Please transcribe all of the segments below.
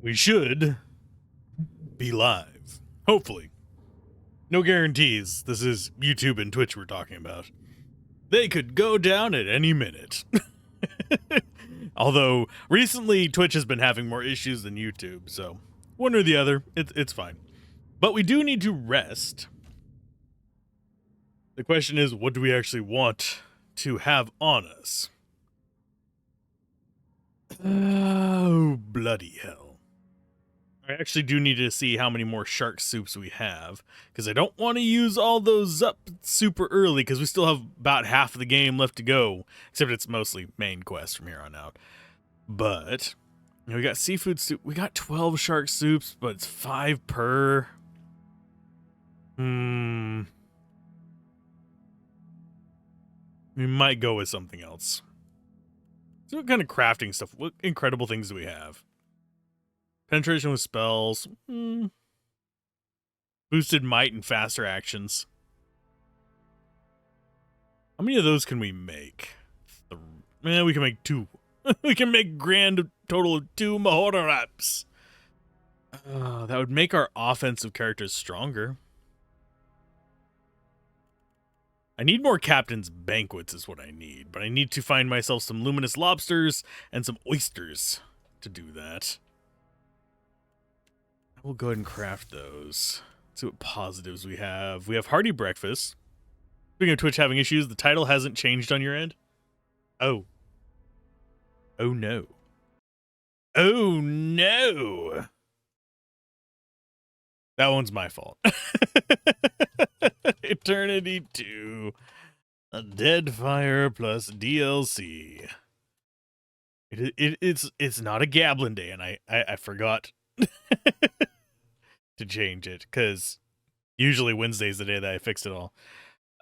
we should be live. Hopefully. No guarantees. This is YouTube and Twitch we're talking about. They could go down at any minute. Although, recently, Twitch has been having more issues than YouTube, so one or the other, it's fine. But we do need to rest. The question is, what do we actually want to have on us? Oh, bloody hell. I actually do need to see how many more shark soups we have, because I don't want to use all those up super early, because we still have about half of the game left to go, except it's mostly main quest from here on out. But, you know, we got seafood soup. We got 12 shark soups, but it's 5 per. We might go with something else. So what kind of crafting stuff? What incredible things do we have? Penetration with spells. Boosted might and faster actions. How many of those can we make? We can make 2. We can make grand total of 2 Mahoraps. That would make our offensive characters stronger. I need more captain's banquets is what I need, but I need to find myself some luminous lobsters and some oysters to do that. I will go ahead and craft those. Let's see what positives we have. We have hearty breakfast. Speaking of Twitch having issues, the title hasn't changed on your end? Oh. Oh no. Oh no! That one's my fault. Eternity 2. A Deadfire plus DLC. It's not a Gablin Day, and I forgot to change it, because usually Wednesday's the day that I fixed it all.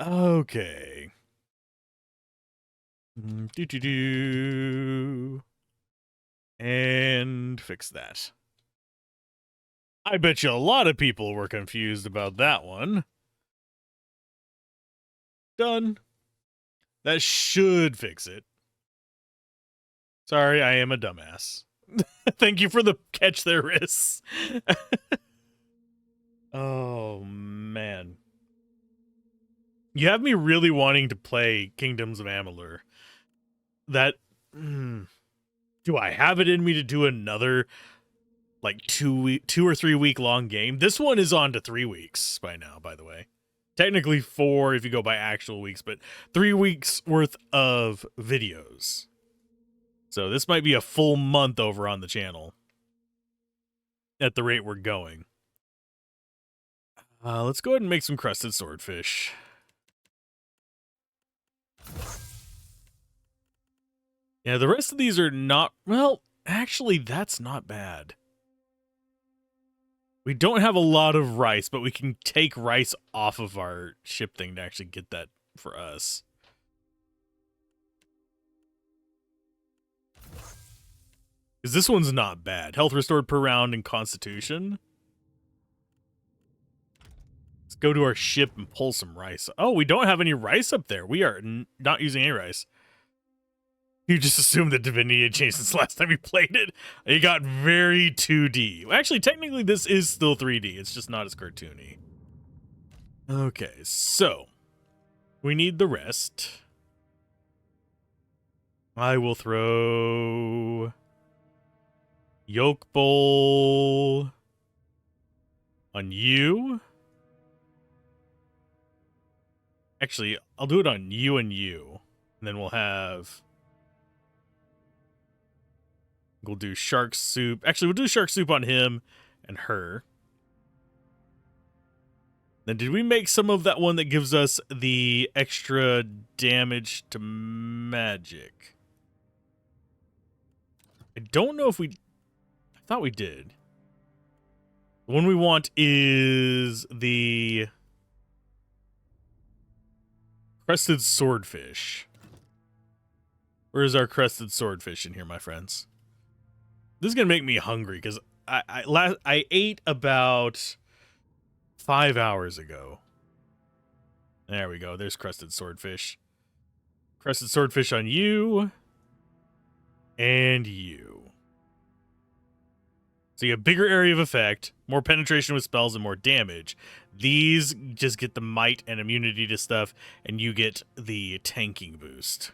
Okay. And fix that. I bet you a lot of people were confused about that one. Done. That should fix it. Sorry, I am a dumbass. Thank you for the catch there, Riss. Oh, man. You have me really wanting to play Kingdoms of Amalur. That... do I have it in me to do another... like 2 or 3 week long game? This one is on to 3 weeks by now, by the way. Technically 4 if you go by actual weeks, but 3 weeks worth of videos. So this might be a full month over on the channel at the rate we're going. Let's go ahead and make some crusted swordfish. Yeah, the rest of these are not... well, actually, that's not bad. We don't have a lot of rice, but we can take rice off of our ship thing to actually get that for us. Because this one's not bad. Health restored per round and constitution. Let's go to our ship and pull some rice. Oh, we don't have any rice up there. We are not using any rice. You just assumed that Divinity had changed since last time you played it. It got very 2D. Actually, technically, this is still 3D. It's just not as cartoony. Okay, so we need the rest. I will throw yolk bowl on you. Actually, I'll do it on you and you. And then we'll have... we'll do shark soup. Actually, we'll do shark soup on him and her. Then did we make some of that one that gives us the extra damage to magic? I don't know if we... I thought we did. The one we want is the crested swordfish. Where is our crested swordfish in here, my friends? This is gonna make me hungry because I ate about 5 hours ago. There we go. There's crested swordfish. Crested swordfish on you and you. So you have bigger area of effect, more penetration with spells, and more damage. These just get the might and immunity to stuff, and you get the tanking boost.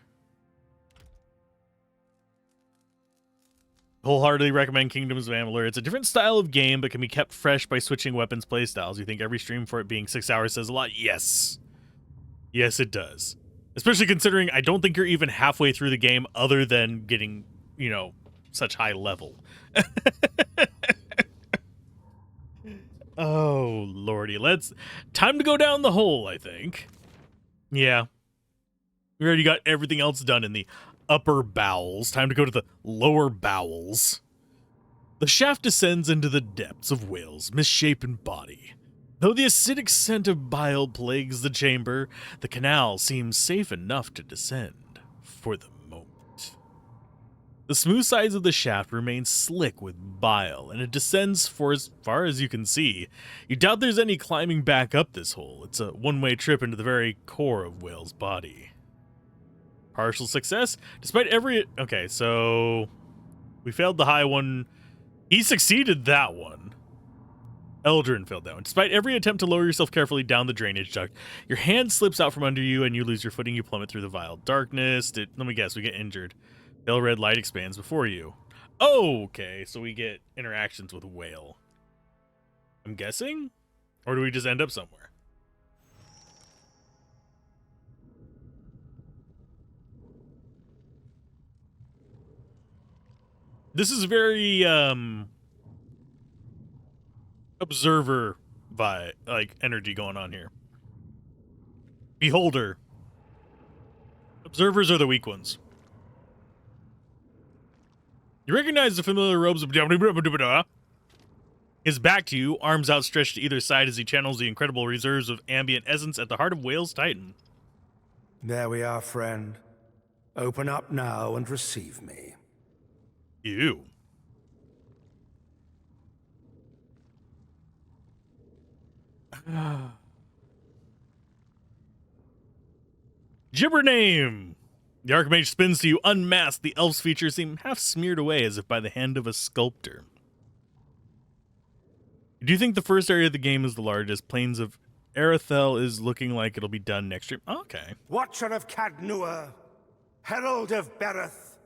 Wholeheartedly recommend Kingdoms of Amalur. It's a different style of game, but can be kept fresh by switching weapons playstyles. You think every stream for it being 6 hours says a lot? Yes. Yes, it does. Especially considering I don't think you're even halfway through the game other than getting, you know, such high level. Oh, lordy. Time to go down the hole, I think. Yeah. We already got everything else done in the upper bowels. Time to go to the lower bowels. The shaft descends into the depths of Whale's misshapen body. Though the acidic scent of bile plagues the chamber, the canal seems safe enough to descend for the moment. The smooth sides of the shaft remain slick with bile, and it descends for as far as you can see. You doubt there's any climbing back up this hole. It's a one-way trip into the very core of Whale's body. Partial success? Despite every... Okay, so... we failed the high one. He succeeded that one. Eldrin failed that one. Despite every attempt to lower yourself carefully down the drainage duct, your hand slips out from under you and you lose your footing. You plummet through the vile darkness. Let me guess, we get injured. Pale red light expands before you. Oh, okay, so we get interactions with Whale. I'm guessing? Or do we just end up somewhere? This is very, observer vibe, like, energy going on here. Beholder. Observers are the weak ones. You recognize the familiar robes of his back to you, arms outstretched to either side as he channels the incredible reserves of ambient essence at the heart of Whale's Titan. There we are, friend. Open up now and receive me. Ew. Gibber name! The Archmage spins to you, unmasked. The elf's features seem half smeared away as if by the hand of a sculptor. Do you think the first area of the game is the largest? Plains of Arethel is looking like it'll be done next year. Okay. Watcher of Cadnua, Herald of Bereth,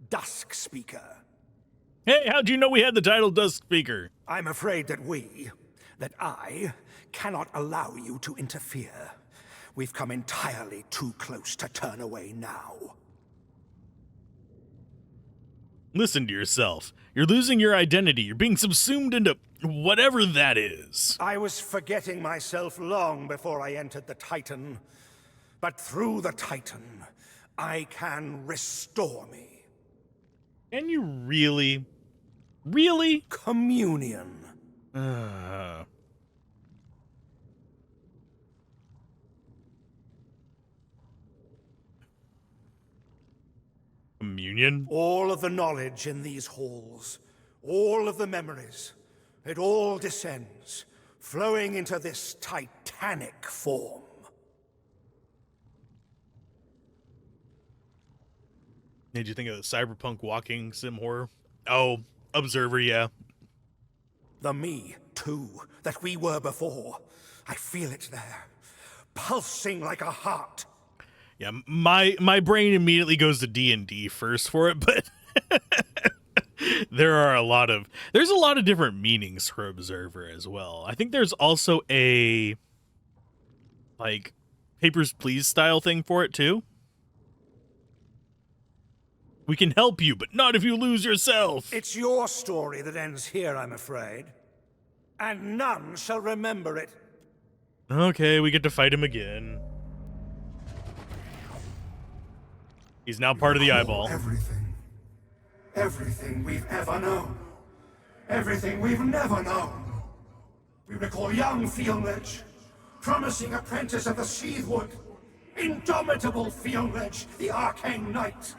Dusk Speaker. Hey, how'd you know we had the title Dusk Speaker? I'm afraid that I, cannot allow you to interfere. We've come entirely too close to turn away now. Listen to yourself. You're losing your identity. You're being subsumed into whatever that is. I was forgetting myself long before I entered the Titan. But through the Titan, I can restore me. Can you really? Really? Communion. Communion? All of the knowledge in these halls, all of the memories, it all descends, flowing into this titanic form. Did you think of the cyberpunk walking sim horror? Oh, Observer, yeah. The me, too, that we were before. I feel it there, pulsing like a heart. Yeah, my brain immediately goes to D&D first for it, but there's a lot of different meanings for Observer as well. I think there's also a like Papers, Please style thing for it too. We can help you, but not if you lose yourself. It's your story that ends here, I'm afraid. And none shall remember it. Okay, we get to fight him again. He's now part of the eyeball. Everything we've ever known. Everything we've never known. We recall young Fionledge, promising apprentice of the Seathwood. Indomitable Fionledge, the arcane knight.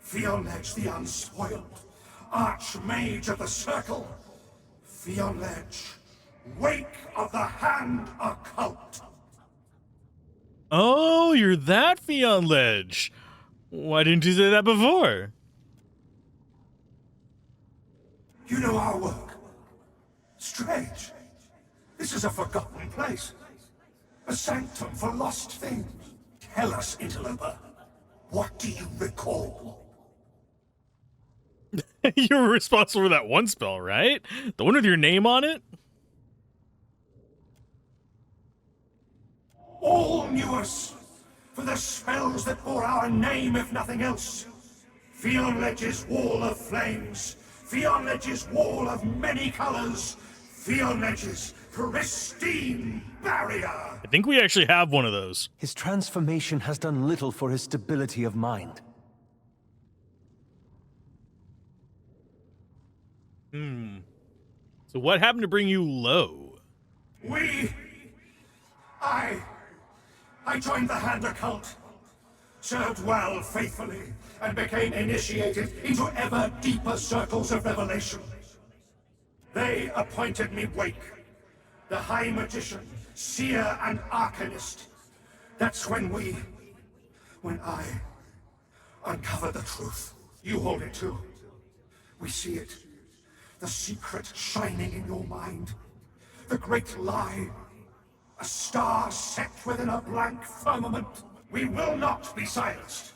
Fionledge the unspoiled, archmage of the circle. Fionledge, wake of the hand occult. Oh, you're that Fionledge. Why didn't you say that before? You know our work. Strange. This is a forgotten place. A sanctum for lost things. Tell us, interloper, what do you recall? You were responsible for that one spell, right? The one with your name on it? All knew us for the spells that bore our name, if nothing else. Fionledge's wall of flames, Fionledge's wall of many colors, Fionledge's pristine barrier. I think we actually have one of those. His transformation has done little for his stability of mind. So what happened to bring you low? I joined the Hand Occult, served well faithfully, and became initiated into ever deeper circles of revelation. They appointed me Wake, the High Magician, Seer, and Arcanist. That's when I uncovered the truth. You hold it too. We see it. The secret shining in your mind. The great lie. A star set within a blank firmament. We will not be silenced.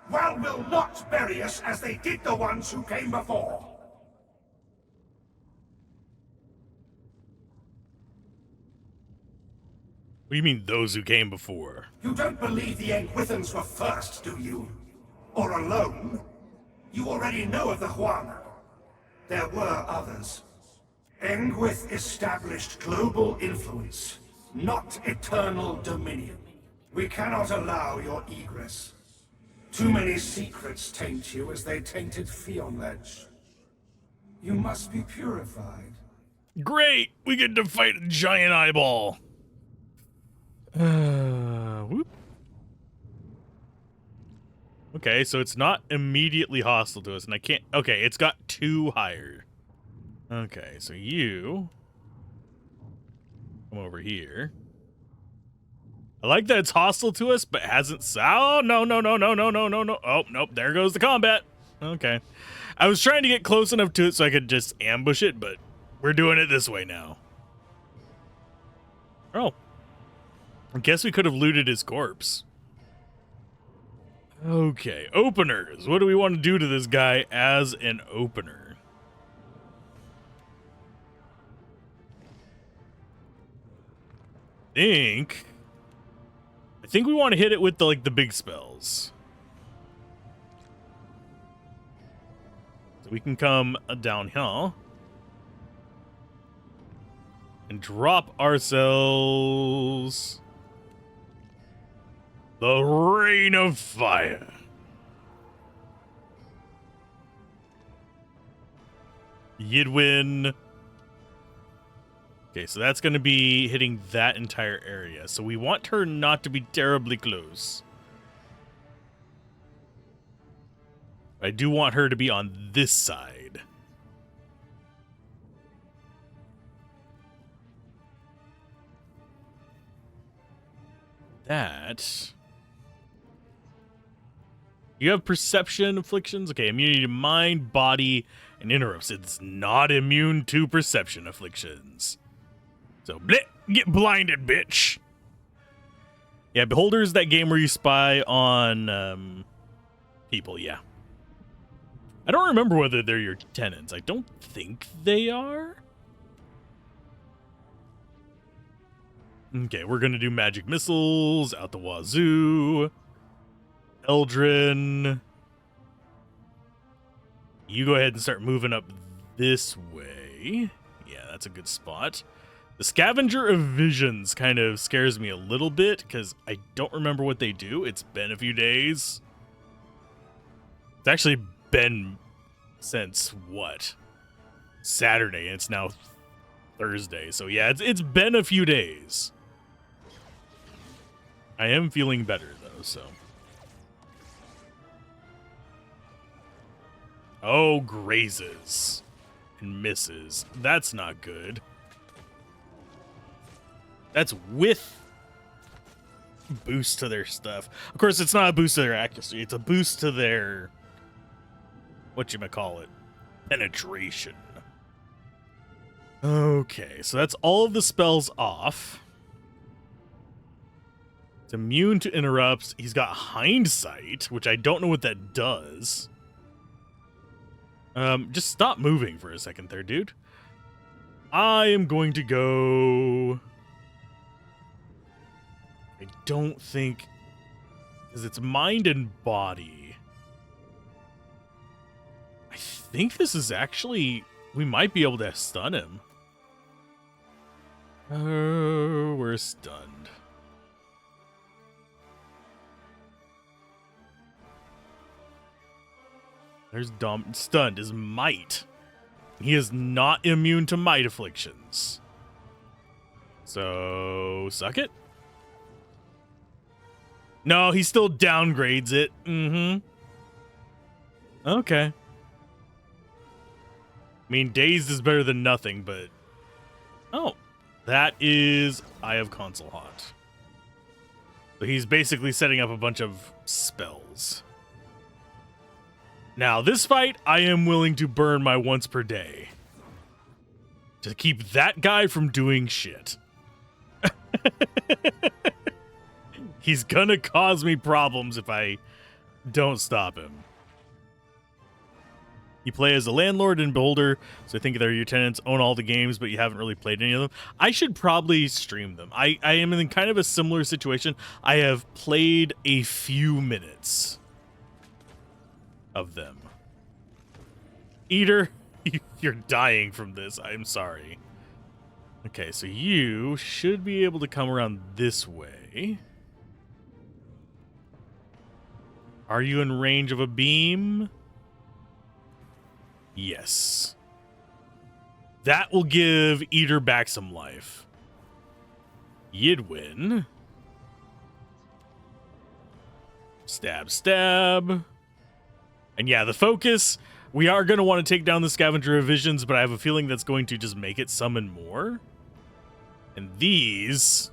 Well will not bury us as they did the ones who came before. What do you mean, those who came before? You don't believe the Engwithans were first, do you? Or alone? You already know of the Huana. There were others. Engwith established global influence, not eternal dominion. We cannot allow your egress. Too many secrets taint you as they tainted Fionledge. You must be purified. Great! We get to fight a giant eyeball. Whoop. Okay, so it's not immediately hostile to us, and I can't... Okay, it's got 2 higher. Okay, so you... come over here. I like that it's hostile to us, but hasn't... Oh, no. Oh, nope, there goes the combat. Okay. I was trying to get close enough to it so I could just ambush it, but we're doing it this way now. Oh. I guess we could have looted his corpse. Okay, openers. What do we want to do to this guy as an opener? I think we want to hit it with the big spells. So we can come downhill and drop ourselves the Rain of Fire. Yidwin. Okay, so that's going to be hitting that entire area. So we want her not to be terribly close. I do want her to be on this side. That... You have perception afflictions? Okay, immunity to mind, body, and interrupts. It's not immune to perception afflictions. So, bleh, get blinded, bitch. Yeah, Beholder is that game where you spy on people, yeah. I don't remember whether they're your tenants. I don't think they are. Okay, we're going to do magic missiles out the wazoo. Eldrin. You go ahead and start moving up this way. Yeah, that's a good spot. The Scavenger of Visions kind of scares me a little bit because I don't remember what they do. It's been a few days. It's actually been since, what? Saturday, and it's now Thursday. So yeah, it's been a few days. I am feeling better, though, so... Oh, grazes. And misses. That's not good. That's with boost to their stuff. Of course, it's not a boost to their accuracy. It's a boost to their... whatchamacallit? Penetration. Okay, so that's all of the spells off. It's immune to interrupts. He's got hindsight, which I don't know what that does. Just stop moving for a second there, dude. I am going to go... I don't think... Because it's mind and body. I think this is actually... We might be able to stun him. Oh, we're stunned. There's stunned is might. He is not immune to might afflictions. So, suck it. No, he still downgrades it. Mm-hmm. Okay. I mean, dazed is better than nothing, but... Oh, that is Eye of Console Hot. So he's basically setting up a bunch of spells. Now, this fight, I am willing to burn my once per day. To keep that guy from doing shit. He's gonna cause me problems if I don't stop him. You play as a landlord in Baldur, so I think they're your tenants, own all the games, but you haven't really played any of them. I should probably stream them. I am in kind of a similar situation. I have played a few minutes of them. Eater, you're dying from this. I'm sorry. Okay, so you should be able to come around this way. Are you in range of a beam? Yes. That will give Eater back some life. Yidwin. Stab, stab. And yeah, the focus, we are going to want to take down the Scavenger of Visions, but I have a feeling that's going to just make it summon more. And these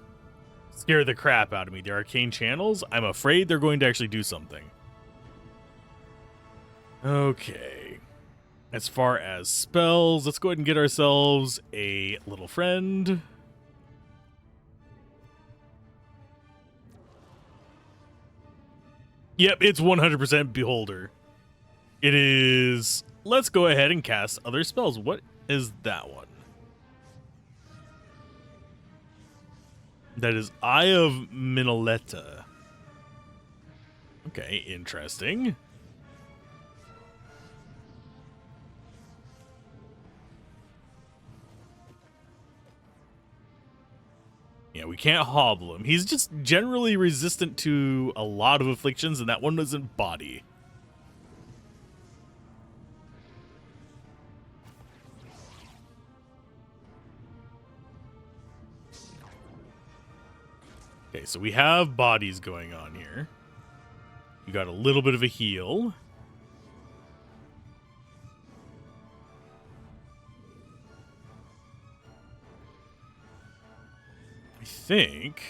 scare the crap out of me. The arcane channels, I'm afraid they're going to actually do something. Okay. As far as spells, let's go ahead and get ourselves a little friend. Yep, it's 100% Beholder. It is... Let's go ahead and cast other spells. What is that one? That is Eye of Minoletta. Okay, interesting. Yeah, we can't hobble him. He's just generally resistant to a lot of afflictions, and that one isn't body. Okay, so we have bodies going on here. You got a little bit of a heal. I think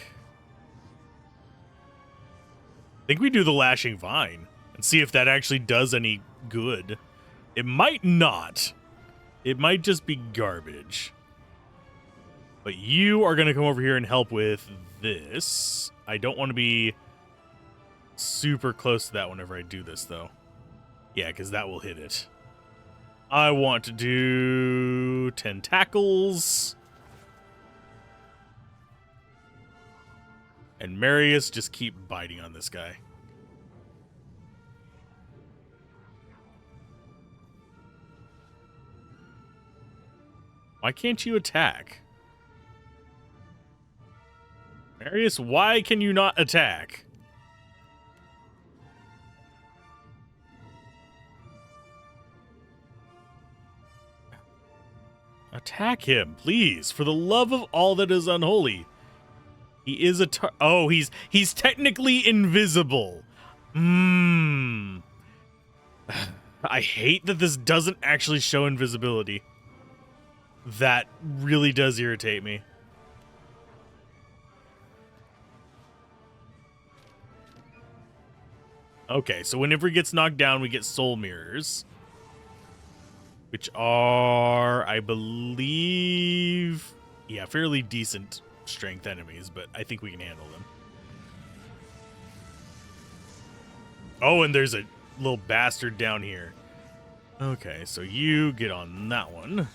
we do the Lashing Vine and see if that actually does any good. It might not. It might just be garbage. But you are going to come over here and help with this. I don't want to be super close to that whenever I do this, though. Yeah, because that will hit it. I want to do Tentacles. And Marius, just keep biting on this guy. Why can't you attack? Marius, why can you not attack? Attack him, please, for the love of all that is unholy. He is a oh, he's technically invisible. I hate that this doesn't actually show invisibility. That really does irritate me. Okay, so whenever he gets knocked down, we get soul mirrors. Which are, I believe... yeah, fairly decent strength enemies, but I think we can handle them. Oh, and there's a little bastard down here. Okay, so you get on that one.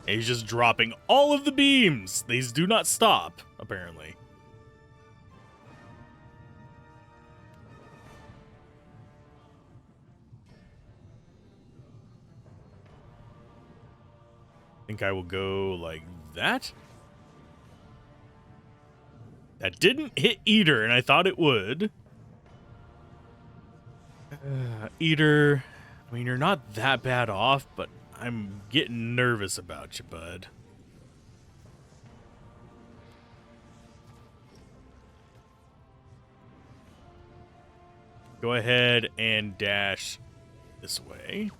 And he's just dropping all of the beams. These do not stop, apparently. I think I will go like that. That didn't hit Eater, and I thought it would. Eater, I mean, you're not that bad off, but I'm getting nervous about you, bud. Go ahead and dash this way.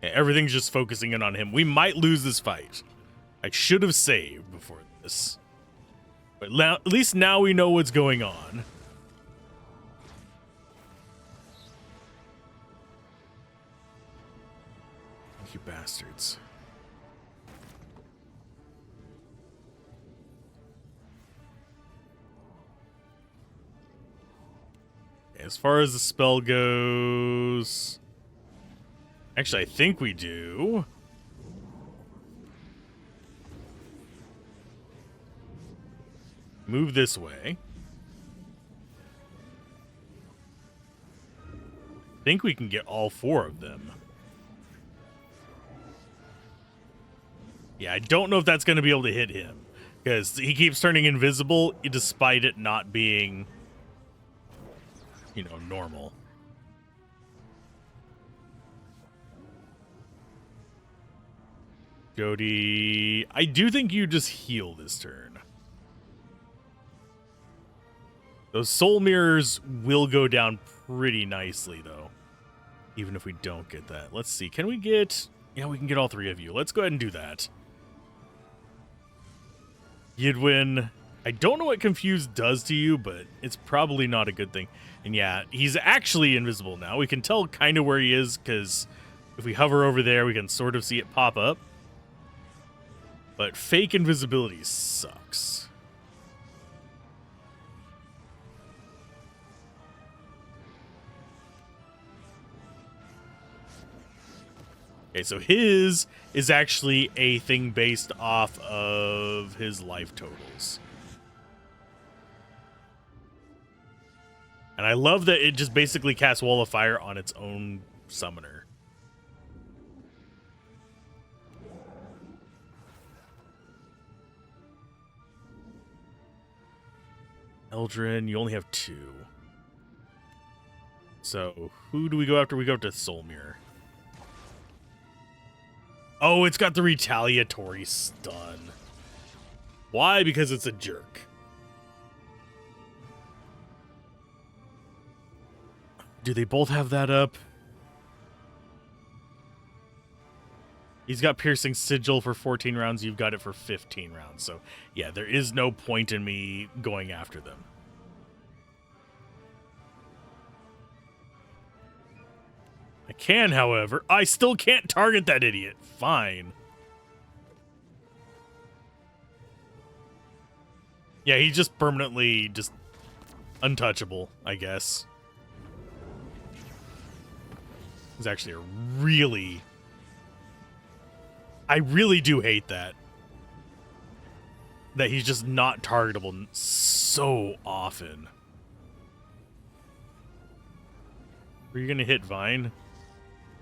Yeah, everything's just focusing in on him. We might lose this fight. I should have saved before this. But now, at least now we know what's going on. You bastards. As far as the spell goes... Actually, I think we do. Move this way. I think we can get all 4 of them. Yeah, I don't know if that's going to be able to hit him. Because he keeps turning invisible despite it not being, you know, normal. Jody, I do think you just heal this turn. Those soul mirrors will go down pretty nicely, though. Even if we don't get that. Let's see. Can we get... Yeah, we can get all 3 of you. Let's go ahead and do that. Yidwin, I don't know what Confuse does to you, but it's probably not a good thing. And yeah, he's actually invisible now. We can tell kind of where he is, because if we hover over there, we can sort of see it pop up. But fake invisibility sucks. Okay, so his is actually a thing based off of his life totals. And I love that it just basically casts Wall of Fire on its own summoner. Eldrin, you only have 2. So, who do we go after? We go to Soul Mirror. Oh, it's got the retaliatory stun. Why? Because it's a jerk. Do they both have that up? He's got Piercing Sigil for 14 rounds. You've got it for 15 rounds. So, yeah, there is no point in me going after them. I can, however. I still can't target that idiot. Fine. Yeah, he's just permanently just untouchable, I guess. He's actually a really... I really do hate that. That he's just not targetable so often. Are you going to hit Vine?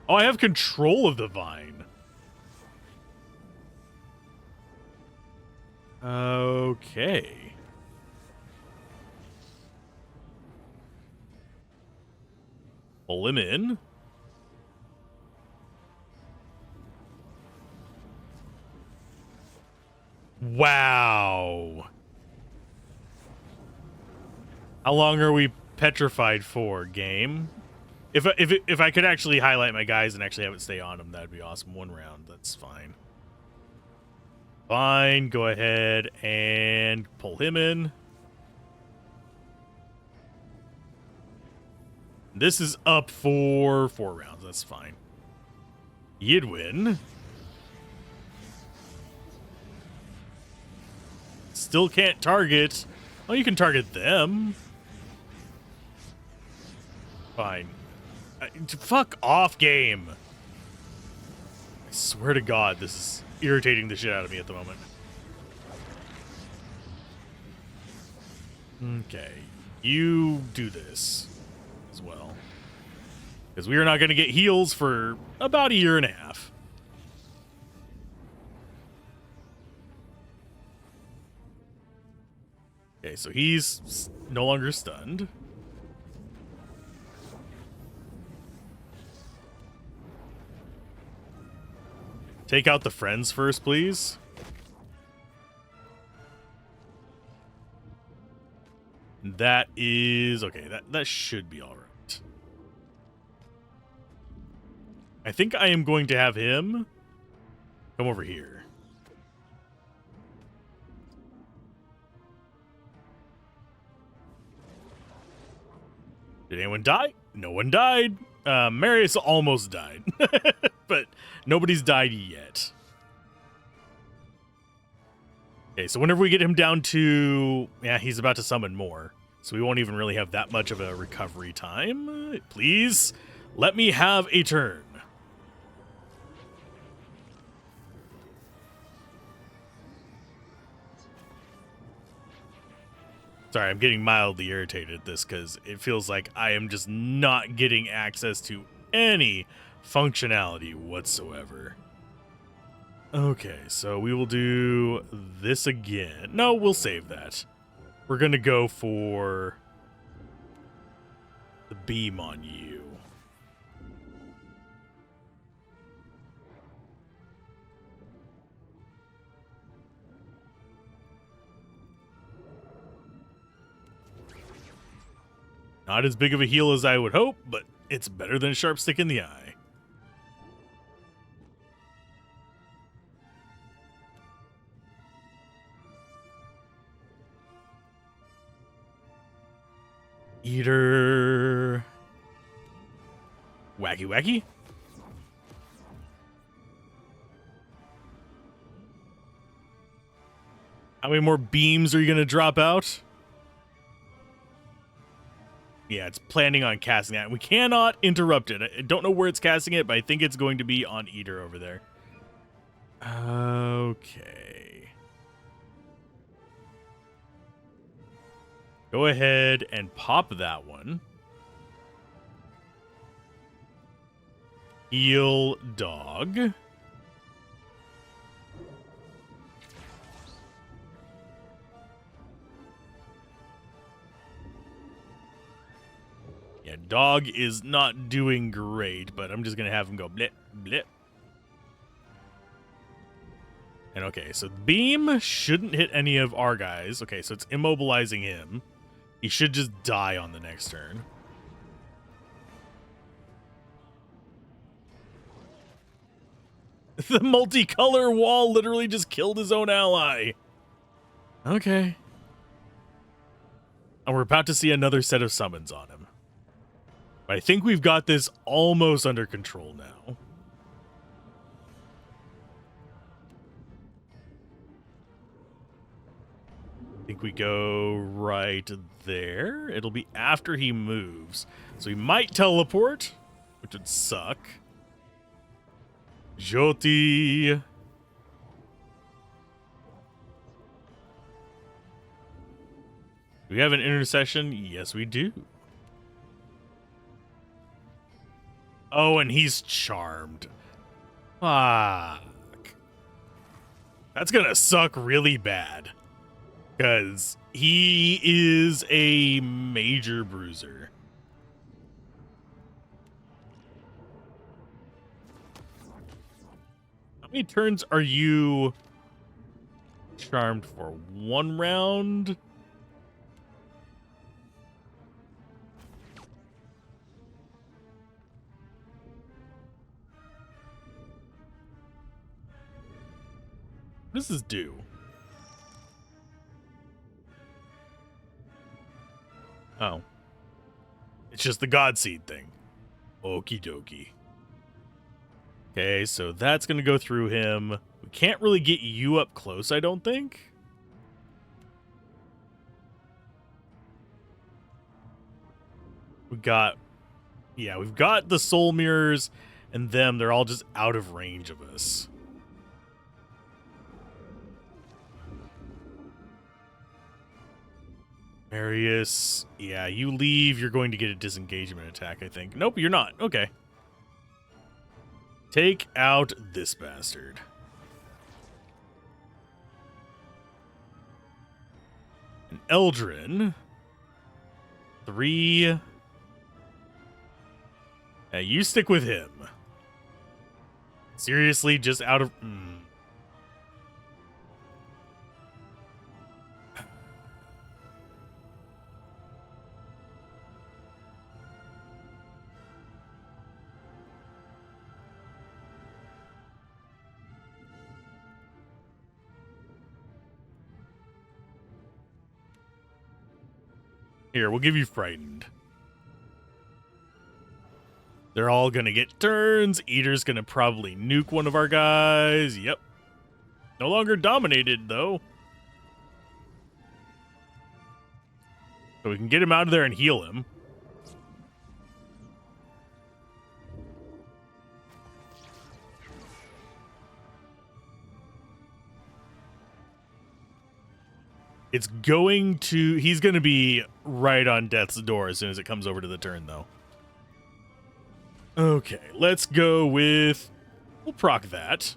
Oh, I have control of the Vine. Okay. Pull him in. Wow. How long are we petrified for, game? If I could actually highlight my guys and actually have it stay on them, that'd be awesome. 1 round, that's fine. Fine, go ahead and pull him in. This is up for 4 rounds. That's fine. Yidwin. Still can't target. Oh, you can target them. Fine. Fuck off, game. I swear to God, this is irritating the shit out of me at the moment. Okay. You do this as well. Because we are not going to get heals for about 1.5 years. Okay, so he's no longer stunned. Take out the friends first, please. That is... okay, that should be all right. I think I am going to have him come over here. Did anyone die? No one died. Marius almost died, but nobody's died yet. Okay, so whenever we get him down to... yeah, he's about to summon more, so we won't even really have that much of a recovery time. Please, let me have a turn. Sorry, I'm getting mildly irritated at this because it feels like I am just not getting access to any functionality whatsoever. Okay, so we will do this again. No, we'll save that. We're going to go for the beam on you. Not as big of a heal as I would hope, but it's better than a sharp stick in the eye. Eater. Wacky wacky. How many more beams are you going to drop out? Yeah, it's planning on casting that. We cannot interrupt it. I don't know where it's casting it, but I think it's going to be on Eater over there. Okay. Go ahead and pop that one. Heal dog. Yeah, dog is not doing great, but I'm just going to have him go blip, blip. And okay, so beam shouldn't hit any of our guys. Okay, so it's immobilizing him. He should just die on the next turn. The multicolor wall literally just killed his own ally. Okay. And we're about to see another set of summons on him. But I think we've got this almost under control now. I think we go right there. It'll be after he moves. So he might teleport, which would suck. Jyoti. Do we have an intercession? Yes, we do. Oh, and he's charmed. Fuck. That's gonna suck really bad. Because he is a major bruiser. How many turns are you charmed for? 1 round? What does this do? Oh. It's just the God Seed thing. Okie dokie. Okay, so that's going to go through him. We can't really get you up close, I don't think. We've got the soul mirrors and them. They're all just out of range of us. Marius, yeah, you leave. You're going to get a disengagement attack, I think. Nope, you're not. Okay. Take out this bastard. An Eldrin. 3. Hey, you stick with him. Seriously, just out of... Here, we'll give you Frightened. They're all gonna get turns. Eater's gonna probably nuke one of our guys. Yep. No longer dominated, though. So we can get him out of there and heal him. It's going to... He's going to be right on death's door as soon as it comes over to the turn, though. Okay, let's go with... We'll proc that.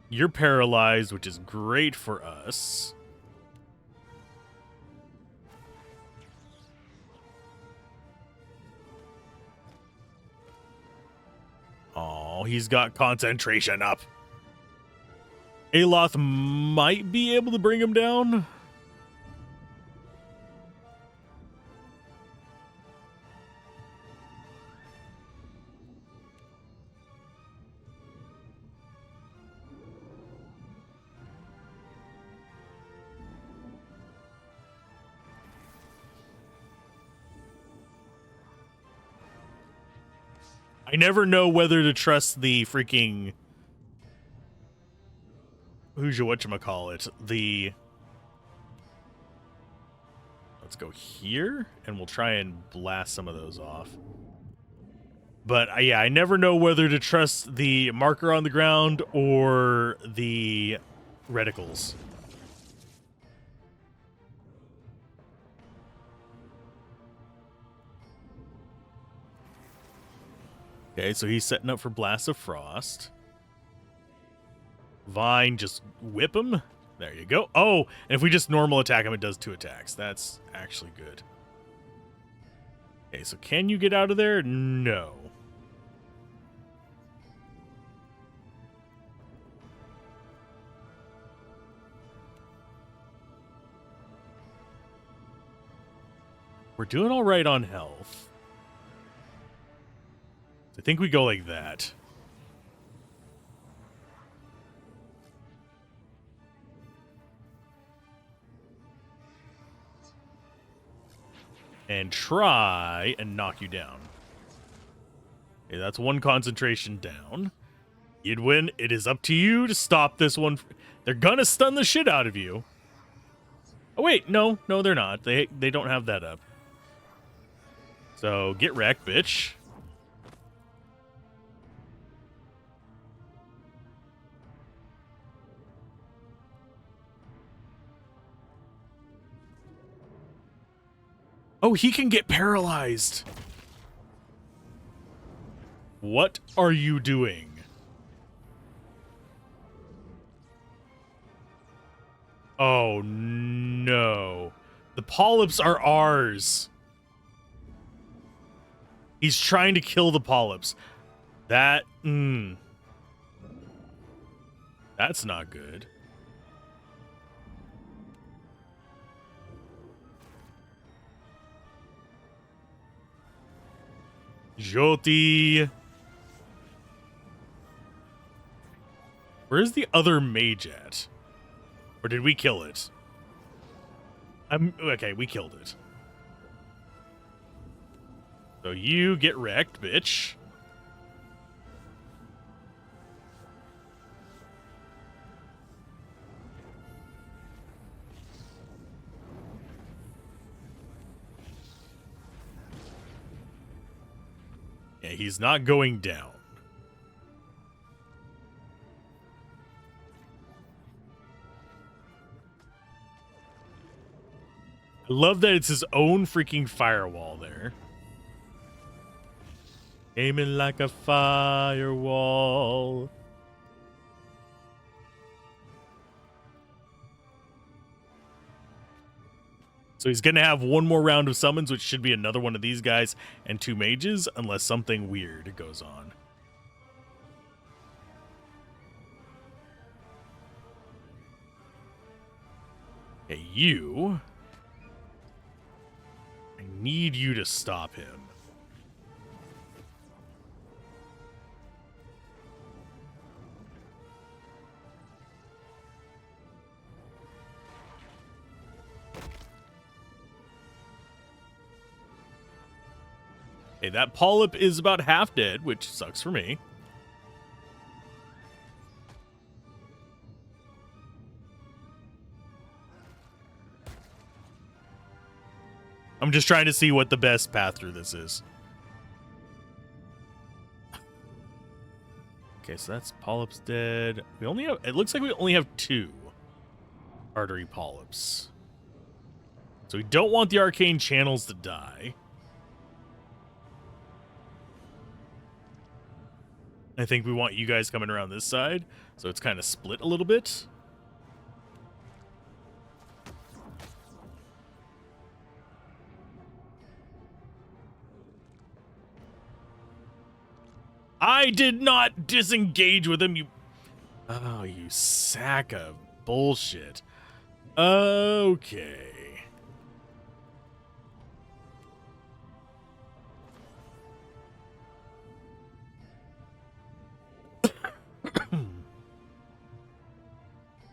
You're paralyzed, which is great for us. Oh, he's got concentration up. Aloth might be able to bring him down. I never know whether to trust the freaking... Who's your whatchamacallit? The... Let's go here, and we'll try and blast some of those off. But, yeah, I never know whether to trust the marker on the ground or the reticles. Okay, so he's setting up for Blast of Frost. Vine, just whip him. There you go. Oh, and if we just normal attack him, it does 2 attacks. That's actually good. Okay, so can you get out of there? No. We're doing all right on health. I think we go like that. And try and knock you down. Okay, that's 1 concentration down. Edwin, it is up to you to stop this one. They're gonna stun the shit out of you. Oh wait, no, they're not. They don't have that up. So get wrecked, bitch. Oh, he can get paralyzed. What are you doing? Oh, no. The polyps are ours. He's trying to kill the polyps. That's not good. Jyoti. Where's the other mage at? Or did we kill it? Okay, we killed it. So you get wrecked, bitch. Yeah, he's not going down. I love that it's his own freaking firewall there. Aiming like a firewall. So he's going to have one more round of summons, which should be another one of these guys and 2 mages, unless something weird goes on. Okay, you. I need you to stop him. Hey, that polyp is about half dead, which sucks for me. I'm just trying to see what the best path through this is. Okay, so that's polyps dead. We only have, it looks like we only have 2 artery polyps. So we don't want the arcane channels to die. I think we want you guys coming around this side, so it's kind of split a little bit. I did not disengage with him, you... Oh, you sack of bullshit. Okay.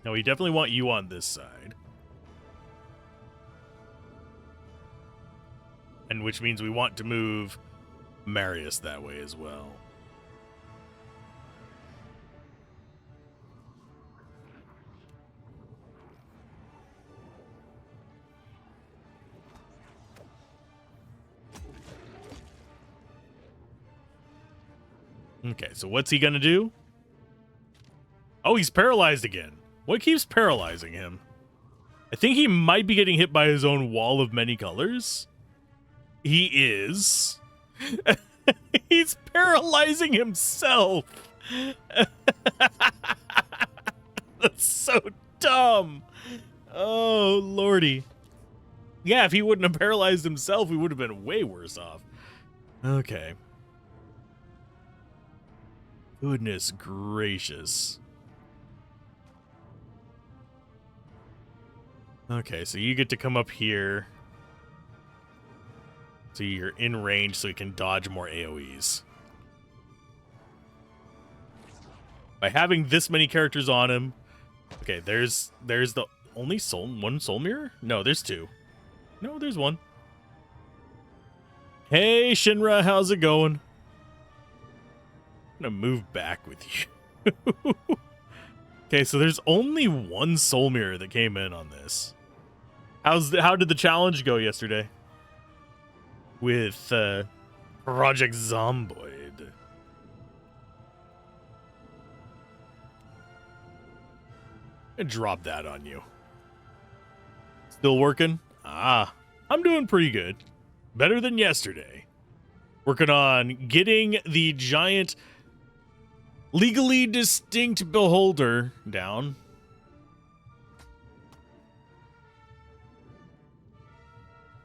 No, we definitely want you on this side. And which means we want to move Marius that way as well. Okay, so what's he gonna do? Oh, he's paralyzed again. What keeps paralyzing him? I think he might be getting hit by his own wall of many colors. He is. He's paralyzing himself. That's so dumb. Oh, lordy. Yeah, if he wouldn't have paralyzed himself, we would have been way worse off. Okay. Goodness gracious. Okay, so you get to come up here. So you're in range so you can dodge more AoEs. By having this many characters on him. Okay, there's the only one soul mirror? No, there's 2. No, there's 1. Hey, Shinra, how's it going? I'm gonna move back with you. Okay, so there's only 1 soul mirror that came in on this. How did the challenge go yesterday? With Project Zomboid. And drop that on you. Still working? Ah, I'm doing pretty good. Better than yesterday. Working on getting the giant legally distinct beholder down.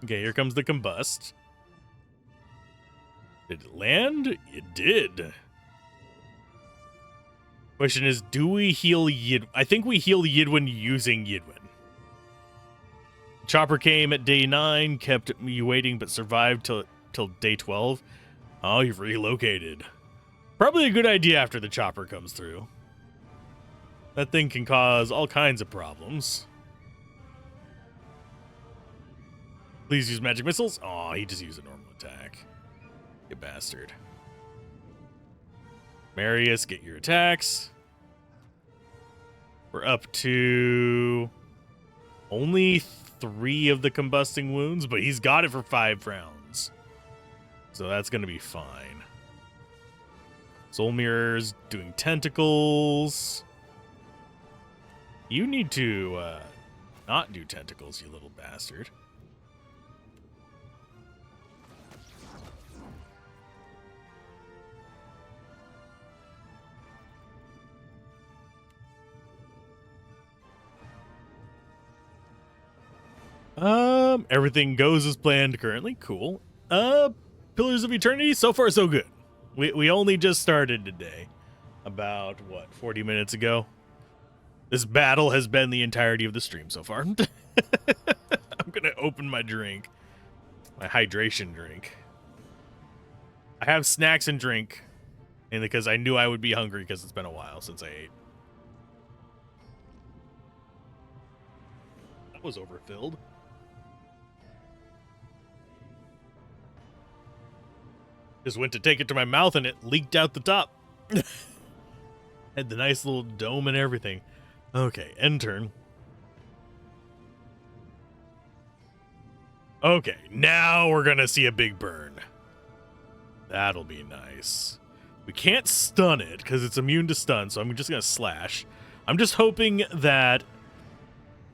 Okay, here comes the combust. Did it land? It did. Question is, do we heal Yid? I think we heal Yidwin using Yidwin. Chopper came at day 9, kept me waiting, but survived till day 12. Oh, you've relocated. Probably a good idea after the chopper comes through. That thing can cause all kinds of problems. Please use magic missiles. Aw, he just used a normal attack. You bastard. Marius, get your attacks. We're up to only 3 of the combusting wounds, but he's got it for 5 rounds. So that's going to be fine. Soul Mirror's doing tentacles. You need to not do tentacles, you little bastard. Everything goes as planned currently. Cool. Pillars of Eternity, so far so good. We only just started today. About, what, 40 minutes ago? This battle has been the entirety of the stream so far. I'm gonna open my drink. My hydration drink. I have snacks and drink. And because I knew I would be hungry because it's been a while since I ate. That was overfilled. Just went to take it to my mouth and it leaked out the top. Had the nice little dome and everything. Okay, end turn. Okay, now we're gonna see a big burn. That'll be nice. We can't stun it because it's immune to stun, so I'm just gonna slash. I'm just hoping that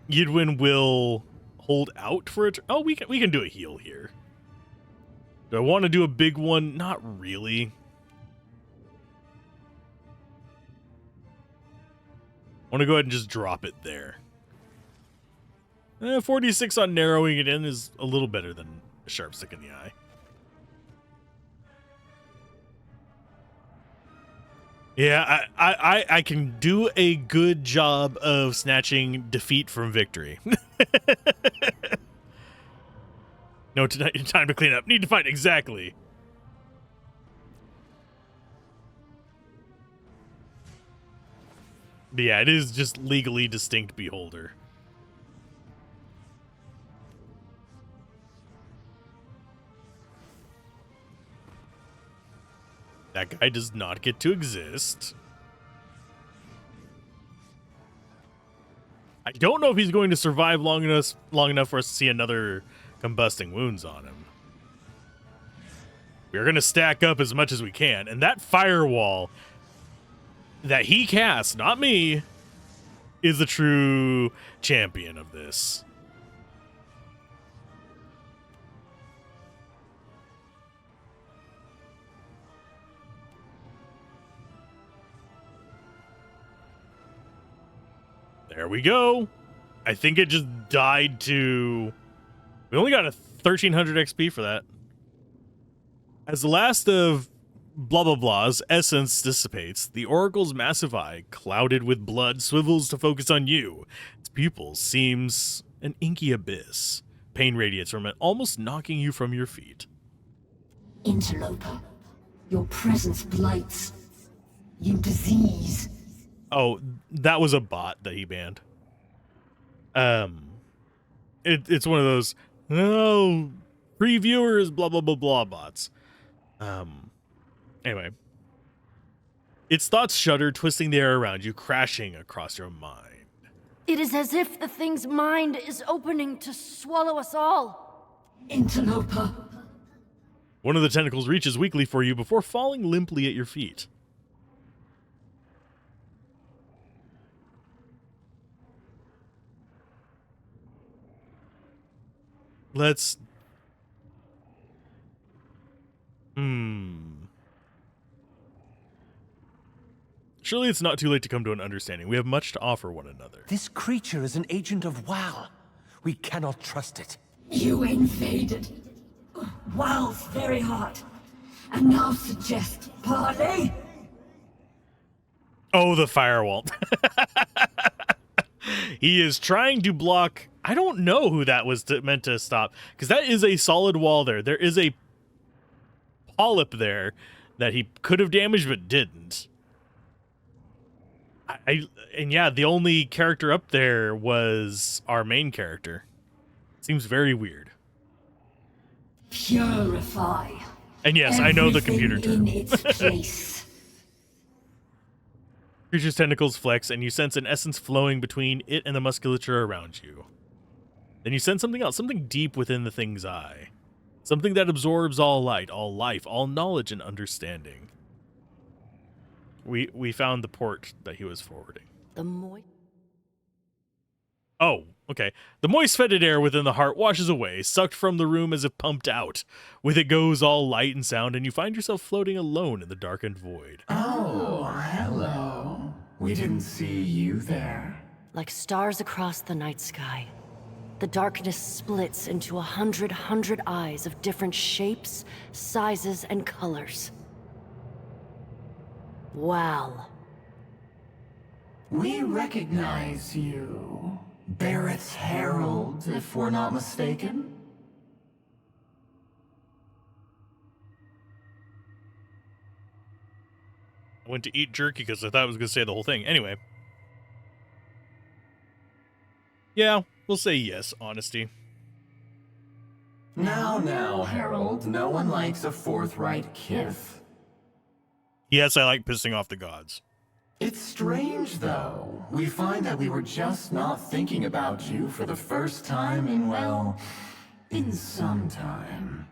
Yidwin will hold out for it. Oh, we can do a heal here. Do I want to do a big one? Not really. I want to go ahead and just drop it there. 46 on narrowing it in is a little better than a sharp stick in the eye. Yeah, I can do a good job of snatching defeat from victory. No, time to clean up. Need to fight exactly. But yeah, it is just legally distinct Beholder. That guy does not get to exist. I don't know if he's going to survive long enough for us to see another combusting wounds on him. We're going to stack up as much as we can. And that firewall that he casts, not me, is the true champion of this. There we go. I think it just died to... We only got a 1300 XP for that. As the last of blah blah blah's essence dissipates, the Oracle's massive eye, clouded with blood, swivels to focus on you. Its pupils seems an inky abyss. Pain radiates from it, almost knocking you from your feet. Interloper, your presence blights. You disease. Oh, that was a bot that he banned. It's one of those, oh, previewers, blah, blah, blah, blah bots. Anyway. Its thoughts shudder, twisting the air around you, crashing across your mind. It is as if the thing's mind is opening to swallow us all. Interloper. One of the tentacles reaches weakly for you before falling limply at your feet. Let's... Surely it's not too late to come to an understanding. We have much to offer one another. This creature is an agent of Wal. We cannot trust it. You invaded Wal's very heart, and now suggest parley? Oh, the firewall. He is trying to block... I don't know who that was meant to stop, because that is a solid wall there. There is a polyp there that he could have damaged but didn't. And yeah, the only character up there was our main character. Seems very weird. Purify. And yes, I know the computer Everything term. in its place. Creature's tentacles flex, and you sense an essence flowing between it and the musculature around you. Then you sense something else, something deep within the thing's eye. Something that absorbs all light, all life, all knowledge and understanding. We found the port that he was forwarding. The moist. Oh, okay. The moist fetid air within the heart washes away, sucked from the room as if pumped out. With it goes all light and sound, and you find yourself floating alone in the darkened void. Oh, hello. We didn't see you there. Like stars across the night sky. The darkness splits into 100 eyes of different shapes, sizes, and colors. Wow. We recognize you. Barrett's Herald, if we're not mistaken. I went to eat jerky because I thought I was going to say the whole thing. Anyway. Yeah, we'll say yes, honesty. Now, Herald, no one likes a forthright kith. Yes, I like pissing off the gods. It's strange, though. We find that we were just not thinking about you for the first time in, well, in some time.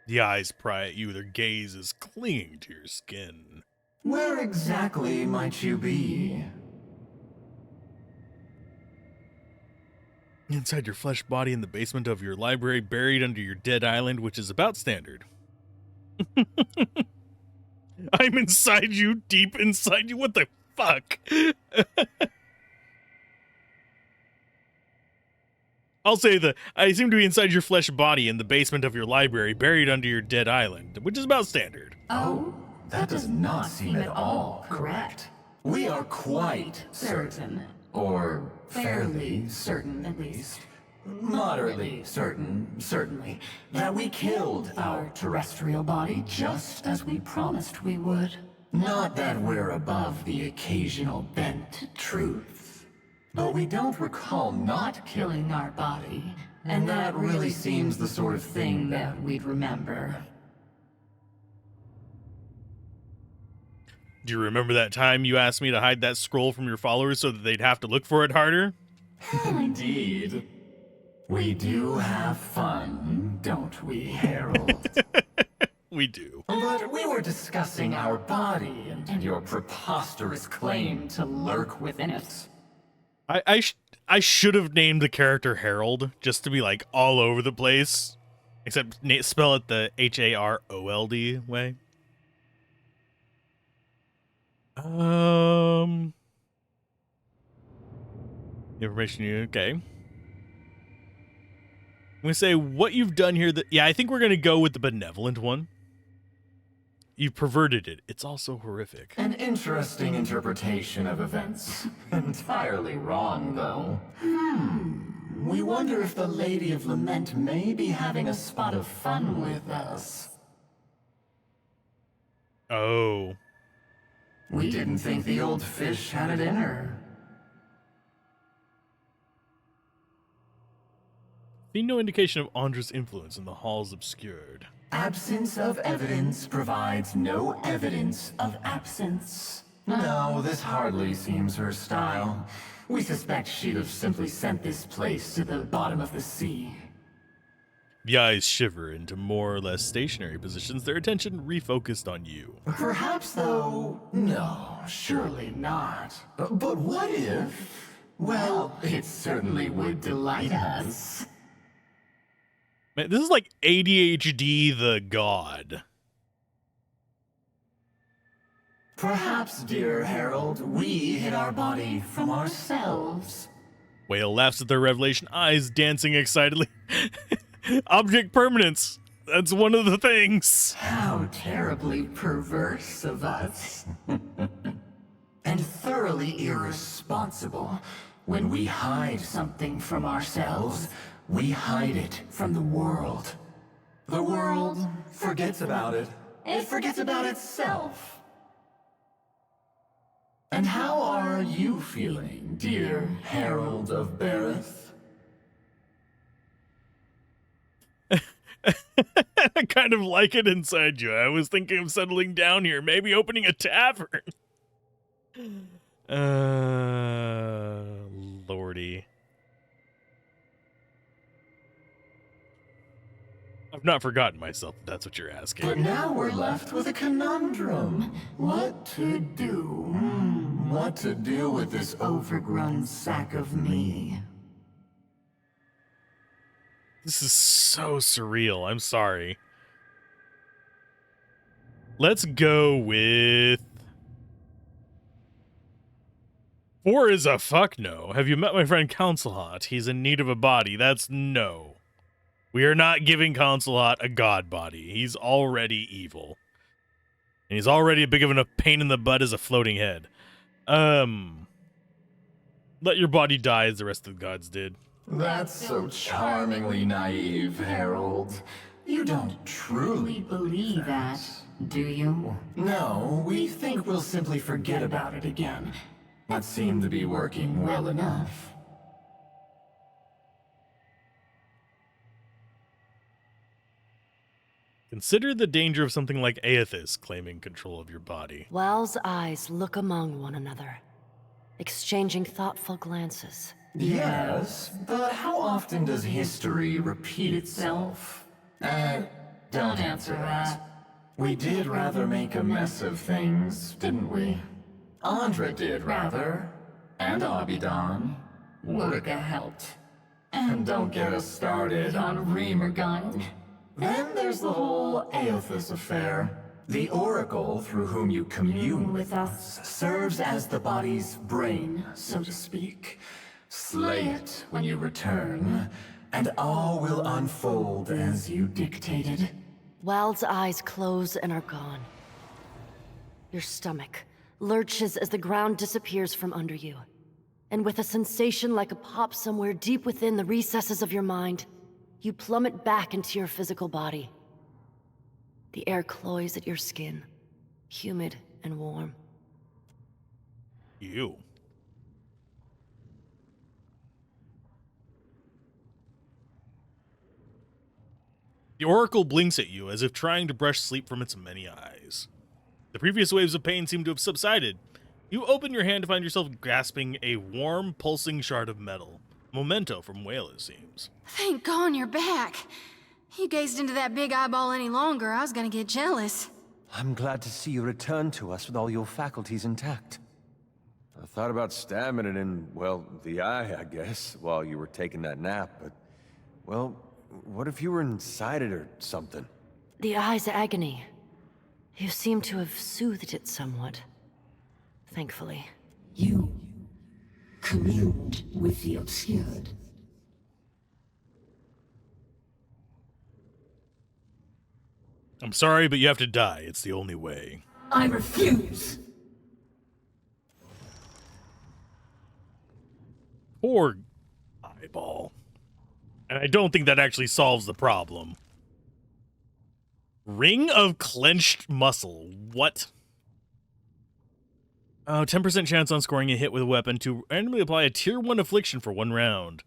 The eyes pry at you, their gaze is clinging to your skin. Where exactly might you be? Inside your flesh body in the basement of your library, buried under your dead island, which is about standard. I'm inside you, deep inside you. What the fuck? I'll say I seem to be inside your flesh body in the basement of your library, buried under your dead island, which is about standard. Oh, that does not seem at all correct. We are quite certain, or fairly certain at least, moderately certain, certainly, that we killed our terrestrial body just as we promised we would. Not that we're above the occasional bent truth, but we don't recall not killing our body, and that really seems the sort of thing that we'd remember. Do you remember that time you asked me to hide that scroll from your followers so that they'd have to look for it harder? Indeed. We do have fun, don't we, Harold? We do. But we were discussing our body and your preposterous claim to lurk within it. I should have named the character Harold, just to be like all over the place. Except spell it the Harold way. Information you okay. I'm gonna say what you've done here yeah, I think we're gonna go with the benevolent one. You perverted it. It's also horrific. An interesting interpretation of events. Entirely wrong, though. We wonder if the Lady of Lament may be having a spot of fun with us. Oh. We didn't think the old fish had it in her. See no indication of Andra's influence in the halls obscured. Absence of evidence provides no evidence of absence. No, this hardly seems her style. We suspect she'd have simply sent this place to the bottom of the sea. The eyes shiver into more or less stationary positions, their attention refocused on you. Perhaps, though, no, surely not. But what if? Well, it certainly would delight us. Man, this is like ADHD the god. Perhaps, dear Harold, we hid our body from ourselves. Whale laughs at their revelation, eyes dancing excitedly. Object permanence. That's one of the things. How terribly perverse of us. And thoroughly irresponsible. When we hide something from ourselves, we hide it from the world. The world forgets about it. It forgets about itself. And how are you feeling, dear Herald of Berith? I kind of like it inside you. I was thinking of settling down here, maybe opening a tavern. Lordy. I've not forgotten myself, if that's what you're asking. But now we're left with a conundrum. What to do? What to do with this overgrown sack of me? This is so surreal. I'm sorry. Let's go with... 4 is a fuck no. Have you met my friend Councilhot? He's in need of a body. That's no. We are not giving Councilhot a god body. He's already evil. And he's already big of a pain in the butt as a floating head. Let your body die as the rest of the gods did. That's so charmingly naive, Herald. You don't truly believe that, do you? No, we think we'll simply forget about it again. That seemed to be working well enough. Consider the danger of something like Aethys claiming control of your body. Wal's eyes look among one another, exchanging thoughtful glances. Yes, but how often does history repeat itself? Don't answer that. We did rather make a mess of things, didn't we? Andra did rather. And Abidan. Wurga helped. And don't get us started on Remergund. Then there's the whole Aethys affair. The oracle through whom you commune with us serves as the body's brain, so to speak. Slay it when you return, and all will unfold as you dictated. Wal's eyes close and are gone. Your stomach lurches as the ground disappears from under you. And with a sensation like a pop somewhere deep within the recesses of your mind, you plummet back into your physical body. The air cloys at your skin, humid and warm. You. The oracle blinks at you as if trying to brush sleep from its many eyes. The previous waves of pain seem to have subsided. You open your hand to find yourself grasping a warm, pulsing shard of metal. Memento from Whale, it seems. Thank God you're back. You gazed into that big eyeball any longer, I was gonna get jealous. I'm glad to see you return to us with all your faculties intact. I thought about stabbing it in, well, the eye, I guess, while you were taking that nap, but... Well, what if you were inside it or something? The eye's agony. You seem to have soothed it somewhat. Thankfully. You communed with the obscured. I'm sorry, but you have to die. It's the only way. I refuse. Poor eyeball. And I don't think that actually solves the problem. Ring of clenched muscle. What? Oh, 10% chance on scoring a hit with a weapon to randomly apply a tier 1 affliction for 1 round.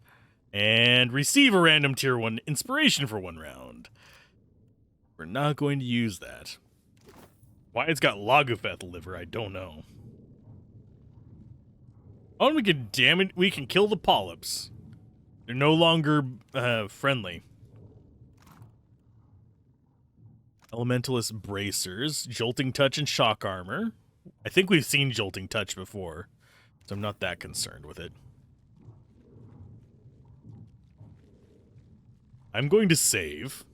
And receive a random tier 1 inspiration for 1 round. We're not going to use that. Why it's got Lagufeth liver, I don't know. Oh, we can damage. We can kill the polyps. They're no longer friendly. Elementalist bracers, jolting touch, and shock armor. I think we've seen jolting touch before, so I'm not that concerned with it. I'm going to save.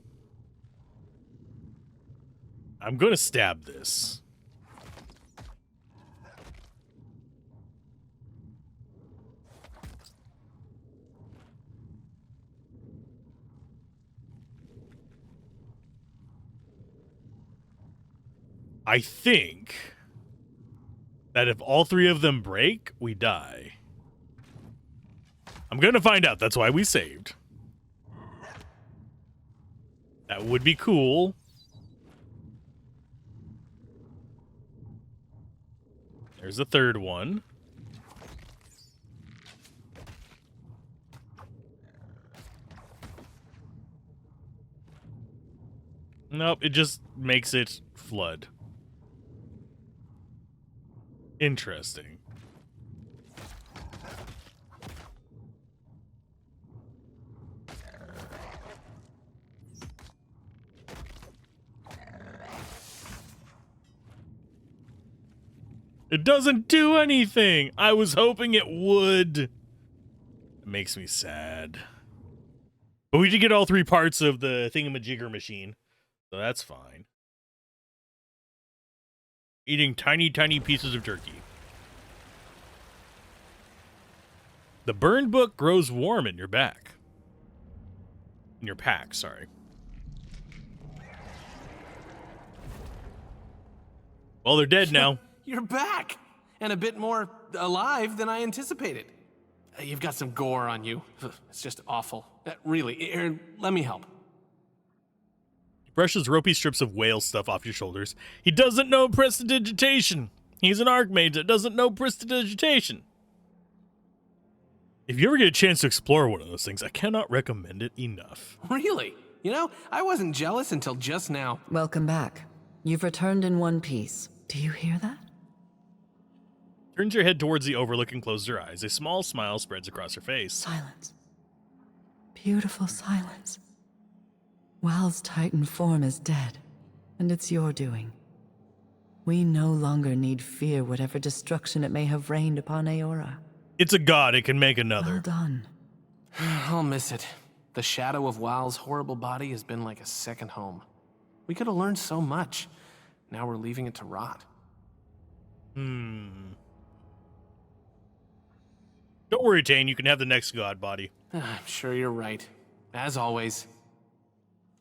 I'm going to stab this. I think that if all 3 of them break, we die. I'm going to find out. That's why we saved. That would be cool. There's the third one. Nope, it just makes it flood. Interesting. It doesn't do anything. I was hoping it would. It makes me sad. But we did get all 3 parts of the thingamajigger machine, so that's fine. Eating tiny, tiny pieces of turkey. The burned book grows warm in your back. In your pack, sorry. Well, they're dead now. You're back! And a bit more alive than I anticipated. You've got some gore on you. It's just awful. Really, here, let me help. He brushes ropey strips of whale stuff off your shoulders. He doesn't know prestidigitation. He's an archmage that doesn't know prestidigitation. If you ever get a chance to explore one of those things, I cannot recommend it enough. Really? You know, I wasn't jealous until just now. Welcome back. You've returned in one piece. Do you hear that? Turns your head towards the overlook and closes her eyes. A small smile spreads across her face. Silence. Beautiful silence. Wal's Titan form is dead, and it's your doing. We no longer need fear whatever destruction it may have rained upon Aora. It's a god, it can make another. Well done. I'll miss it. The shadow of Wal's horrible body has been like a second home. We could have learned so much. Now we're leaving it to rot. Don't worry, Tane, you can have the next god body. I'm sure you're right. As always.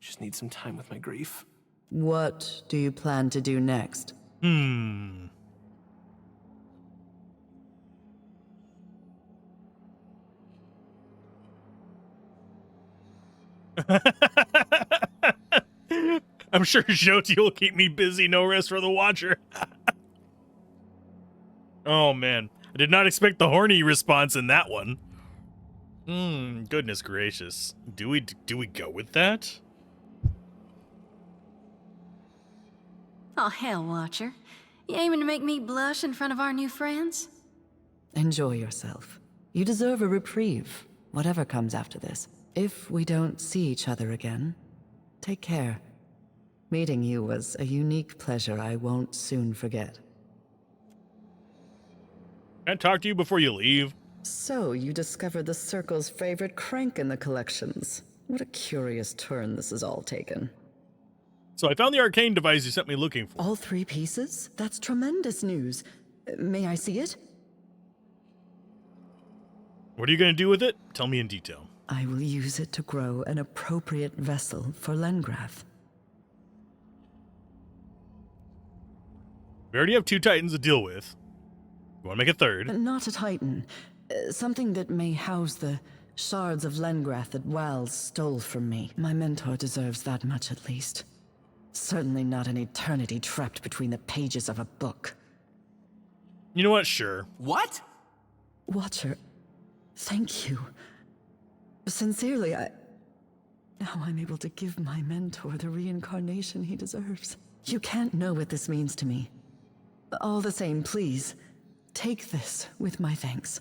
Just need some time with my grief. What do you plan to do next? I'm sure Jyoti will keep me busy, no rest for the Watcher. Oh, man. I did not expect the horny response in that one. Goodness gracious. Do we go with that? Oh, hell, Watcher. You aiming to make me blush in front of our new friends? Enjoy yourself. You deserve a reprieve, whatever comes after this. If we don't see each other again, take care. Meeting you was a unique pleasure I won't soon forget. Can I talk to you before you leave? So, you discovered the Circle's favorite crank in the collections. What a curious turn this has all taken. So I found the arcane device you sent me looking for. All 3 pieces? That's tremendous news. May I see it? What are you going to do with it? Tell me in detail. I will use it to grow an appropriate vessel for Lengrath. We already have 2 Titans to deal with. You want to make a 3rd? Not a Titan. Something that may house the shards of Lengrath that Wal stole from me. My mentor deserves that much at least. Certainly not an eternity trapped between the pages of a book. You know what? Sure. What? Watcher, thank you. Sincerely, now I'm able to give my mentor the reincarnation he deserves. You can't know what this means to me. All the same, please, take this with my thanks.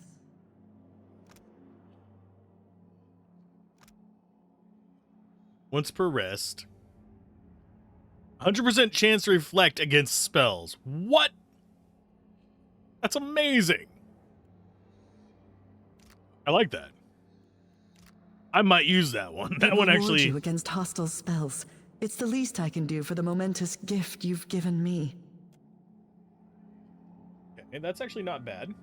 Once per rest. 100% chance to reflect against spells. What? That's amazing. I like that. I might use that one. That one actually. You against hostile spells. It's the least I can do for the momentous gift you've given me. Okay, that's actually not bad.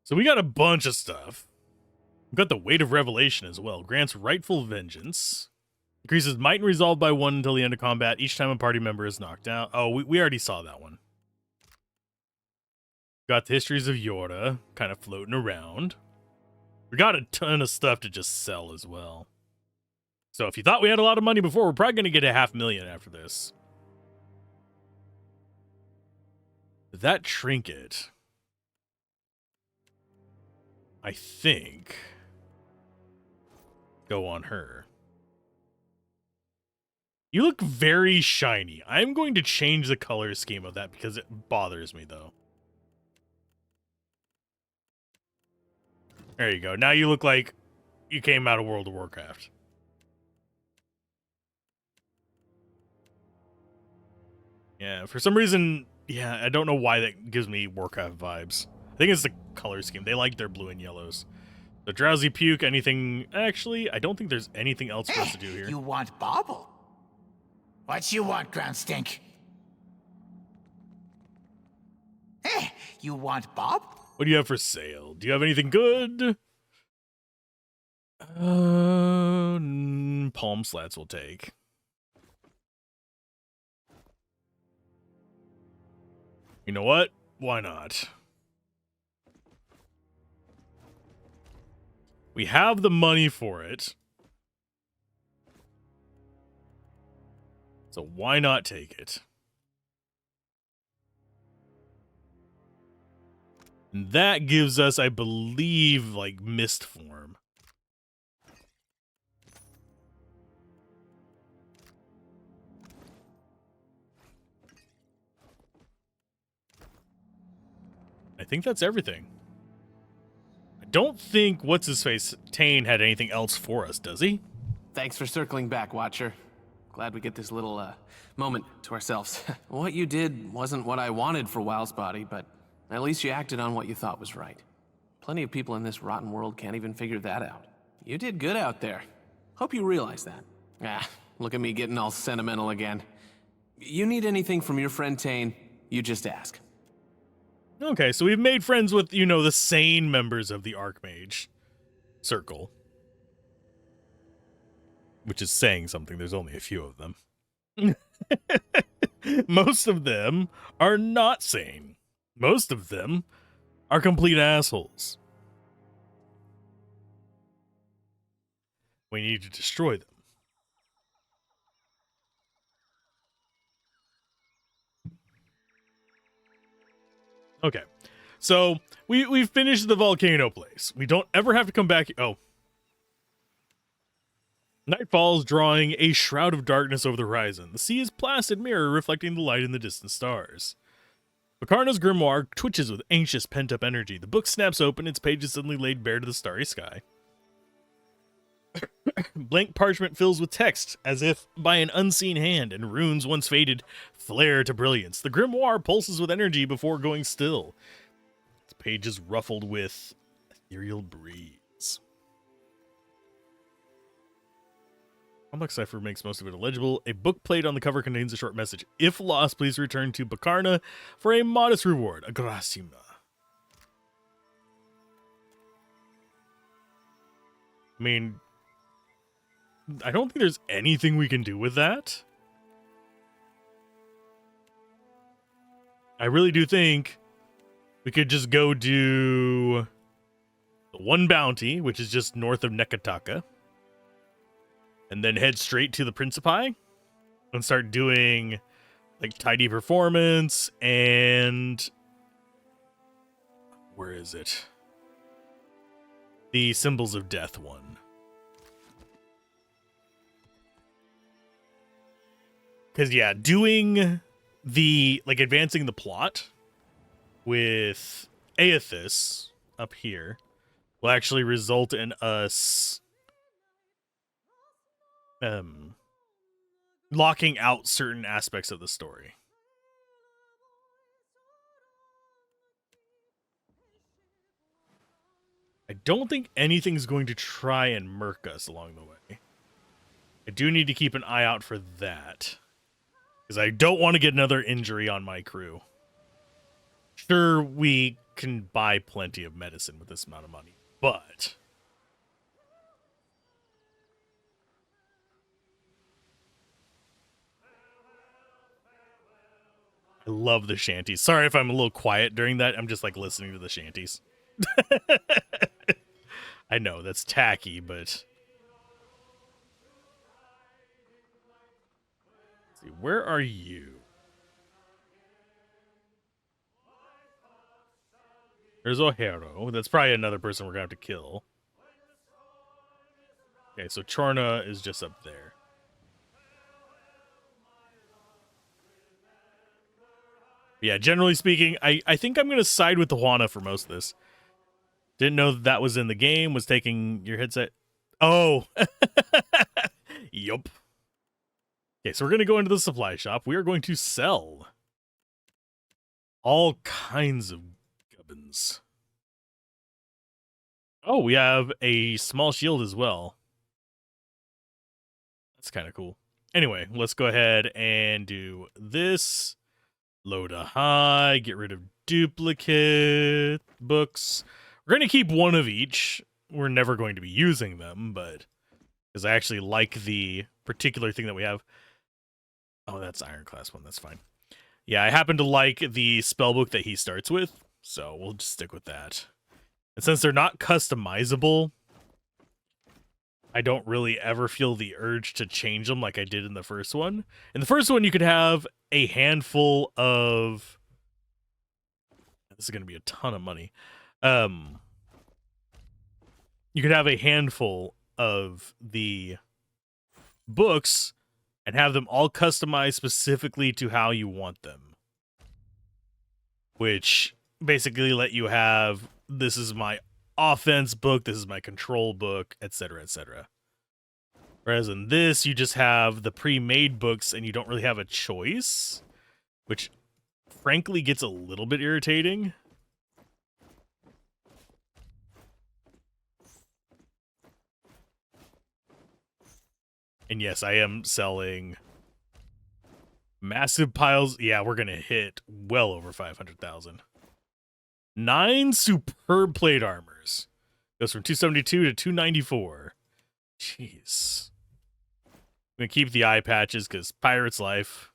So we got a bunch of stuff. We've got the Weight of Revelation as well. Grants rightful vengeance. Increases might and resolve by 1 until the end of combat. Each time a party member is knocked out. Oh, we already saw that one. Got the histories of Yorda kind of floating around. We got a ton of stuff to just sell as well. So if you thought we had a lot of money before, we're probably going to get $500,000 after this. That trinket, I think, go on her. You look very shiny. I'm going to change the color scheme of that because it bothers me, though. There you go. Now you look like you came out of World of Warcraft. Yeah, for some reason, yeah, I don't know why that gives me Warcraft vibes. I think it's the color scheme. They like their blue and yellows. The drowsy puke, anything... Actually, I don't think there's anything else for us to do here. You want bauble? What you want, ground stink? You want Bob? What do you have for sale? Do you have anything good? Palm slats will take. You know what? Why not? We have the money for it. So why not take it? And that gives us, I believe, like, mist form. I think that's everything. I don't think what's-his-face, Tane, had anything else for us, does he? Thanks for circling back, Watcher. Glad we get this little, moment to ourselves. What you did wasn't what I wanted for Wild's body, but at least you acted on what you thought was right. Plenty of people in this rotten world can't even figure that out. You did good out there. Hope you realize that. Ah, look at me getting all sentimental again. You need anything from your friend Tane, you just ask. Okay, so we've made friends with, you know, the sane members of the Archmage Circle. Which is saying something, there's only a few of them. Most of them are not sane. Most of them are complete assholes. We need to destroy them. Okay, so we've finished the volcano place. We don't ever have to come back. Oh. Night falls, drawing a shroud of darkness over the horizon. The sea is a placid mirror reflecting the light in the distant stars. Bakarna's grimoire twitches with anxious, pent-up energy. The book snaps open, its pages suddenly laid bare to the starry sky. Blank parchment fills with text, as if by an unseen hand, and runes once faded flare to brilliance. The grimoire pulses with energy before going still. Its pages ruffled with ethereal breeze. Complex cipher makes most of it illegible. A book plate on the cover contains a short message. If lost, please return to Bakarna for a modest reward. Agrasima. I mean, I don't think there's anything we can do with that. I really do think we could just go do the one bounty, which is just north of Nekataka. And then head straight to the Principi and start doing like tidy performance and where is it? The Symbols of Death one. Because yeah, doing the like advancing the plot with Aethys up here will actually result in us locking out certain aspects of the story. I don't think anything's going to try and murk us along the way. I do need to keep an eye out for that, because I don't want to get another injury on my crew. Sure, we can buy plenty of medicine with this amount of money, but I love the shanties. Sorry if I'm a little quiet during that. I'm just like listening to the shanties. I know that's tacky, but let's see, where are you? There's O'Haro. That's probably another person we're going to have to kill. Okay, so Chorna is just up there. Yeah, generally speaking, I think I'm going to side with the Juana for most of this. Didn't know that was in the game, was taking your headset. Oh! Yup. Okay, so we're going to go into the supply shop. We are going to sell all kinds of gubbins. Oh, we have a small shield as well. That's kind of cool. Anyway, let's go ahead and do this. Load a high, get rid of duplicate books. We're going to keep one of each. We're never going to be using them, but because I actually like the particular thing that we have. Oh, that's Ironclast one. That's fine. Yeah, I happen to like the spellbook that he starts with, so we'll just stick with that. And since they're not customizable, I don't really ever feel the urge to change them like I did in the first one. In the first one, you could have a handful of... This is going to be a ton of money. You could have a handful of the books and have them all customized specifically to how you want them. Which basically let you have, this is my offense book, this is my control book, etc., etc. Whereas in this, you just have the pre-made books and you don't really have a choice, which frankly gets a little bit irritating. And yes, I am selling massive piles. Yeah, we're going to hit well over 500,000. 9 superb plate armors. Goes from 272 to 294. Jeez. I'm going to keep the eye patches because Pirate's Life.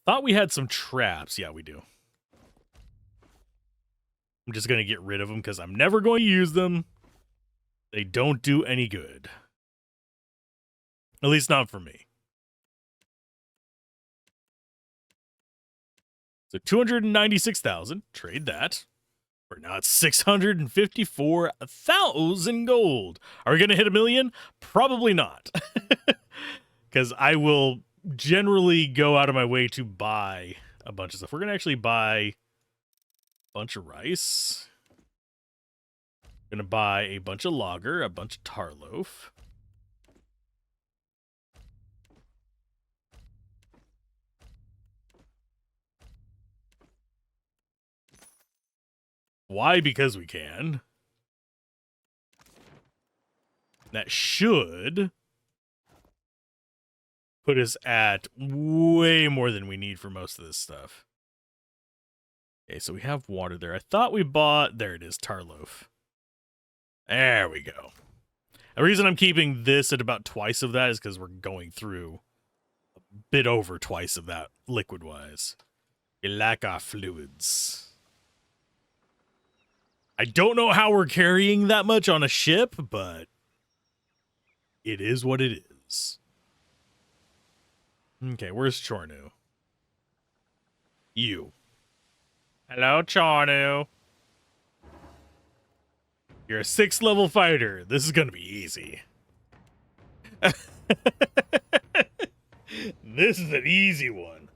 Thought we had some traps. Yeah, we do. I'm just going to get rid of them because I'm never going to use them. They don't do any good. At least not for me. So 296,000. Trade that. For now it's 654,000 gold. Are we going to hit 1 million? Probably not. Because I will generally go out of my way to buy a bunch of stuff. We're going to actually buy a bunch of rice. Going to buy a bunch of lager, a bunch of tarloaf. Why? Because we can. That should put us at way more than we need for most of this stuff. Okay, so we have water there. I thought we bought... There it is, tarloaf. There we go. The reason I'm keeping this at about twice of that is because we're going through a bit over twice of that liquid-wise. We lack our fluids. I don't know how we're carrying that much on a ship, but it is what it is. Okay, where's Chornu? You. Hello, Chornu. You're a 6th level fighter. This is gonna be easy. This is an easy one.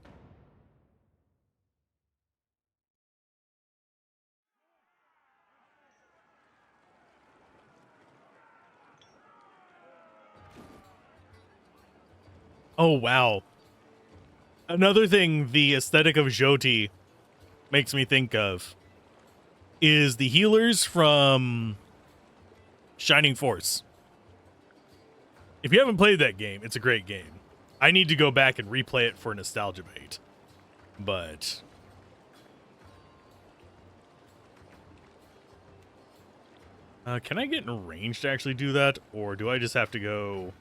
Oh, wow. Another thing the aesthetic of Jyoti makes me think of is the healers from Shining Force. If you haven't played that game, it's a great game. I need to go back and replay it for nostalgia bait. But can I get in range to actually do that? Or do I just have to go...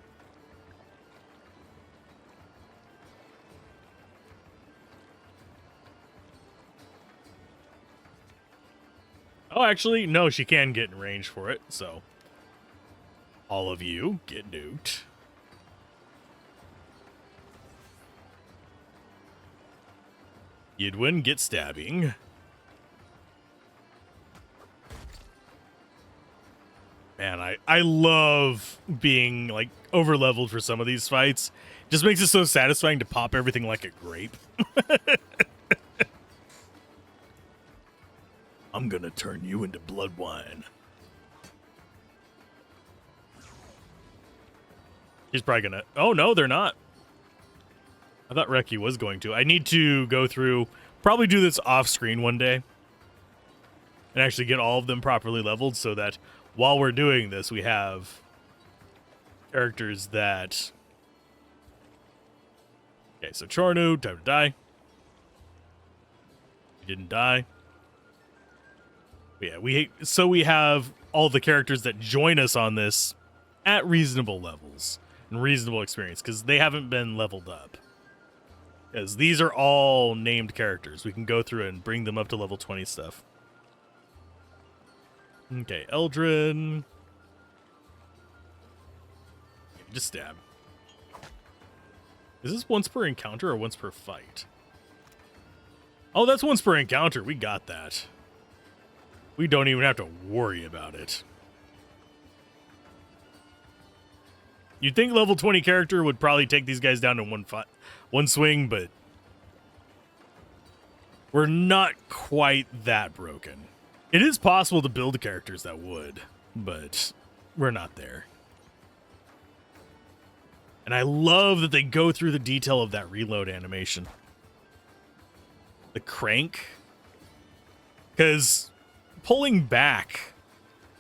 Oh, actually, no, she can get in range for it, so. All of you get nuked. Yidwin, get stabbing. Man, I love being, like, over-leveled for some of these fights. Just makes it so satisfying to pop everything like a grape. I'm gonna turn you into blood wine. He's probably gonna... Oh, no, they're not. I thought Reki was going to. I need to go through... Probably do this off-screen one day. And actually get all of them properly leveled so that while we're doing this, we have characters that... Okay, so Chornu, time to die. He didn't die. But yeah, we have all the characters that join us on this at reasonable levels and reasonable experience because they haven't been leveled up. Because these are all named characters. We can go through and bring them up to level 20 stuff. Okay, Eldrin. Just stab. Is this once per encounter or once per fight? Oh, that's once per encounter. We got that. We don't even have to worry about it. You'd think level 20 character would probably take these guys down in one swing, but we're not quite that broken. It is possible to build characters that would, but we're not there. And I love that they go through the detail of that reload animation. The crank. Because pulling back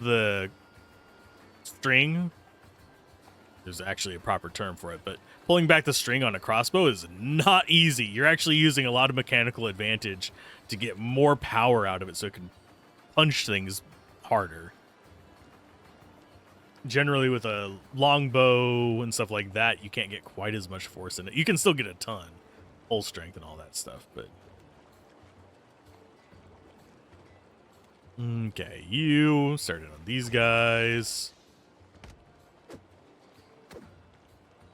the string, there's actually a proper term for it, but pulling back the string on a crossbow is not easy. You're actually using a lot of mechanical advantage to get more power out of it so it can punch things harder. Generally with a longbow and stuff like that, you can't get quite as much force in it. You can still get a ton, full strength and all that stuff, but... Okay, you started on these guys.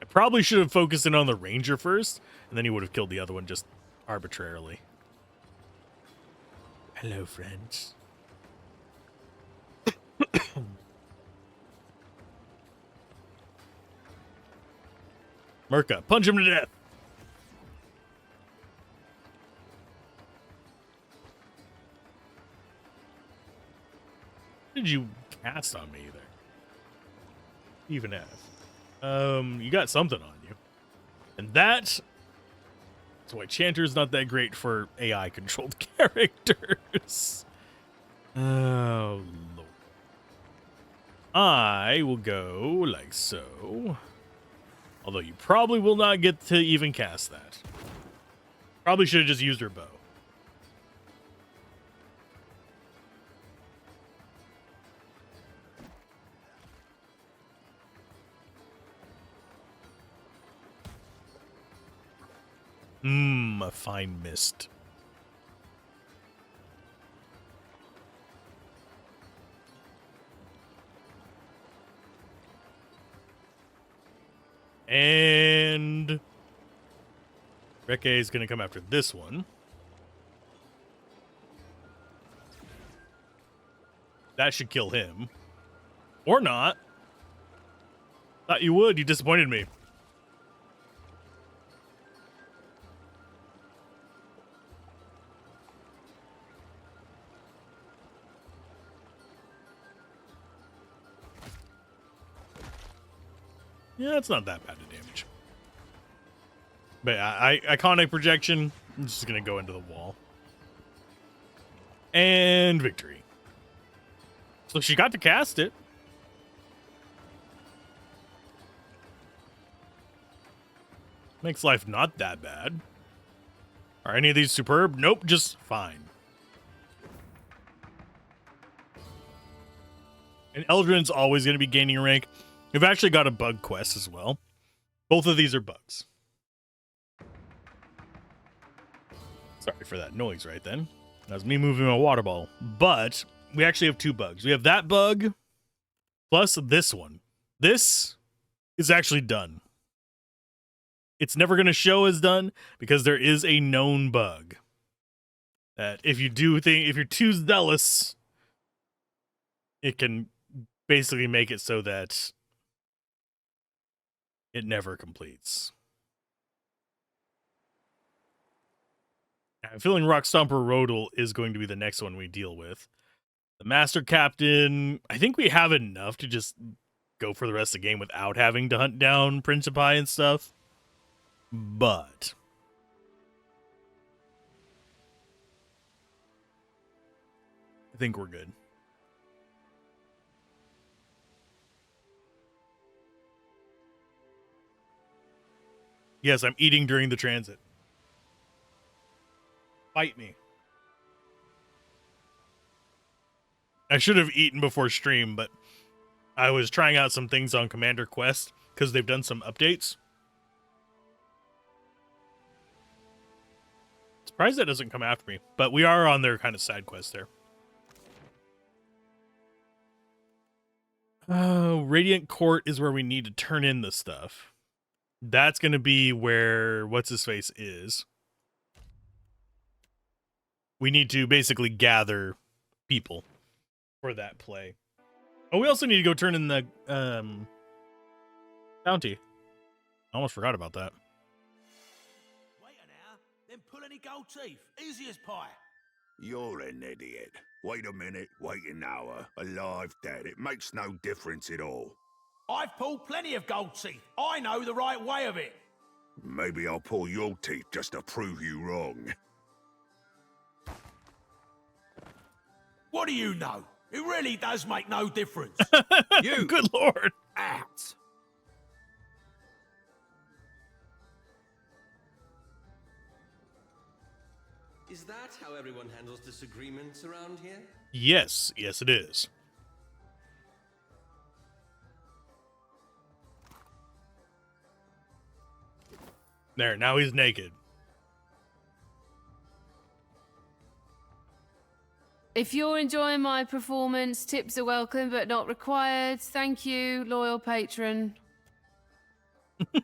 I probably should have focused in on the ranger first, and then he would have killed the other one just arbitrarily. Hello, friends. Merca, punch him to death. What did you cast on me there? Even as. You got something on you. And that's why Chanter's not that great for AI controlled characters. Oh Lord. I will go like so. Although you probably will not get to even cast that. Probably should have just used her bow. A fine mist. And Reke is going to come after this one. That should kill him. Or not. Thought you would. You disappointed me. Yeah, it's not that bad of damage. But iconic projection, I'm just going to go into the wall. And victory. So she got to cast it. Makes life not that bad. Are any of these superb? Nope, just fine. And Eldrin's always going to be gaining rank. We've actually got a bug quest as well. Both of these are bugs. Sorry for that noise right then. That was me moving my water bottle. But we actually have two bugs. We have that bug plus this one. This is actually done. It's never going to show as done because there is a known bug that if you're too zealous, it can basically make it so that it never completes. I'm feeling Rock Stomper Rodel is going to be the next one we deal with. The Master Captain, I think we have enough to just go for the rest of the game without having to hunt down Principi and stuff. But I think we're good. Yes, I'm eating during the transit. Fight me. I should have eaten before stream, but I was trying out some things on Commander Quest because they've done some updates. Surprised that doesn't come after me, but we are on their kind of side quest there. Radiant Court is where we need to turn in the stuff. That's going to be where what's-his-face is. We need to basically gather people for that play. Oh, we also need to go turn in the bounty. I almost forgot about that. Wait an hour, then pull any gold teeth. Easy as pie. You're an idiot. Wait a minute, wait an hour. Alive, dead, it makes no difference at all. I've pulled plenty of gold teeth. I know the right way of it. Maybe I'll pull your teeth just to prove you wrong. What do you know? It really does make no difference. You, good lord. Out. Is that how everyone handles disagreements around here? Yes, yes it is. There, now he's naked. If you're enjoying my performance, tips are welcome but not required. Thank you, loyal patron. It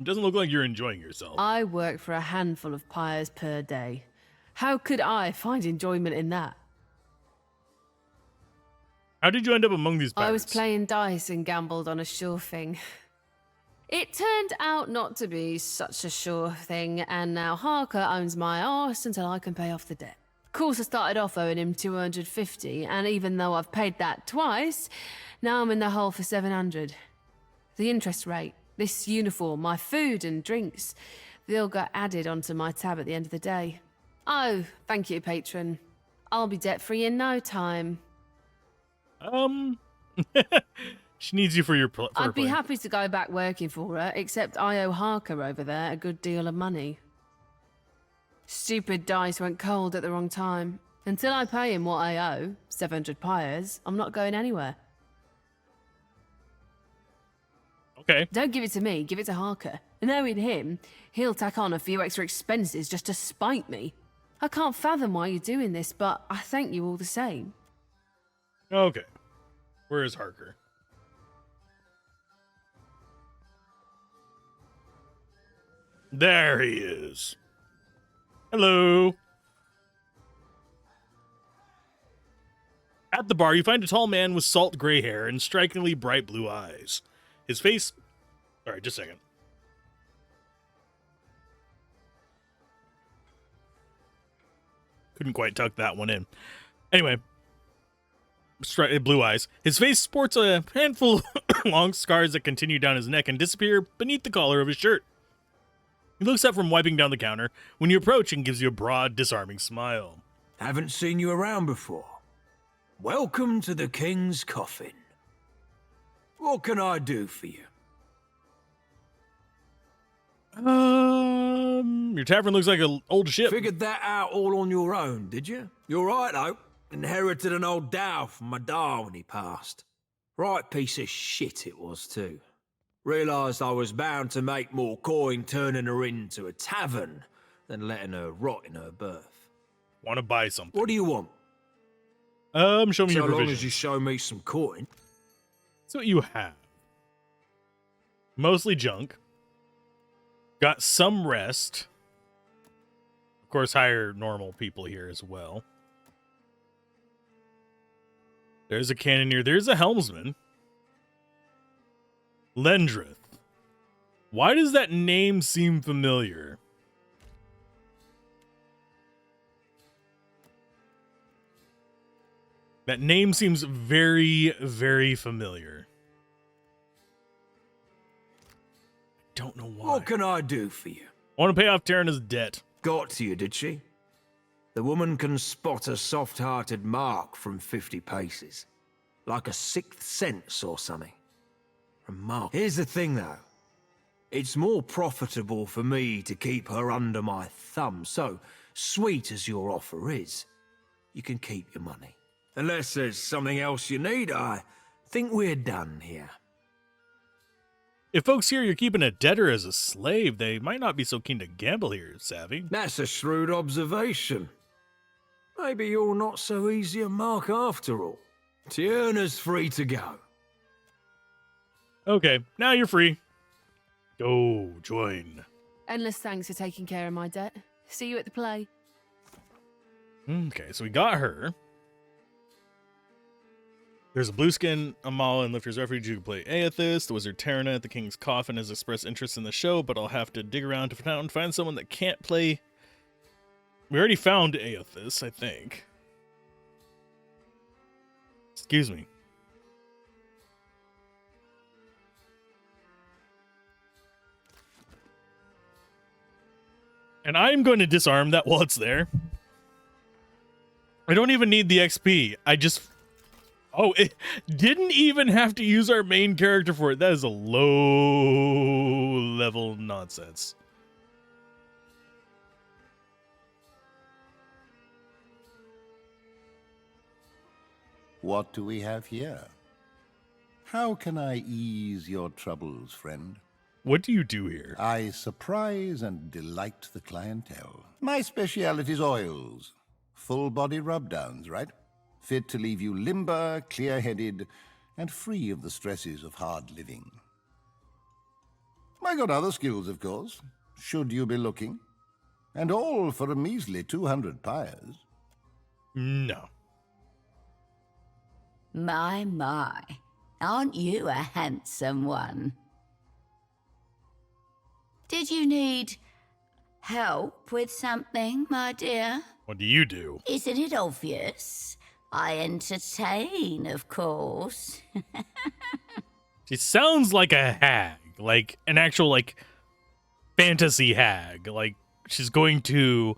doesn't look like you're enjoying yourself. I work for a handful of pyres per day. How could I find enjoyment in that? How did you end up among these pirates? I was playing dice and gambled on a sure thing. It turned out not to be such a sure thing, and now Harker owns my arse until I can pay off the debt. Of course, I started off owing him 250, and even though I've paid that twice, now I'm in the hole for 700. The interest rate, this uniform, my food and drinks, they all got added onto my tab at the end of the day. Oh, thank you, patron. I'll be debt-free in no time. She needs you for your I'd be happy to go back working for her, except I owe Harker over there a good deal of money. Stupid dice went cold at the wrong time. Until I pay him what I owe, 700 pyres, I'm not going anywhere. Okay. Don't give it to me, give it to Harker. Knowing him, he'll tack on a few extra expenses just to spite me. I can't fathom why you're doing this, but I thank you all the same. Okay. Where is Harker? There he is. Hello. At the bar, you find a tall man with salt gray hair and strikingly bright blue eyes. His face... Alright, just a second. Couldn't quite tuck that one in. Anyway. Blue eyes. His face sports a handful of long scars that continue down his neck and disappear beneath the collar of his shirt. He looks up from wiping down the counter when you approach and gives you a broad, disarming smile. Haven't seen you around before. Welcome to the King's Coffin. What can I do for you? Your tavern looks like an old ship. Figured that out all on your own, did you? You're right, though. Inherited an old dhow from my da when he passed. Right piece of shit it was, too. Realised I was bound to make more coin turning her into a tavern than letting her rot in her berth. Want to buy something? What do you want? Show me so your long provisions. as you show me some coin. That's what you have. Mostly junk. Got some rest. Of course, hire normal people here as well. There's a cannoneer. There's a helmsman. Lendrith. Why does that name seem familiar? That name seems very, very familiar. Don't know why. What can I do for you? I want to pay off Tarana's debt. Got to you, did she? The woman can spot a soft-hearted mark from 50 paces. Like a sixth sense or something. Remarkable. Here's the thing, though. It's more profitable for me to keep her under my thumb, so, sweet as your offer is, you can keep your money. Unless there's something else you need, I think we're done here. If folks hear you're keeping a debtor as a slave, they might not be so keen to gamble here, Savvy. That's a shrewd observation. Maybe you're not so easy a mark after all. Tierna's free to go. Okay, now you're free. Go, join. Endless thanks for taking care of my debt. See you at the play. Okay, so we got her. There's a blueskin Amal in Lifter's Refuge who can play Aethys. The wizard Tarana at the King's Coffin has expressed interest in the show, but I'll have to dig around to find someone that can't play. We already found Aethys, I think. Excuse me. And I'm going to disarm that while it's there. I don't even need the XP. I just... Oh, it didn't even have to use our main character for it. That is a low-level nonsense. What do we have here? How can I ease your troubles, friend? What do you do here? I surprise and delight the clientele. My speciality is oils. Full-body rub-downs, right? Fit to leave you limber, clear-headed, and free of the stresses of hard living. I got other skills, of course, should you be looking. And all for a measly 200 pyres. No. My. Aren't you a handsome one? Did you need help with something, my dear? What do you do? Isn't it obvious? I entertain, of course. She sounds like a hag, like an actual, like, fantasy hag. Like, she's going to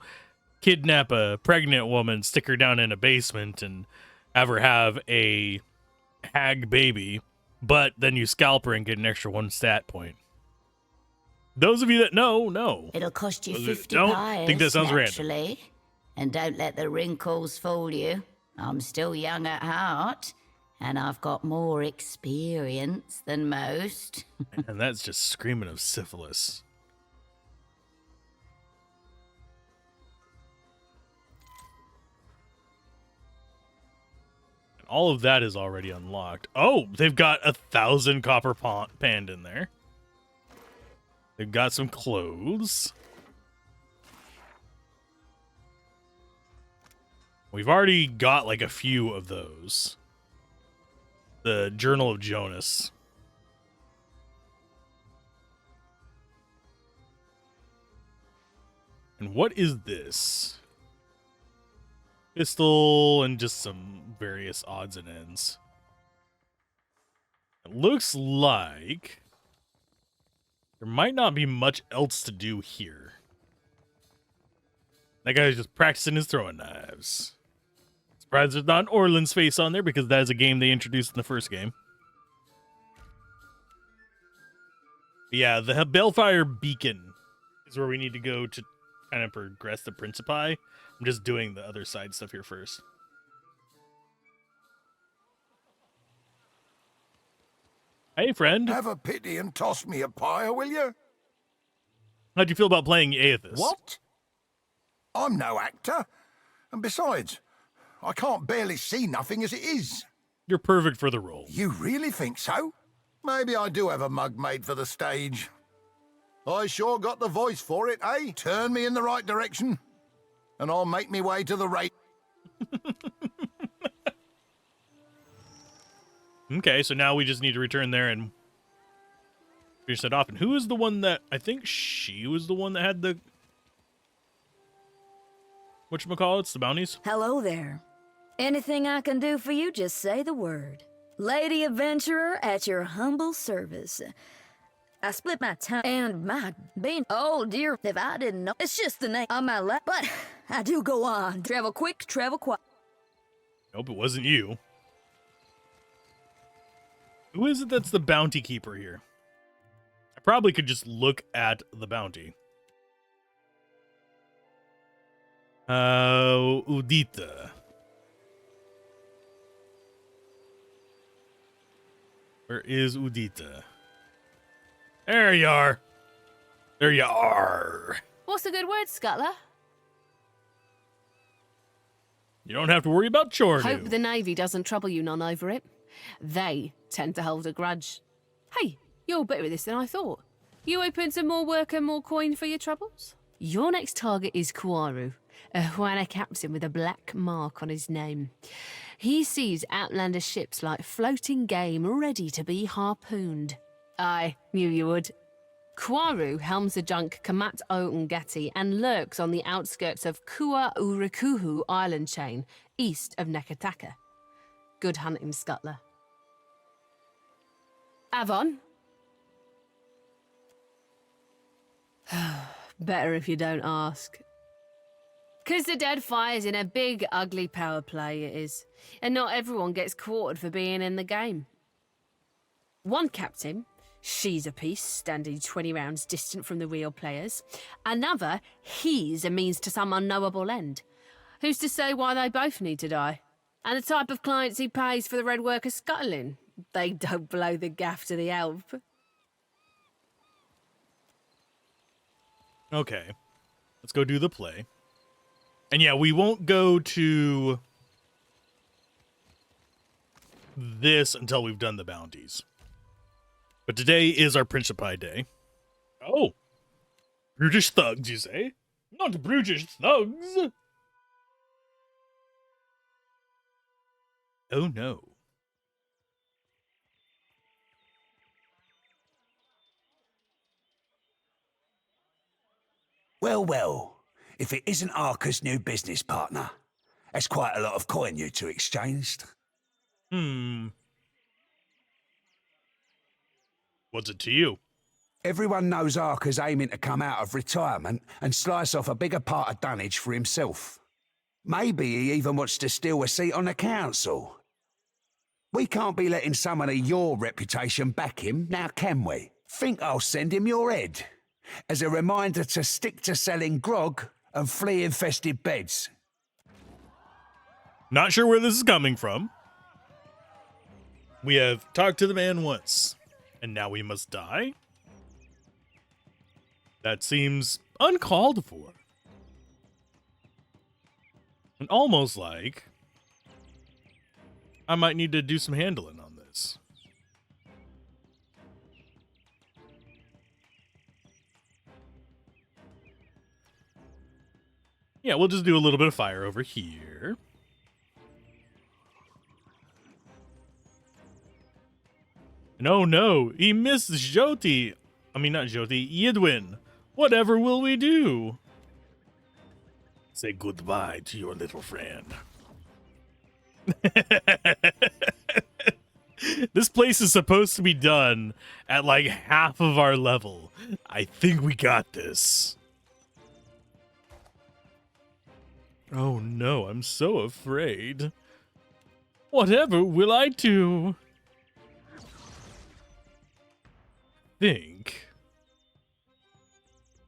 kidnap a pregnant woman, stick her down in a basement, and have her have a hag baby, but then you scalp her and get an extra 1 stat point. Those of you that know. It'll cost you Those 50 don't pyres, think that sounds naturally. random. And don't let the wrinkles fool you. I'm still young at heart, and I've got more experience than most. And that's just screaming of syphilis. And all of that is already unlocked. Oh, they've got 1,000 copper pand in there. They've got some clothes. We've already got like a few of those. The Journal of Jonas. And what is this? Pistol and just some various odds and ends. It looks like there might not be much else to do here. That guy's just practicing his throwing knives. Surprised there's not an Orland's face on there because that is a game they introduced in the first game. But yeah, the Balefire Beacon is where we need to go to kind of progress the Principi. I'm just doing the other side stuff here first. Hey, friend. Have a pity and toss me a pyre, will you? How'd you feel about playing Aethys? What? I'm no actor. And besides, I can't barely see nothing as it is. You're perfect for the role. You really think so? Maybe I do have a mug made for the stage. I sure got the voice for it, eh? Turn me in the right direction, and I'll make me way to the right. Okay, so now we just need to return there and finish that off. And who is the one that... I think she was the one that had the... whatchamacallits? The bounties? Hello there. Anything I can do for you, just say the word. Lady Adventurer at your humble service. I split my time and my being... Oh dear, if I didn't know. It's just the name on my lap, but I do go on. Travel quick, travel quiet. Nope, it wasn't you. Who is it that's the bounty keeper here? I probably could just look at the bounty. Udita. Where is Udita? There you are. There you are. What's the good word, Scuttler? You don't have to worry about Chornu. Hope the Navy doesn't trouble you none over it. They tend to hold a grudge. Hey, you're better at this than I thought. You open to more work and more coin for your troubles? Your next target is Kuaru, a Huana captain with a black mark on his name. He sees outlander ships like floating game ready to be harpooned. I knew you would. Kuaru helms the junk Kamat O Ngati and lurks on the outskirts of Kua Urikuhu island chain, east of Nekataka. Good hunting, Scuttler. Avon? Better if you don't ask. 'Cause the Deadfire's in a big, ugly power play, it is. And not everyone gets quartered for being in the game. One captain, she's a piece, standing 20 rounds distant from the real players. Another, he's a means to some unknowable end. Who's to say why they both need to die? And the type of clients he pays for the red worker scuttling. They don't blow the gaff to the elf. Okay. Let's go do the play. And yeah, we won't go to this until we've done the bounties. But today is our Principi Day. Oh. Brutish thugs, you say? Not brutish thugs. Oh no. Well, well, if it isn't Arca's new business partner, that's quite a lot of coin you two exchanged. What's it to you? Everyone knows Arca's aiming to come out of retirement and slice off a bigger part of Dunwich for himself. Maybe he even wants to steal a seat on the council. We can't be letting someone of your reputation back him, now can we? Think I'll send him your head, as a reminder to stick to selling grog and flea-infested beds. Not sure where this is coming from. We have talked to the man once, and now we must die? That seems uncalled for. And almost like I might need to do some handling on this. Yeah, we'll just do a little bit of fire over here. No, no, he missed Jyoti. I mean, not Jyoti, Yidwin. Whatever will we do? Say goodbye to your little friend. This place is supposed to be done at like half of our level. I think we got this. Oh no, I'm so afraid. Whatever will I do? Think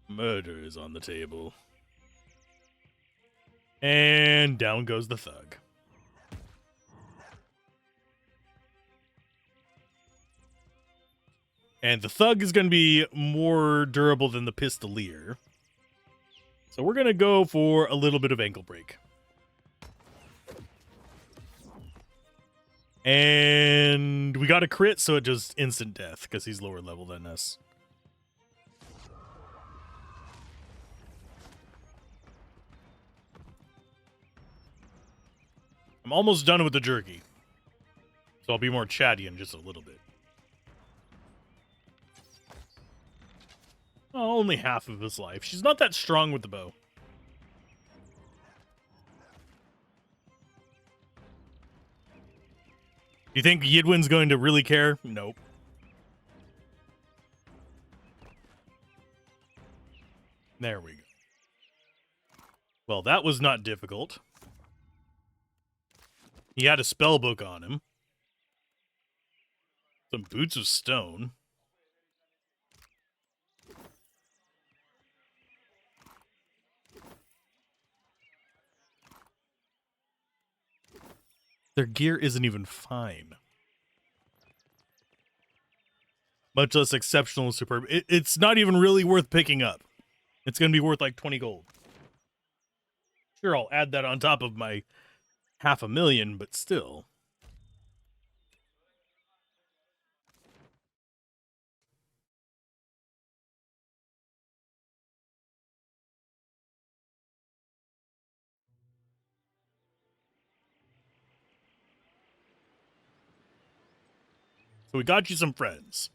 murder is on the table. And down goes the thug. And the thug is going to be more durable than the pistolier. So we're going to go for a little bit of ankle break. And we got a crit, so it just instant death because he's lower level than us. I'm almost done with the jerky. So I'll be more chatty in just a little bit. Oh, only half of his life. She's not that strong with the bow. You think Yidwin's going to really care? Nope. There we go. Well, that was not difficult. He had a spell book on him. Some boots of stone. Their gear isn't even fine. Much less exceptional and superb. It's not even really worth picking up. It's going to be worth like 20 gold. Sure, I'll add that on top of my 500,000, but still. So we got you some friends.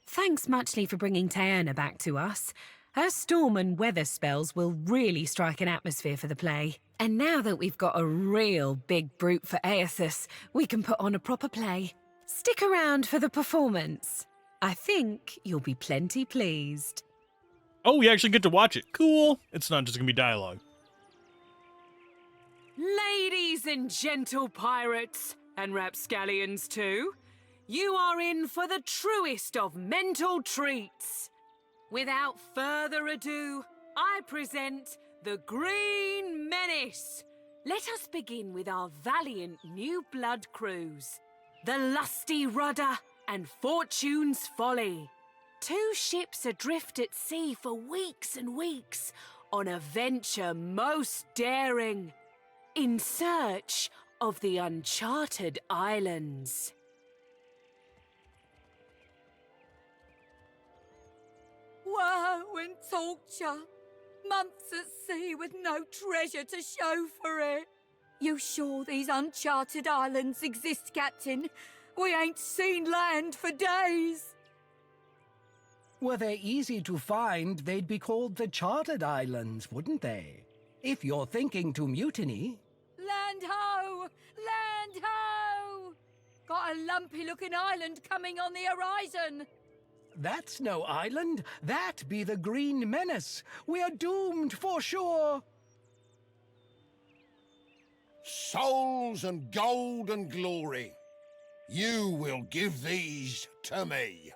Thanks muchly for bringing Taerna back to us. Her storm and weather spells will really strike an atmosphere for the play. And now that we've got a real big brute for Aethys, we can put on a proper play. Stick around for the performance. I think you'll be plenty pleased. Oh, we actually get to watch it. Cool. It's not just going to be dialogue. Ladies and gentle pirates, and rapscallions too, you are in for the truest of mental treats. Without further ado, I present the Green Menace. Let us begin with our valiant new blood crews, the Lusty Rudder and Fortune's Folly. 2 ships adrift at sea for weeks and weeks on a venture most daring, in search of the uncharted islands. Woe and torture. Months at sea with no treasure to show for it. You sure these uncharted islands exist, Captain? We ain't seen land for days. Were they easy to find, they'd be called the Chartered Islands, wouldn't they? If you're thinking to mutiny... Land ho! Land ho! Got a lumpy-looking island coming on the horizon. That's no island. That be the Green Menace. We're doomed for sure. Souls and gold and glory, you will give these to me.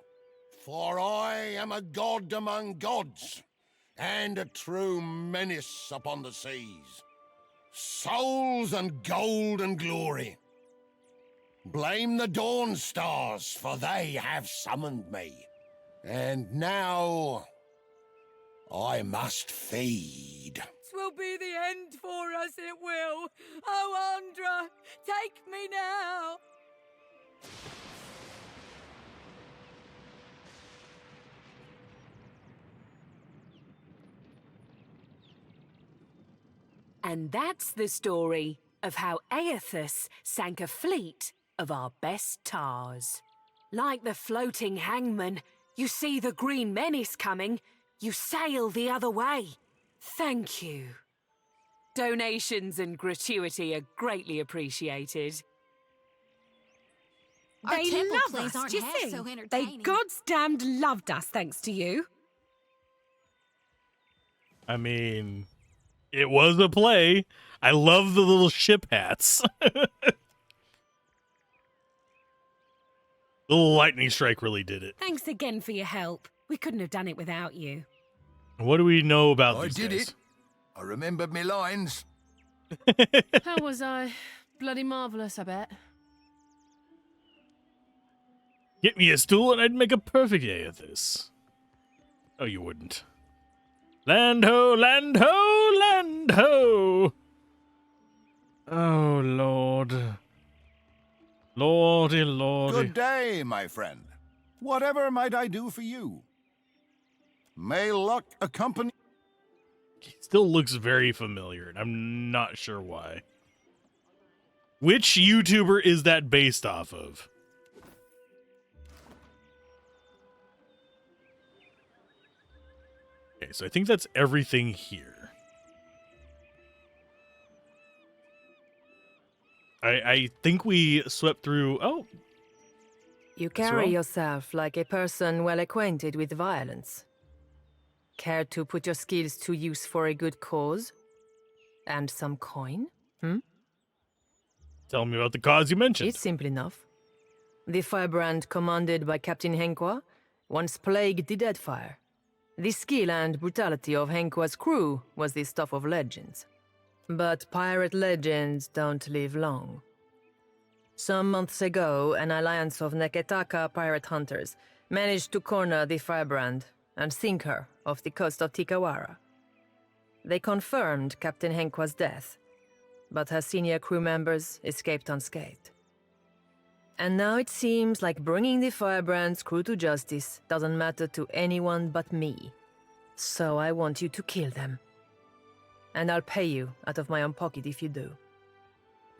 For I am a god among gods, and a true menace upon the seas. Souls and gold and glory. Blame the dawn stars, for they have summoned me. And now, I must feed. Twill be the end for us, it will. Oh, Andra, take me now. And that's the story of how Aethys sank a fleet of our best tars. Like the floating hangman, you see the Green Menace coming, you sail the other way. Thank you. Donations and gratuity are greatly appreciated. Our They temple love plays us, aren't do you half think? so They entertaining. God's damned loved us thanks to you. I mean, it was a play. I love the little ship hats. The little lightning strike really did it. Thanks again for your help. We couldn't have done it without you. What do we know about I these did guys? it. I remembered me lines. How was I? Bloody marvellous, I bet. Get me a stool and I'd make a perfect Aethys. Oh, you wouldn't. Land ho, land ho, land ho! Oh, Lord. Lordy, lordy. Good day, my friend. Whatever might I do for you? May luck accompany... He still looks very familiar, and I'm not sure why. Which YouTuber is that based off of? Okay, so I think that's everything here. I think we swept through... Oh. You carry yourself like a person well acquainted with violence. Care to put your skills to use for a good cause? And some coin? Tell me about the cause you mentioned. It's simple enough. The firebrand commanded by Captain Henqua once plagued the Deadfire. The skill and brutality of Henqua's crew was the stuff of legends. But pirate legends don't live long. Some months ago, an alliance of Neketaka pirate hunters managed to corner the firebrand and sink her off the coast of Tikawara. They confirmed Captain Henqua's death, but her senior crew members escaped unscathed. And now it seems like bringing the firebrand's crew to justice doesn't matter to anyone but me. So I want you to kill them. And I'll pay you out of my own pocket if you do.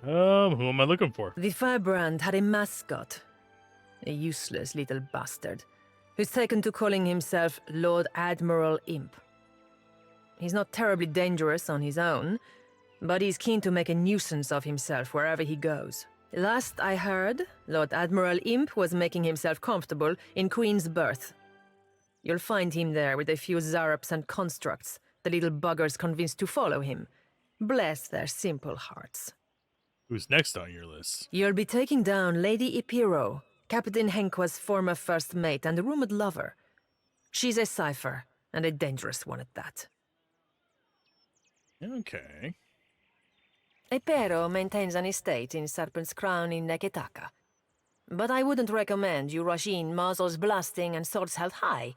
Who am I looking for? The firebrand had a mascot. A useless little bastard who's taken to calling himself Lord Admiral Imp. He's not terribly dangerous on his own, but he's keen to make a nuisance of himself wherever he goes. Last I heard, Lord Admiral Imp was making himself comfortable in Queen's Berth. You'll find him there with a few Zarups and constructs, the little buggers convinced to follow him. Bless their simple hearts. Who's next on your list? You'll be taking down Lady Ipiro, Captain Henqua's former first mate and rumored lover. She's a cipher, and a dangerous one at that. Okay. Ipiro maintains an estate in Serpent's Crown in Neketaka. But I wouldn't recommend you rush in muzzles blasting and swords held high.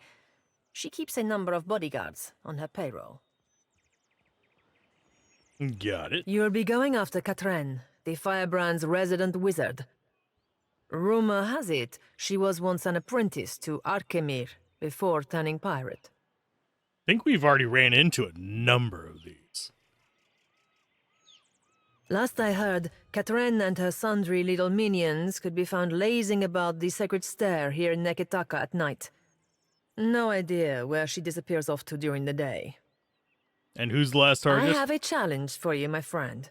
She keeps a number of bodyguards on her payroll. Got it. You'll be going after Katren, the firebrand's resident wizard. Rumor has it she was once an apprentice to Arkemir before turning pirate. I think we've already ran into a number of these. Last I heard, Katren and her sundry little minions could be found lazing about the sacred stair here in Neketaka at night. No idea where she disappears off to during the day. And who's the last target? I have a challenge for you, my friend.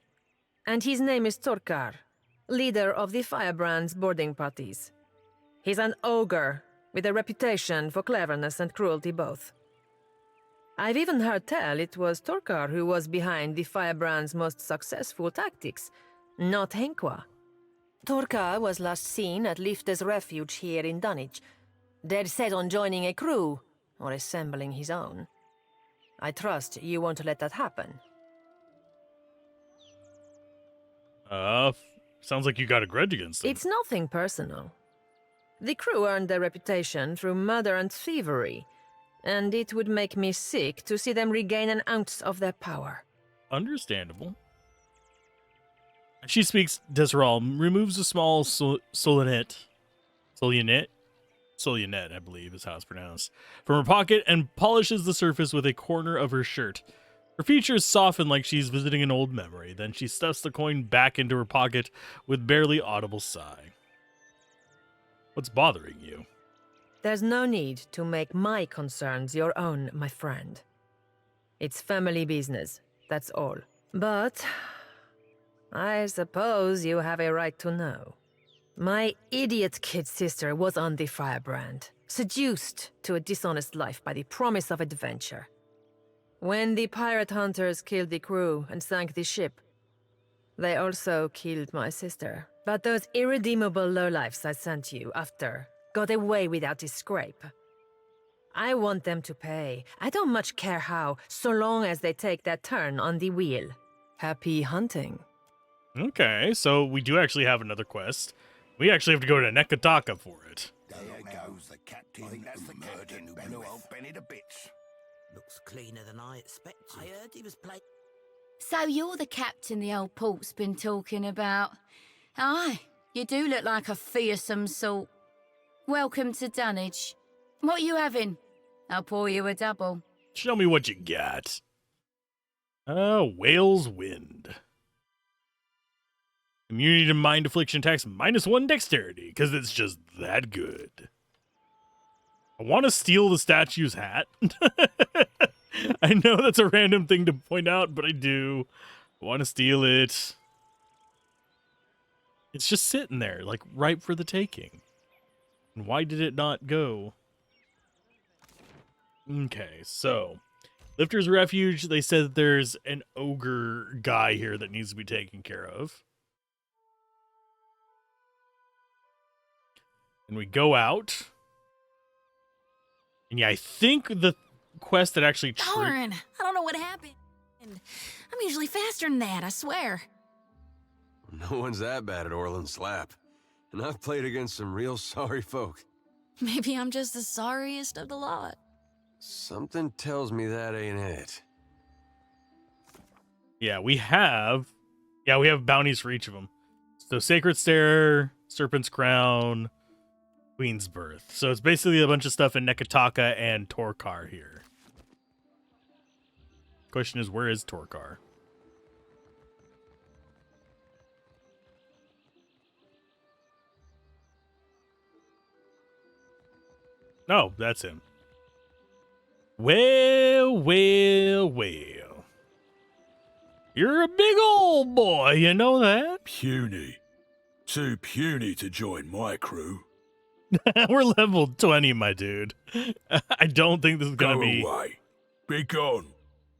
And his name is Torkar, leader of the Firebrand's boarding parties. He's an ogre, with a reputation for cleverness and cruelty both. I've even heard tell it was Torkar who was behind the Firebrand's most successful tactics, not Henqua. Torkar was last seen at Lifte's refuge here in Dunwich, dead set on joining a crew, or assembling his own. I trust you won't let that happen. Sounds like you got a grudge against them. It's nothing personal. The crew earned their reputation through murder and thievery, and it would make me sick to see them regain an ounce of their power. Understandable. She speaks, Desral removes a small solinet, I believe is how it's pronounced, from her pocket and polishes the surface with a corner of her shirt. Her features soften like she's visiting an old memory. Then she stuffs the coin back into her pocket with barely audible sigh. What's bothering you? There's no need to make my concerns your own, my friend. It's family business, that's all. But I suppose you have a right to know. My idiot kid sister was on the Firebrand, seduced to a dishonest life by the promise of adventure. When the pirate hunters killed the crew and sank the ship, they also killed my sister. But those irredeemable lowlifes I sent you after got away without a scrape. I want them to pay. I don't much care how, so long as they take their turn on the wheel. Happy hunting. Okay, so we do actually have another quest. We actually have to go to Neketaka for it. There goes the captain who murdered who blew old Benny to bits. Looks cleaner than I expected. I heard he was playing. So you're the captain the old port's been talking about. Aye, You do look like a fearsome sort. Welcome to Dunwich. What are you having? I'll pour you a double. Show me what you got. Whale's Wind. Immunity to Mind Affliction attacks -1 dexterity, because it's just that good. I want to steal the statue's hat. I know that's a random thing to point out, but I do. I want to steal it. It's just sitting there, like, ripe for the taking. And why did it not go? Okay, so Lifter's Refuge, they said that there's an ogre guy here that needs to be taken care of. And we go out. And yeah, I think the quest that actually Darn, I don't know what happened. I'm usually faster than that, I swear. No one's that bad at Orland Slap. And I've played against some real sorry folk. Maybe I'm just the sorriest of the lot. Something tells me that ain't it. Yeah, we have bounties for each of them. So Sacred Stair, Serpent's Crown, Queen's Birth. So it's basically a bunch of stuff in Nekataka and Torkar here. Question is, where is Torkar? No, that's him. Well, well, well. You're a big old boy, you know that? Puny. Too puny to join my crew. We're level 20, my dude. I don't think this is gonna be... Go away. Be gone.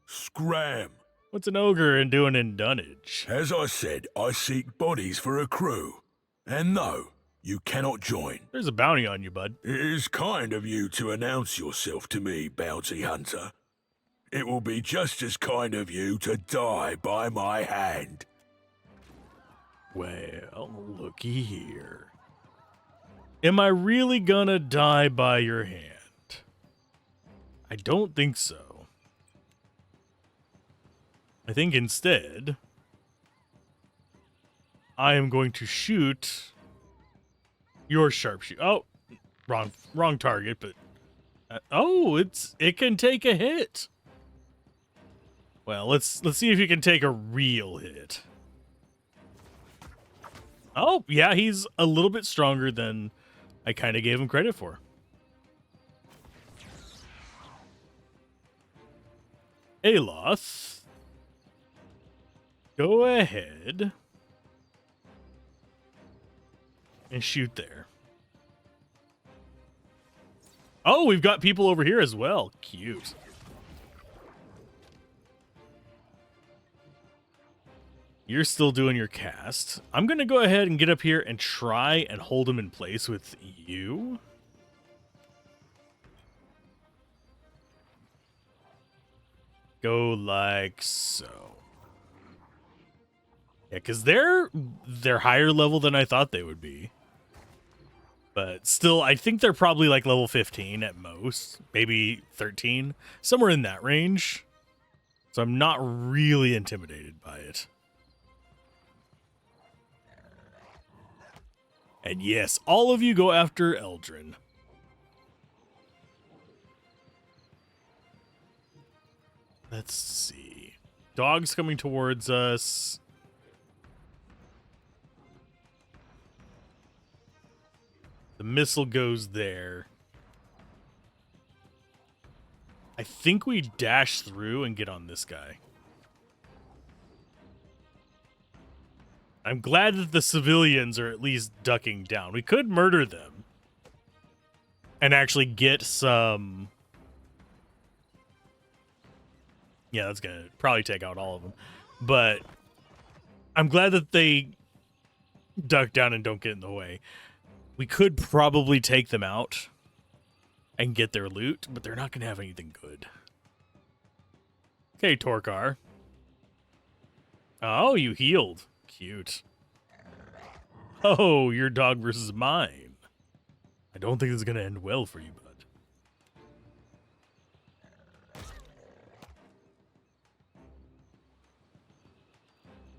Scram. What's an ogre doing in Dunwich? As I said, I seek bodies for a crew. And no, you cannot join. There's a bounty on you, bud. It is kind of you to announce yourself to me, bounty hunter. It will be just as kind of you to die by my hand. Well, looky here. Am I really gonna die by your hand? I don't think so. I think instead, I am going to shoot your sharpshooter. Oh, wrong target, but it can take a hit. Well, let's see if you can take a real hit. Oh, yeah, he's a little bit stronger than I kind of gave him credit for. Aloth, go ahead and shoot there. Oh, we've got people over here as well. Cute. You're still doing your cast. I'm going to go ahead and get up here and try and hold him in place with you. Go like so. Yeah, because they're higher level than I thought they would be. But still, I think they're probably like level 15 at most. Maybe 13. Somewhere in that range. So I'm not really intimidated by it. And yes, all of you go after Eldrin. Let's see. Dog's coming towards us. The missile goes there. I think we dash through and get on this guy. I'm glad that the civilians are at least ducking down. We could murder them and actually get some... Yeah, that's going to probably take out all of them. But I'm glad that they duck down and don't get in the way. We could probably take them out and get their loot, but they're not going to have anything good. Okay, Torkar. Oh, you healed. Cute. Oh, your dog versus mine. I don't think this is going to end well for you, bud.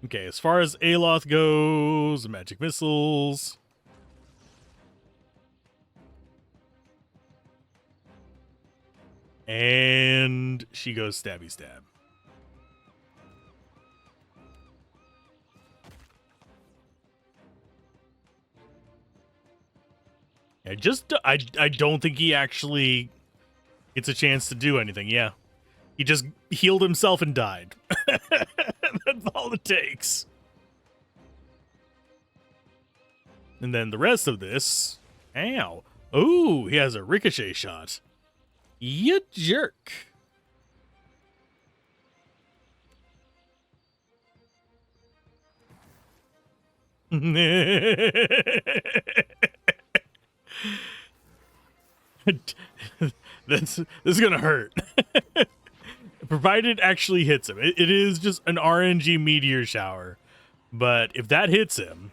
Okay, as far as Aloth goes, magic missiles. And she goes stabby stab. I don't think he actually gets a chance to do anything. Yeah. He just healed himself and died. That's all it takes. And then the rest of this. Ow. Ooh, he has a ricochet shot. You jerk. This is gonna hurt. Provided it actually hits him. It is just an RNG meteor shower. But if that hits him,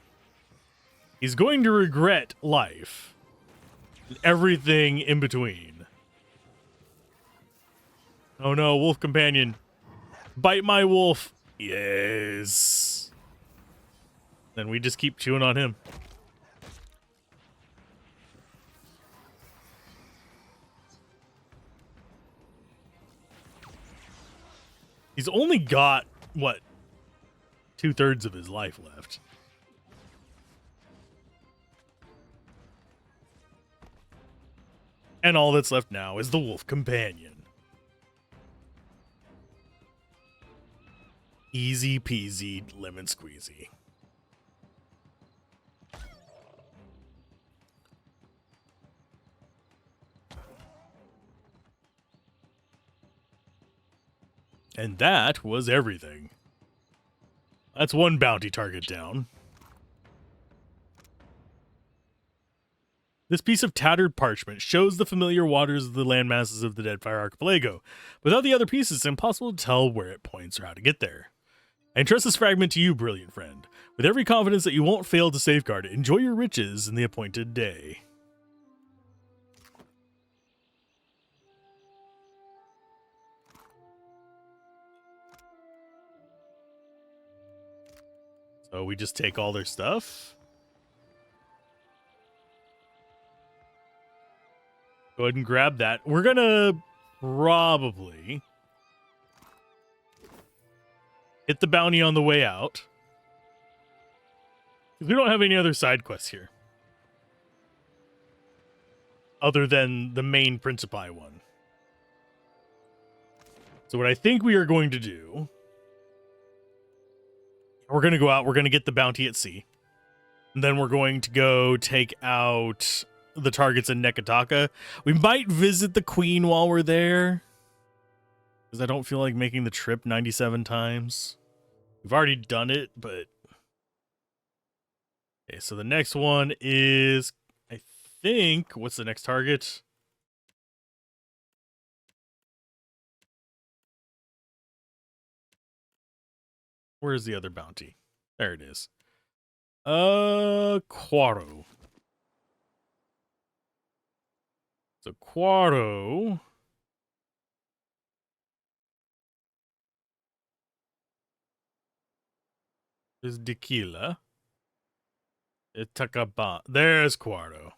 he's going to regret life. And everything in between. Oh no, wolf companion. Bite my wolf. Yes. Then we just keep chewing on him. He's only got, what, 2/3 of his life left. And all that's left now is the wolf companion. Easy peasy lemon squeezy. And that was everything. That's one bounty target down. This piece of tattered parchment shows the familiar waters of the landmasses of the Deadfire Archipelago. Without the other pieces, it's impossible to tell where it points or how to get there. I entrust this fragment to you, brilliant friend, with every confidence that you won't fail to safeguard it. Enjoy your riches in the appointed day. So we just take all their stuff. Go ahead and grab that. We're gonna probably hit the bounty on the way out. Because we don't have any other side quests here. Other than the main Principi one. So what I think we are going to do... We're going to go out, we're going to get the bounty at sea. And then we're going to go take out the targets in Nekataka. We might visit the Queen while we're there. Because I don't feel like making the trip 97 times. We've already done it, but... Okay, so the next one is... I think... What's the next target? Where's the other bounty? There it is. Quaro. So Quaro is Tequila. Itakaba. There's Quaro.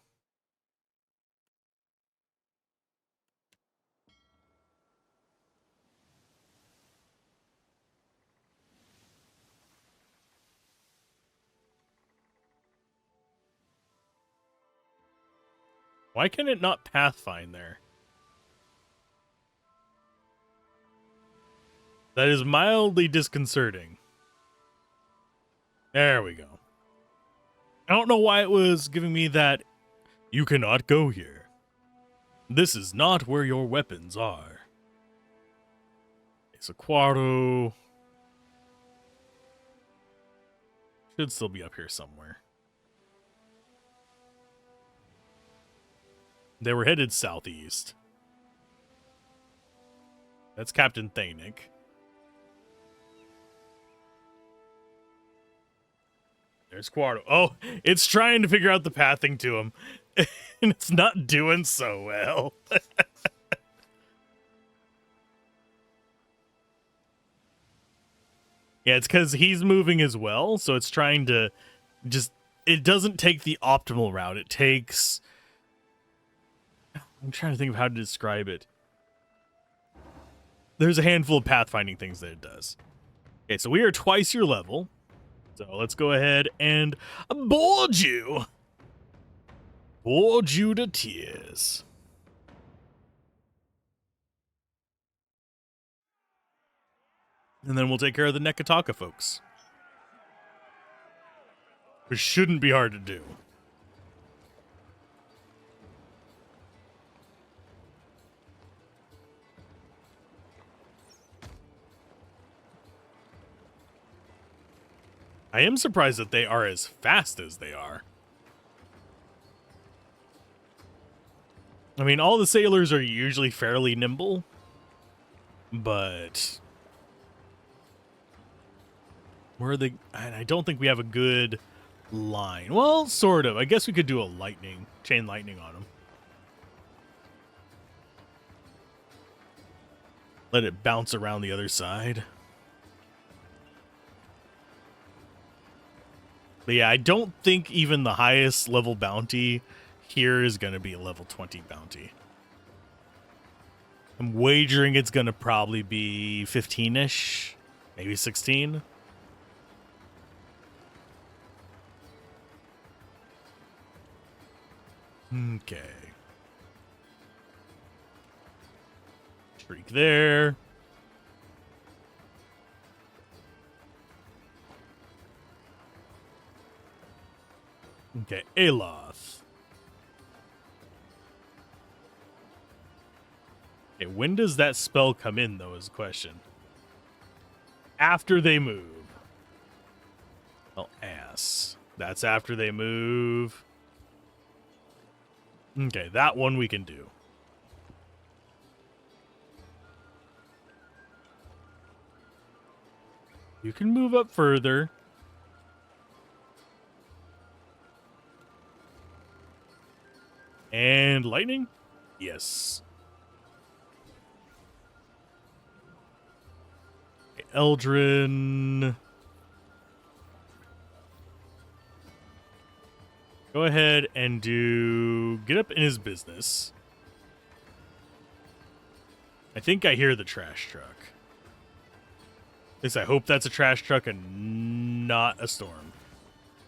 Why can it not pathfind there? That is mildly disconcerting. There we go. I don't know why it was giving me that you cannot go here. This is not where your weapons are. It's a Quaro. Should still be up here somewhere. They were headed southeast. That's Captain Thanic. There's Quaro. Oh, it's trying to figure out the pathing to him. And it's not doing so well. Yeah, it's because he's moving as well, so it's trying to just... It doesn't take the optimal route. It takes... I'm trying to think of how to describe it. There's a handful of pathfinding things that it does. Okay, so we are twice your level. So let's go ahead and board you. Bored you to tears. And then we'll take care of the Nekataka folks. Which shouldn't be hard to do. I am surprised that they are as fast as they are. I mean, all the sailors are usually fairly nimble, but where are they? I don't think we have a good line. Well, sort of. I guess we could do a chain lightning on them. Let it bounce around the other side. But yeah, I don't think even the highest level bounty here is going to be a level 20 bounty. I'm wagering it's going to probably be 15-ish, maybe 16. Okay. Shriek there. Okay, Aloth. Okay, when does that spell come in, though, is the question. After they move. Well, ass. That's after they move. Okay, that one we can do. You can move up further. And lightning? Yes. Okay, Eldrin. Go ahead and get up in his business. I think I hear the trash truck. At least I hope that's a trash truck and not a storm.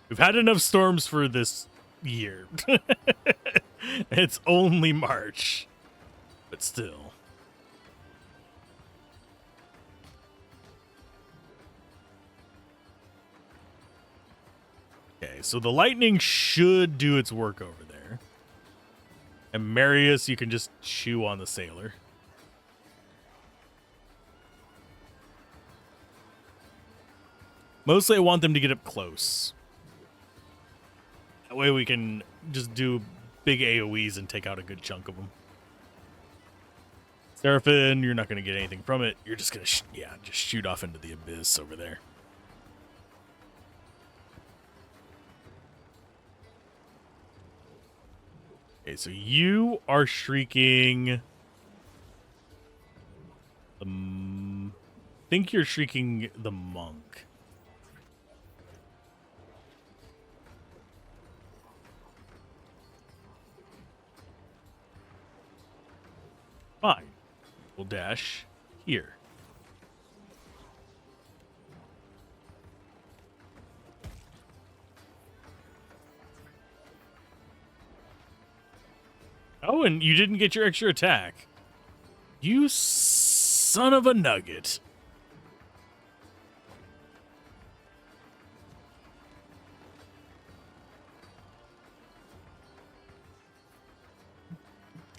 We've had enough storms for this year. It's only March, but still. Okay, so the lightning should do its work over there. And Marius, you can just chew on the sailor. Mostly I want them to get up close. That way we can just do big AoEs and take out a good chunk of them. Seraphim, you're not going to get anything from it. You're just going to, just shoot off into the abyss over there. Okay, so you are shrieking. I think you're shrieking the monk. Fine. We'll dash here. Oh, and you didn't get your extra attack. You son of a nugget.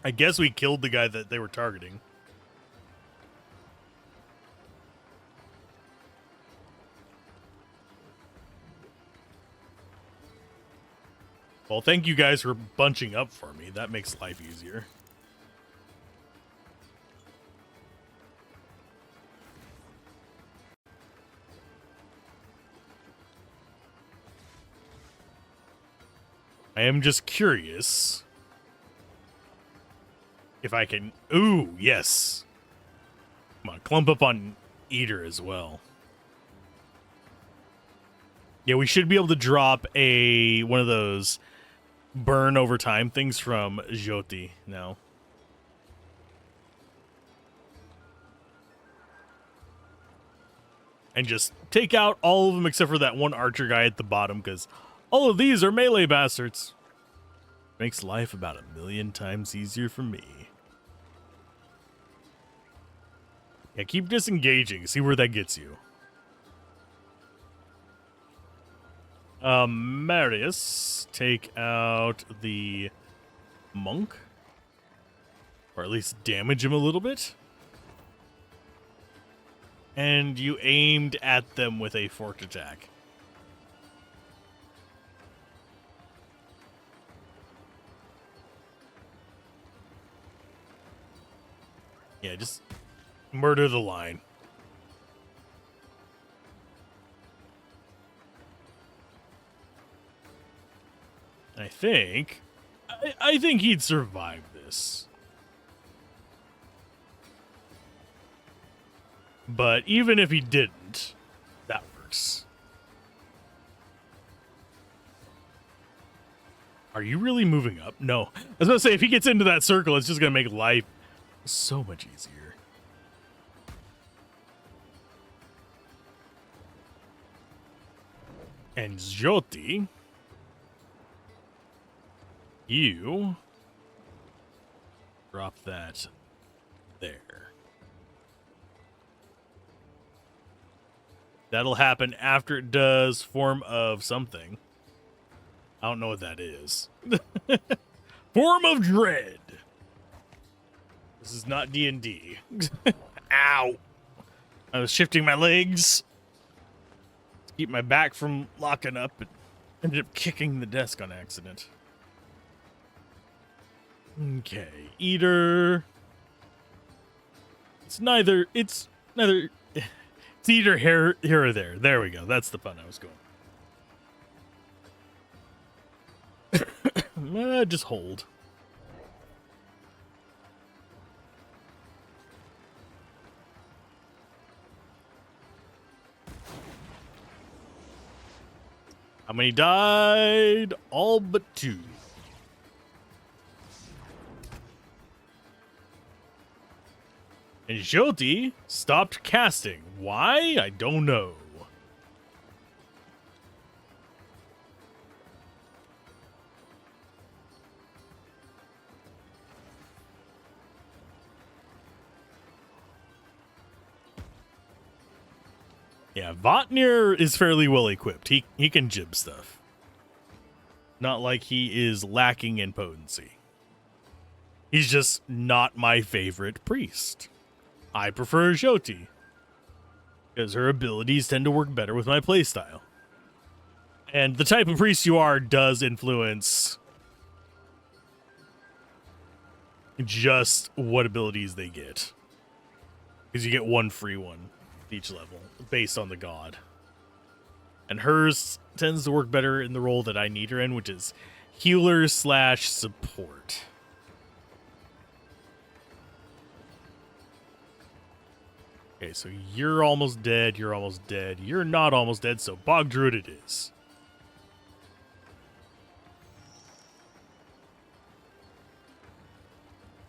I guess we killed the guy that they were targeting. Well, thank you guys for bunching up for me. That makes life easier. I am just curious if I can... Ooh, yes. Come on, clump up on Eater as well. Yeah, we should be able to drop one of those burn over time things from Jyoti now. And just take out all of them except for that one archer guy at the bottom, because all of these are melee bastards. Makes life about 1,000,000 times easier for me. Yeah, keep disengaging. See where that gets you. Marius, take out the monk. Or at least damage him a little bit. And you aimed at them with a forked attack. Yeah, just murder the line. I think he'd survive this. But even if he didn't, that works. Are you really moving up? No. I was going to say, if he gets into that circle, it's just going to make life so much easier. And Jyoti, you drop that there. That'll happen after it does Form of something. I don't know what that is. Form of Dread. This is not D&D. Ow. I was shifting my legs to keep my back from locking up and ended up kicking the desk on accident. Okay, Eater. It's either here or there. There we go. That's the pun I was going. Just hold. How many died? All but 2. And Jyoti stopped casting. Why? I don't know. Yeah, Votnir is fairly well equipped. He can jib stuff. Not like he is lacking in potency. He's just not my favorite priest. I prefer Jyoti, because her abilities tend to work better with my playstyle. And the type of priest you are does influence just what abilities they get. Because you get one free one each level, based on the god. And hers tends to work better in the role that I need her in, which is healer/support. Okay, so you're almost dead, you're almost dead, you're not almost dead, so Bog Druid it is.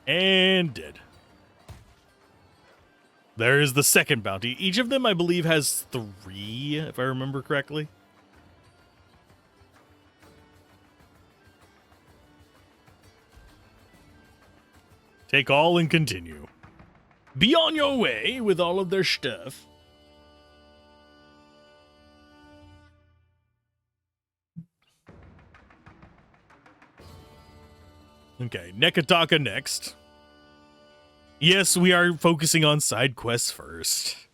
And dead. There is the second bounty. Each of them, I believe, has 3, if I remember correctly. Take all and continue. Be on your way with all of their stuff. Okay, Nekataka next. Yes, we are focusing on side quests first.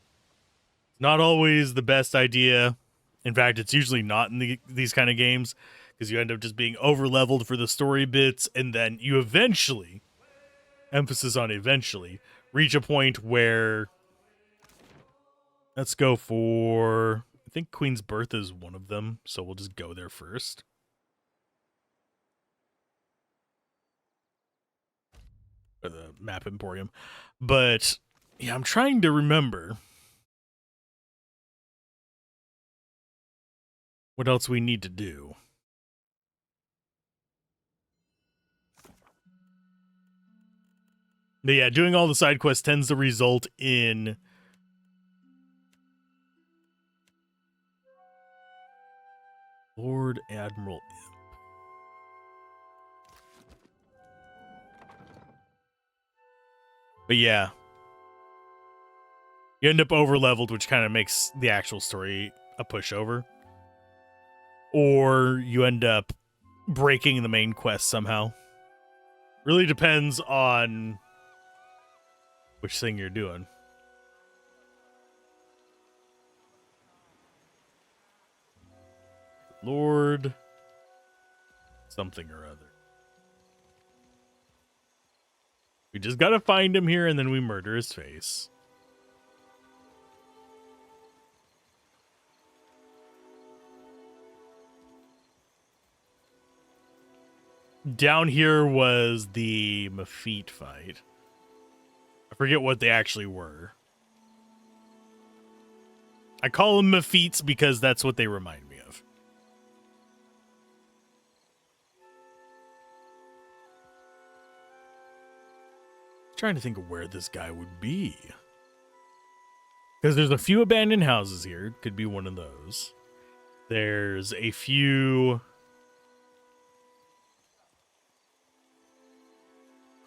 Not always the best idea. In fact, it's usually not in these kind of games, because you end up just being over-leveled for the story bits, and then you eventually, emphasis on eventually, reach a point where, let's go for, I think Queen's Birth is one of them, so we'll just go there first. Or the Map Emporium. But, yeah, I'm trying to remember. what else we need to do. But yeah, doing all the side quests tends to result in Lord Admiral Imp. But yeah, you end up over-leveled, which kind of makes the actual story a pushover. Or you end up breaking the main quest somehow. Really depends on which thing you're doing. Lord something or other. We just gotta find him here and then we murder his face. Down here was the Mafeet fight. I forget what they actually were. I call them Mafeets because that's what they remind me of. Trying to think of where this guy would be. Because there's a few abandoned houses here. Could be one of those. There's a few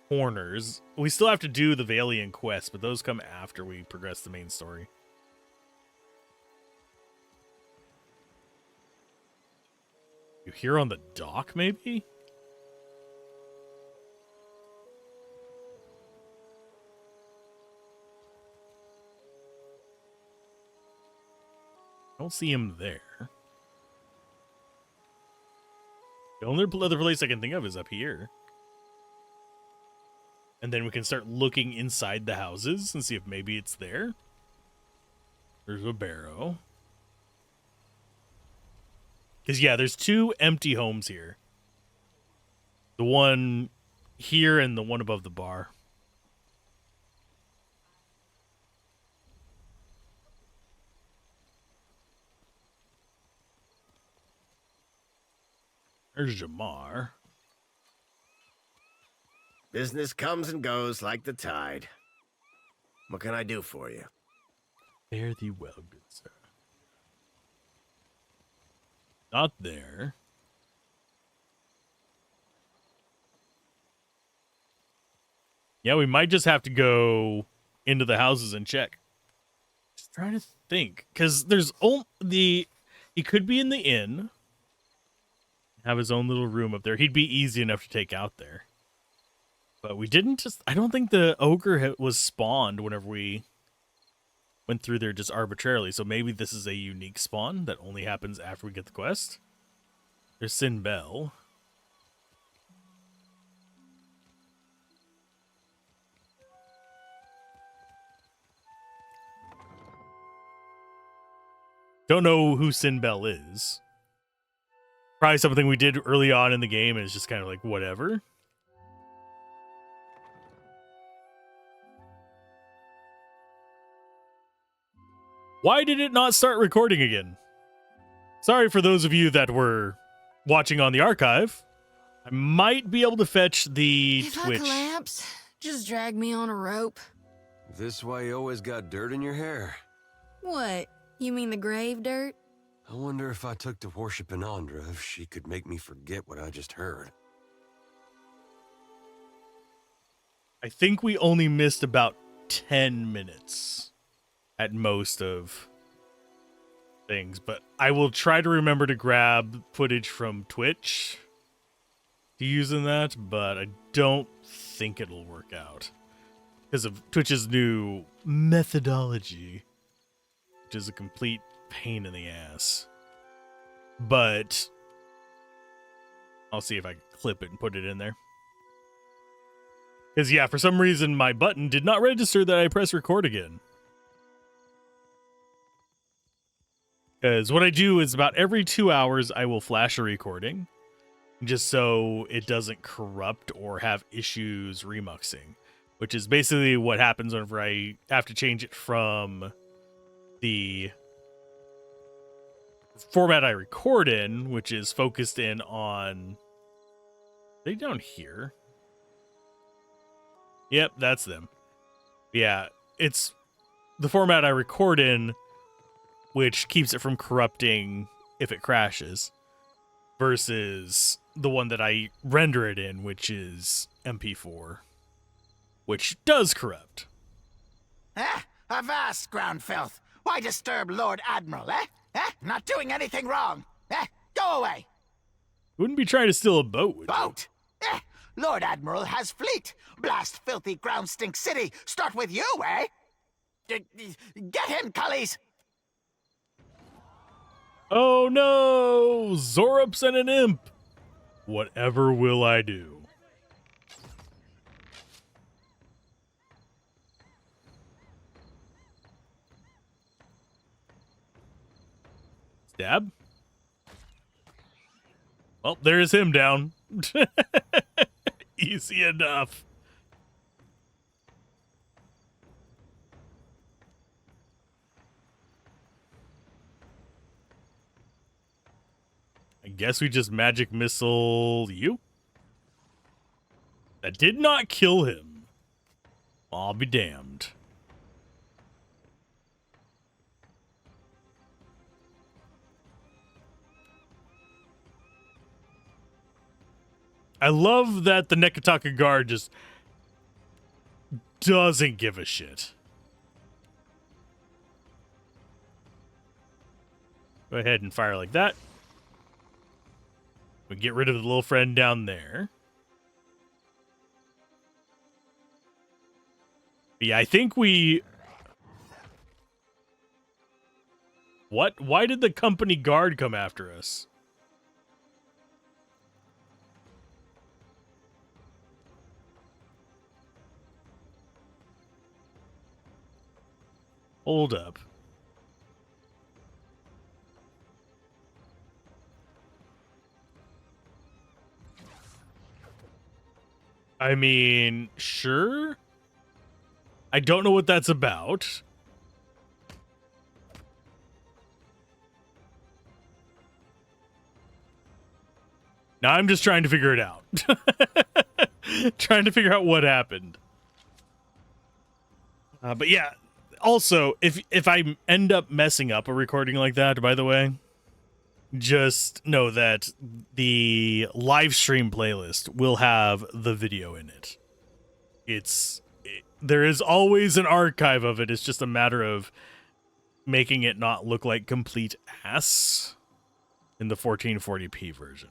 corners. We still have to do the Valiant quests, but those come after we progress the main story. You here on the dock, maybe? I don't see him there. The only other place I can think of is up here. And then we can start looking inside the houses and see if maybe it's there. There's a barrow. Because, yeah, there's two empty homes here. The one here and the one above the bar. There's Jamar. Business comes and goes like the tide. What can I do for you? Fare thee well, good sir. Not there. Yeah, we might just have to go into the houses and check. Just trying to think. Because there's he could be in the inn. Have his own little room up there. He'd be easy enough to take out there. But we didn't just... I don't think the ogre was spawned whenever we went through there just arbitrarily. So maybe this is a unique spawn that only happens after we get the quest. There's Sin Bell. Don't know who Sin Bell is. Probably something we did early on in the game and it's just kind of like, whatever. Why did it not start recording again? Sorry for those of you that were watching on the archive. I might be able to fetch the If Twitch. I collapse, just drag me on a rope. This why you always got dirt in your hair? What? You mean the grave dirt? I wonder if I took to worshiping Andra, if she could make me forget what I just heard. I think we only missed about 10 minutes at most of things, but I will try to remember to grab footage from Twitch to use in that, but I don't think it'll work out because of Twitch's new methodology, which is a complete pain in the ass. But I'll see if I can clip it and put it in there. Because, yeah, for some reason, my button did not register that I press record again. Because what I do is about every 2 hours, I will flash a recording. Just so it doesn't corrupt or have issues remuxing. Which is basically what happens whenever I have to change it from the format I record in, which is focused in on... Are they down here? Yep, that's them. Yeah, it's the format I record in, which keeps it from corrupting if it crashes, versus the one that I render it in, which is MP4, which does corrupt. Avast, ground filth! Why disturb Lord Admiral, Not doing anything wrong! Go away! Wouldn't be trying to steal a boat, would you? Boat? Lord Admiral has fleet! Blast filthy ground stink city! Start with you, eh? Get him, cullies! Oh no! Zorups and an imp! Whatever will I do? Stab? Well, there's him down. Easy enough. I guess we just magic missile you? That did not kill him. I'll be damned. I love that the Nekataka guard just doesn't give a shit. Go ahead and fire like that. We get rid of the little friend down there. Yeah, I think we... What? Why did the company guard come after us? Hold up. I mean, sure. I don't know what that's about. Now I'm just trying to figure it out. Trying to figure out what happened. But yeah, also, if I end up messing up a recording like that, by the way, just know that the live stream playlist will have the video in it. There is always an archive of it. It's just a matter of making it not look like complete ass in the 1440p version.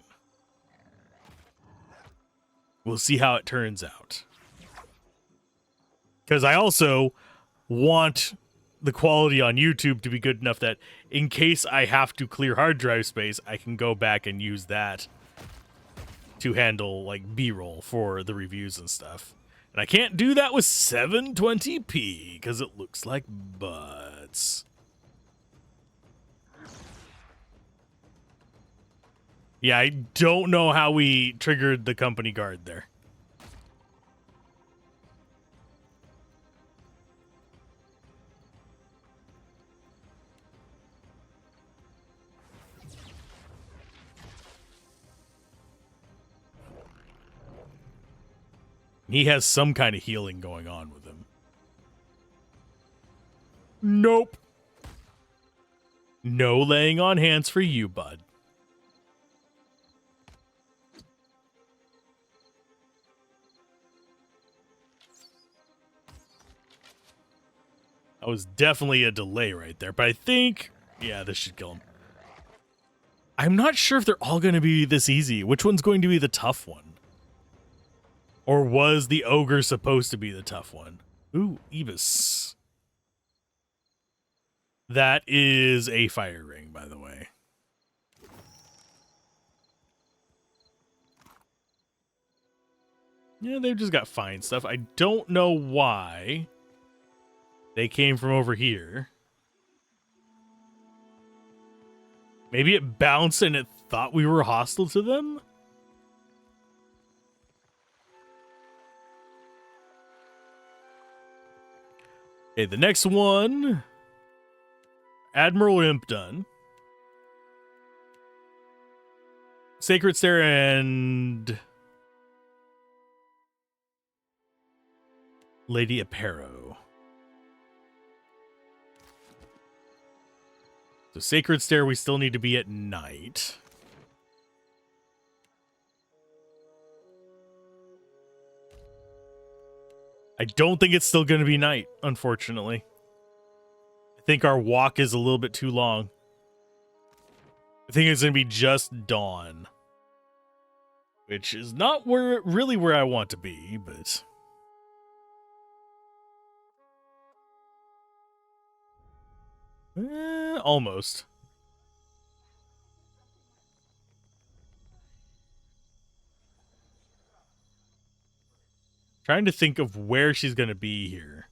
We'll see how it turns out. Because I also want the quality on YouTube to be good enough that in case I have to clear hard drive space, I can go back and use that to handle like B-roll for the reviews and stuff. And I can't do that with 720p because it looks like butts. Yeah, I don't know how we triggered the company guard there. He has some kind of healing going on with him. Nope. No laying on hands for you, bud. That was definitely a delay right there, but I think, yeah, this should kill him. I'm not sure if they're all going to be this easy. Which one's going to be the tough one? Or was the ogre supposed to be the tough one? Ooh, Ibis. That is a fire ring, by the way. Yeah, they've just got fine stuff. I don't know why they came from over here. Maybe it bounced and it thought we were hostile to them? Okay, the next one. Admiral Imp done. Sacred Stair and Lady Aparo. So Sacred Stair, we still need to be at night. I don't think it's still going to be night, unfortunately. I think our walk is a little bit too long. I think it's going to be just dawn. Which is not really where I want to be, but... almost. Trying to think of where she's going to be here.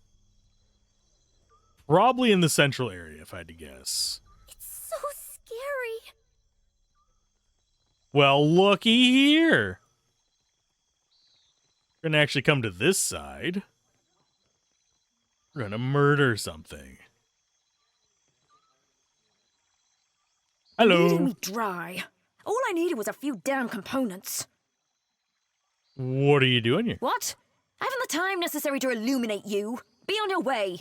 Probably in the central area, if I had to guess. So scary. Well, looky here. We're going to actually come to this side. We're going to murder something. Hello. Leading me dry. All I needed was a few damn components. What are you doing here? What? I haven't the time necessary to illuminate you. Be on your way.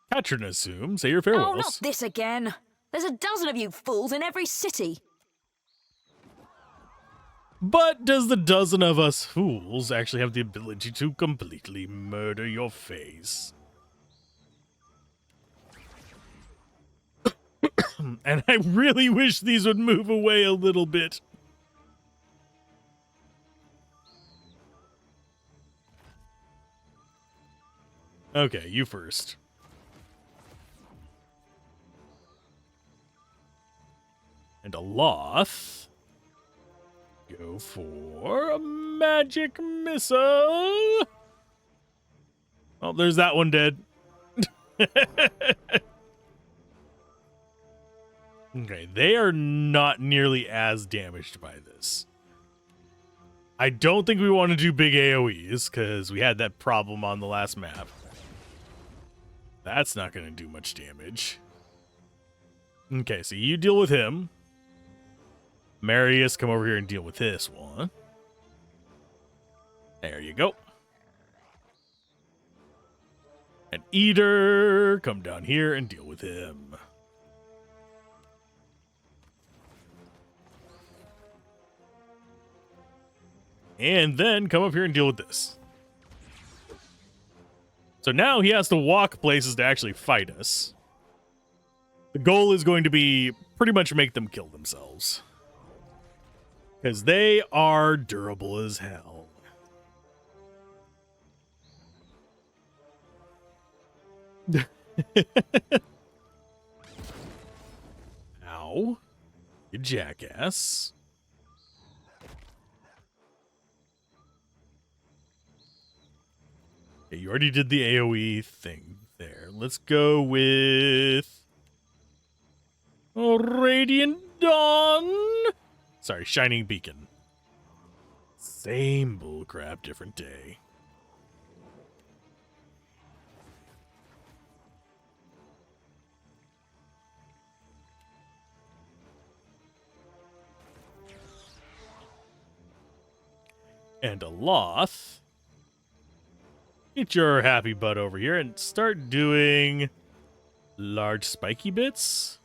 Patron assume. Say your farewells. Oh, not this again. There's a dozen of you fools in every city. But does the dozen of us fools actually have the ability to completely murder your face? And I really wish these would move away a little bit. Okay, you first. And a Loth. Go for a magic missile. Oh, there's that one dead. Okay, they are not nearly as damaged by this. I don't think we want to do big AoEs, because we had that problem on the last map. That's not going to do much damage. Okay, so you deal with him. Marius, come over here and deal with this one. There you go. And Eater, come down here and deal with him. And then come up here and deal with this. So now he has to walk places to actually fight us. The goal is going to be pretty much make them kill themselves. Because they are durable as hell. Ow. You jackass. Okay, you already did the AoE thing there. Let's go with... Radiant Dawn. Sorry, Shining Beacon. Same bullcrap, different day. And a Loth. Get your happy butt over here and start doing large spiky bits.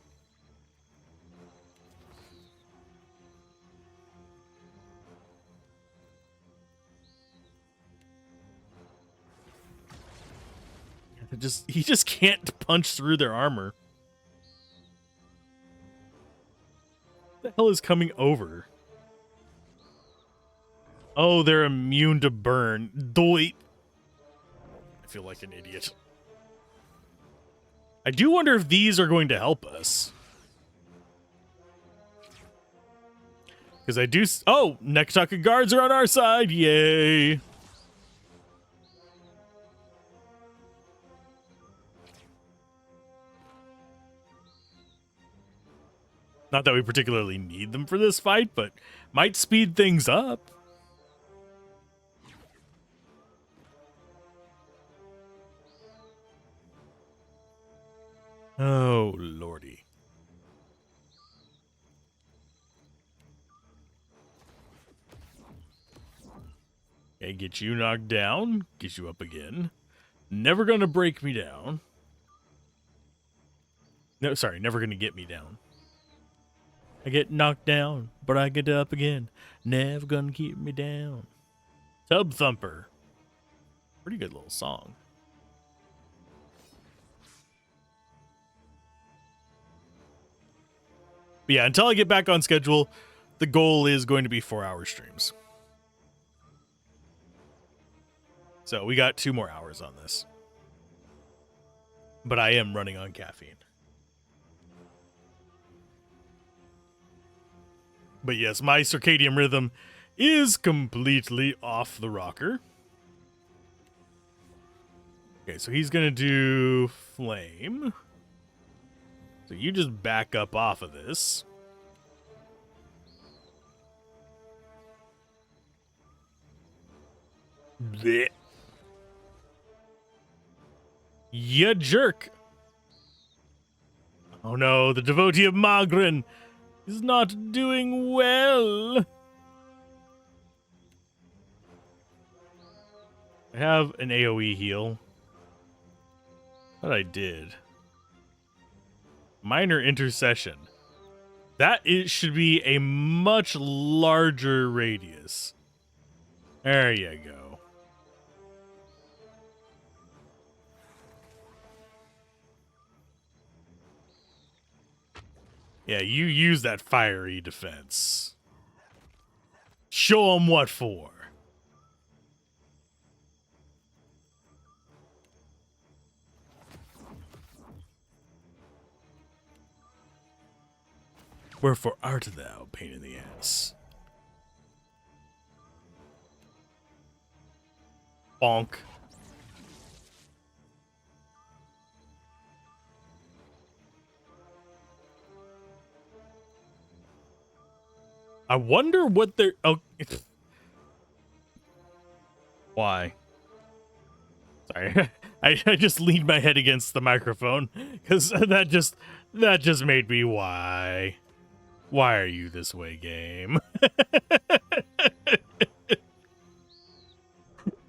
He just can't punch through their armor. What the hell is coming over? Oh, they're immune to burn. Doit. I feel like an idiot. I do wonder if these are going to help us. Because I do... Oh, Nektucka guards are on our side. Yay. Not that we particularly need them for this fight, but might speed things up. Oh, lordy. Okay, get you knocked down. Get you up again. Never gonna break me down. No, sorry, never gonna get me down. I get knocked down, but I get up again. Never gonna keep me down. Tub Thumper. Pretty good little song. But yeah, until I get back on schedule, the goal is going to be 4-hour streams. So we got 2 more hours on this. But I am running on caffeine. But yes, my circadian rhythm is completely off the rocker. Okay, so he's going to do flame. So you just back up off of this. Blech. You jerk. Oh no, the devotee of Magrin is not doing well. I have an AoE heal. But I did. Minor intercession. That should be a much larger radius. There you go. Yeah, you use that fiery defense. Show them what for. Wherefore art thou, pain in the ass? Bonk. I wonder what they're... Oh. Why? Sorry. I just leaned my head against the microphone because that just made me why? Why are you this way, game?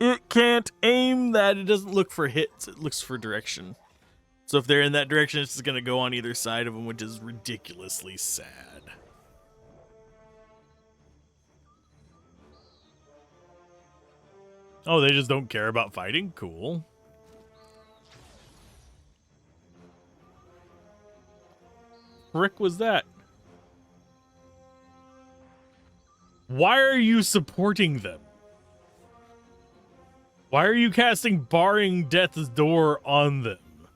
It can't aim that. It doesn't look for hits. It looks for direction. So if they're in that direction, it's just going to go on either side of them, which is ridiculously sad. Oh, they just don't care about fighting? Cool. Frick was that? Why are you supporting them? Why are you casting Barring Death's Door on them?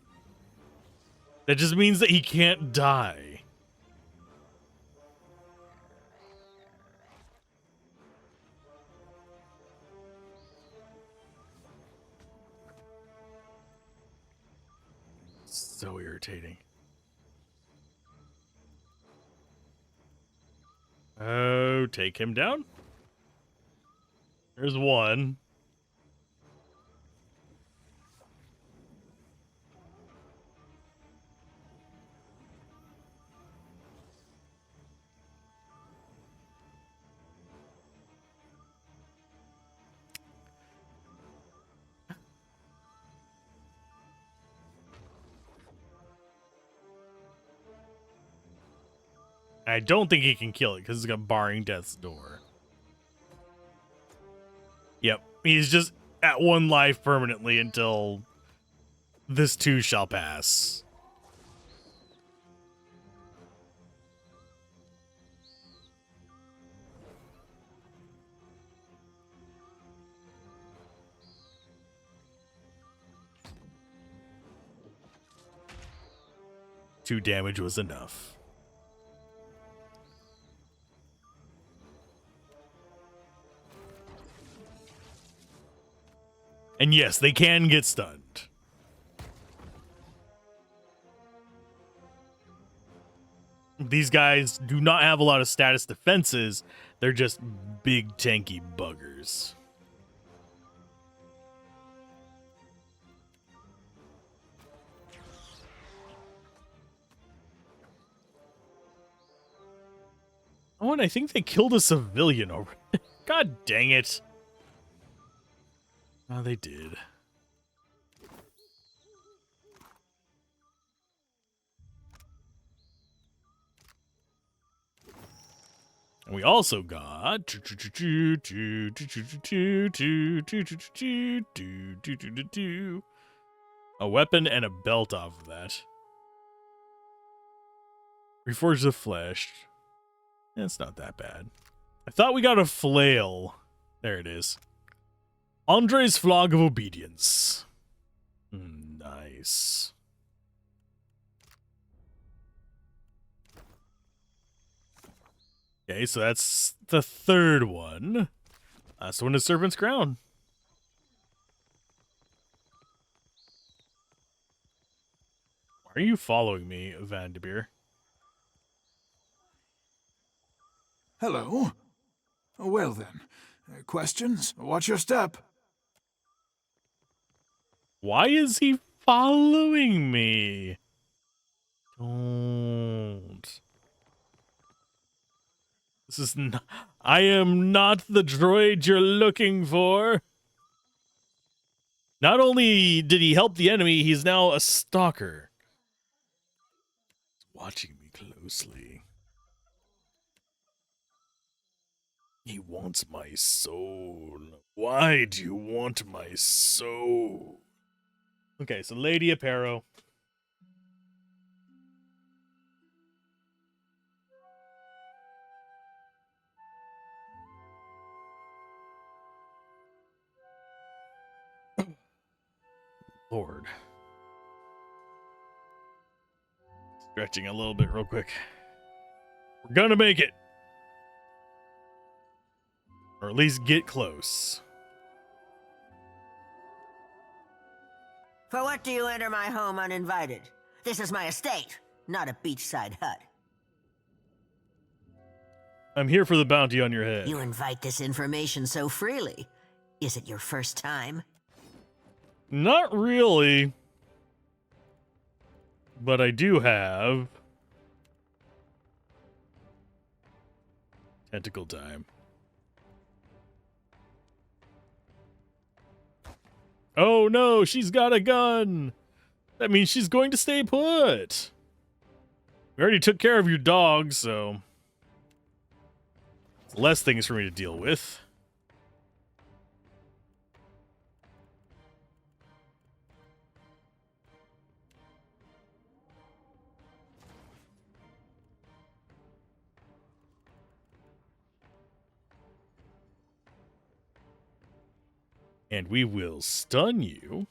That just means that he can't die. So irritating. Oh, take him down. There's one. I don't think he can kill it because it's got Barring Death's Door. Yep, he's just at 1 life permanently until this too shall pass. Two damage was enough. And yes, they can get stunned. These guys do not have a lot of status defenses. They're just big tanky buggers. Oh, and I think they killed a civilian over. God dang it. Oh, they did. And we also got a weapon and a belt off of that. Reforge the flesh. It's not that bad. I thought we got a flail. There it is. Andre's Flag of Obedience. Nice. Okay, so that's the third one. Last one is Serpent's Crown. Why are you following me, Vanderbeer? Hello. Well then, questions? Watch your step. Why is he following me? Don't. This is not. I am not the droid you're looking for. Not only did he help the enemy, he's now a stalker. He's watching me closely. He wants my soul. Why do you want my soul? Okay, so Lady Aparo. Lord. Stretching a little bit real quick. We're gonna make it. Or at least get close. For what do you enter my home uninvited? This is my estate, not a beachside hut. I'm here for the bounty on your head. You invite this information so freely. Is it your first time? Not really. But I do have tentacle time. Oh no, she's got a gun. That means she's going to stay put. We already took care of your dog, so less things for me to deal with. And we will stun you.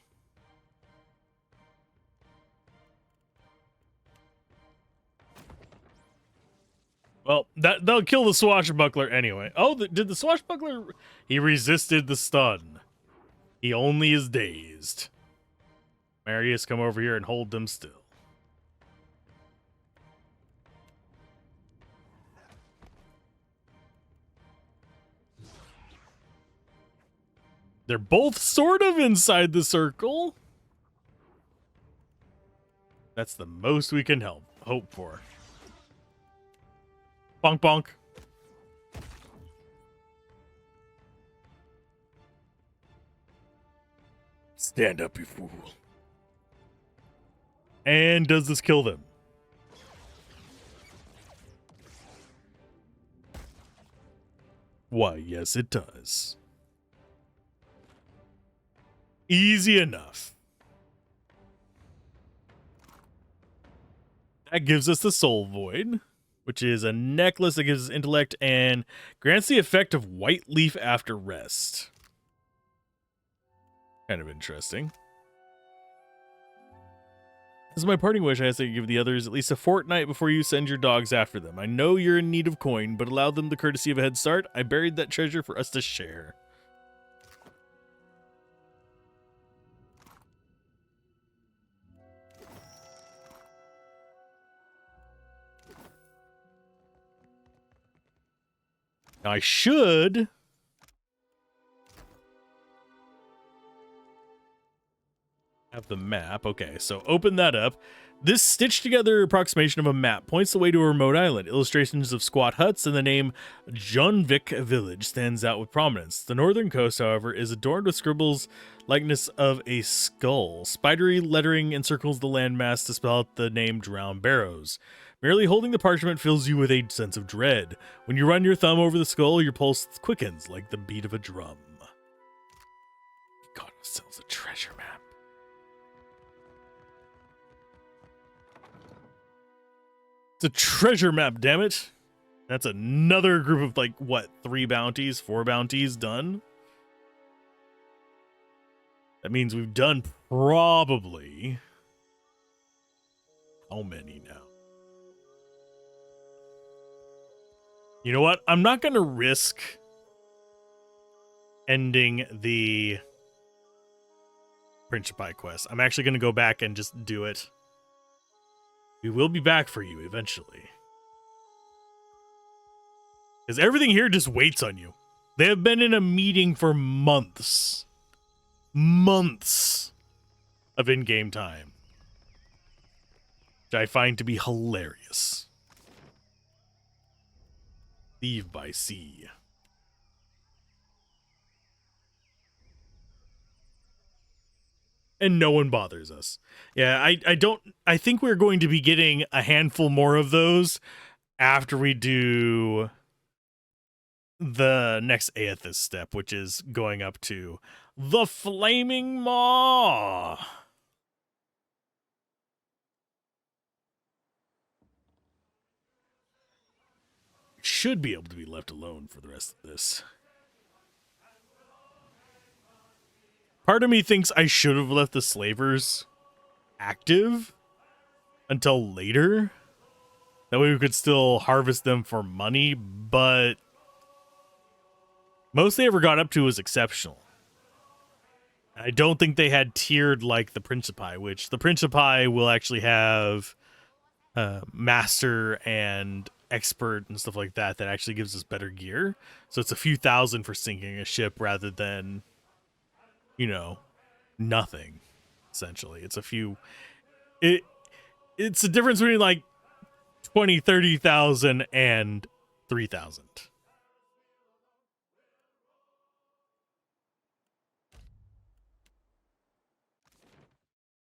Well, they'll kill the swashbuckler anyway. Oh, did the swashbuckler... He resisted the stun. He only is dazed. Marius, come over here and hold them still. They're both sort of inside the circle. That's the most we can hope for. Bonk bonk. Stand up, you fool. And does this kill them? Why, yes, it does. Easy enough. That gives us the Soul Void, which is a necklace that gives us intellect and grants the effect of white leaf after rest. Kind of interesting. This is my parting wish. I ask that you give the others at least a fortnight before you send your dogs after them. I know you're in need of coin, but allow them the courtesy of a head start. I buried that treasure for us to share. Now I should have have the map. Okay, so open that up. This stitched together approximation of a map points the way to a remote island. Illustrations of squat huts and the name Jonvik Village stands out with prominence. The northern coast, however, is adorned with scribbles likeness of a skull. Spidery lettering encircles the landmass to spell out the name Drowned Barrows. Merely holding the parchment fills you with a sense of dread. When you run your thumb over the skull, your pulse quickens like the beat of a drum. God, sells a treasure map. It's a treasure map, damn it. That's another group of, like, what, 4 bounties done? That means we've done probably... how many now? You know what? I'm not going to risk ending the Principi quest. I'm actually going to go back and just do it. We will be back for you eventually. Because everything here just waits on you. They have been in a meeting for months. Months of in-game time. Which I find to be hilarious. Leave by sea. And no one bothers us. Yeah, I think we're going to be getting a handful more of those after we do the next Aethys step, which is going up to the Flaming Maw. Should be able to be left alone for the rest of this. Part of me thinks I should have left the slavers active until later. That way we could still harvest them for money, but most they ever got up to was exceptional. I don't think they had tiered like the Principi, which the Principi will actually have master and expert and stuff like that actually gives us better gear. So it's a few thousand for sinking a ship rather than, you know, nothing, essentially. It's a few... It's a difference between, like, 20, 30,000 and 3,000.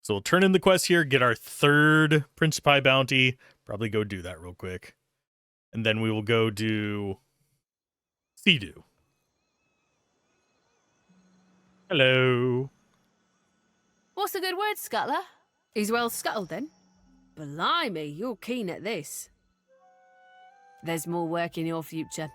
So we'll turn in the quest here, get our 3rd Principi bounty. Probably go do that real quick. And then we will go do Sea-Doo. Hello. What's a good word, Scuttler? He's well scuttled, then. Blimey, you're keen at this. There's more work in your future.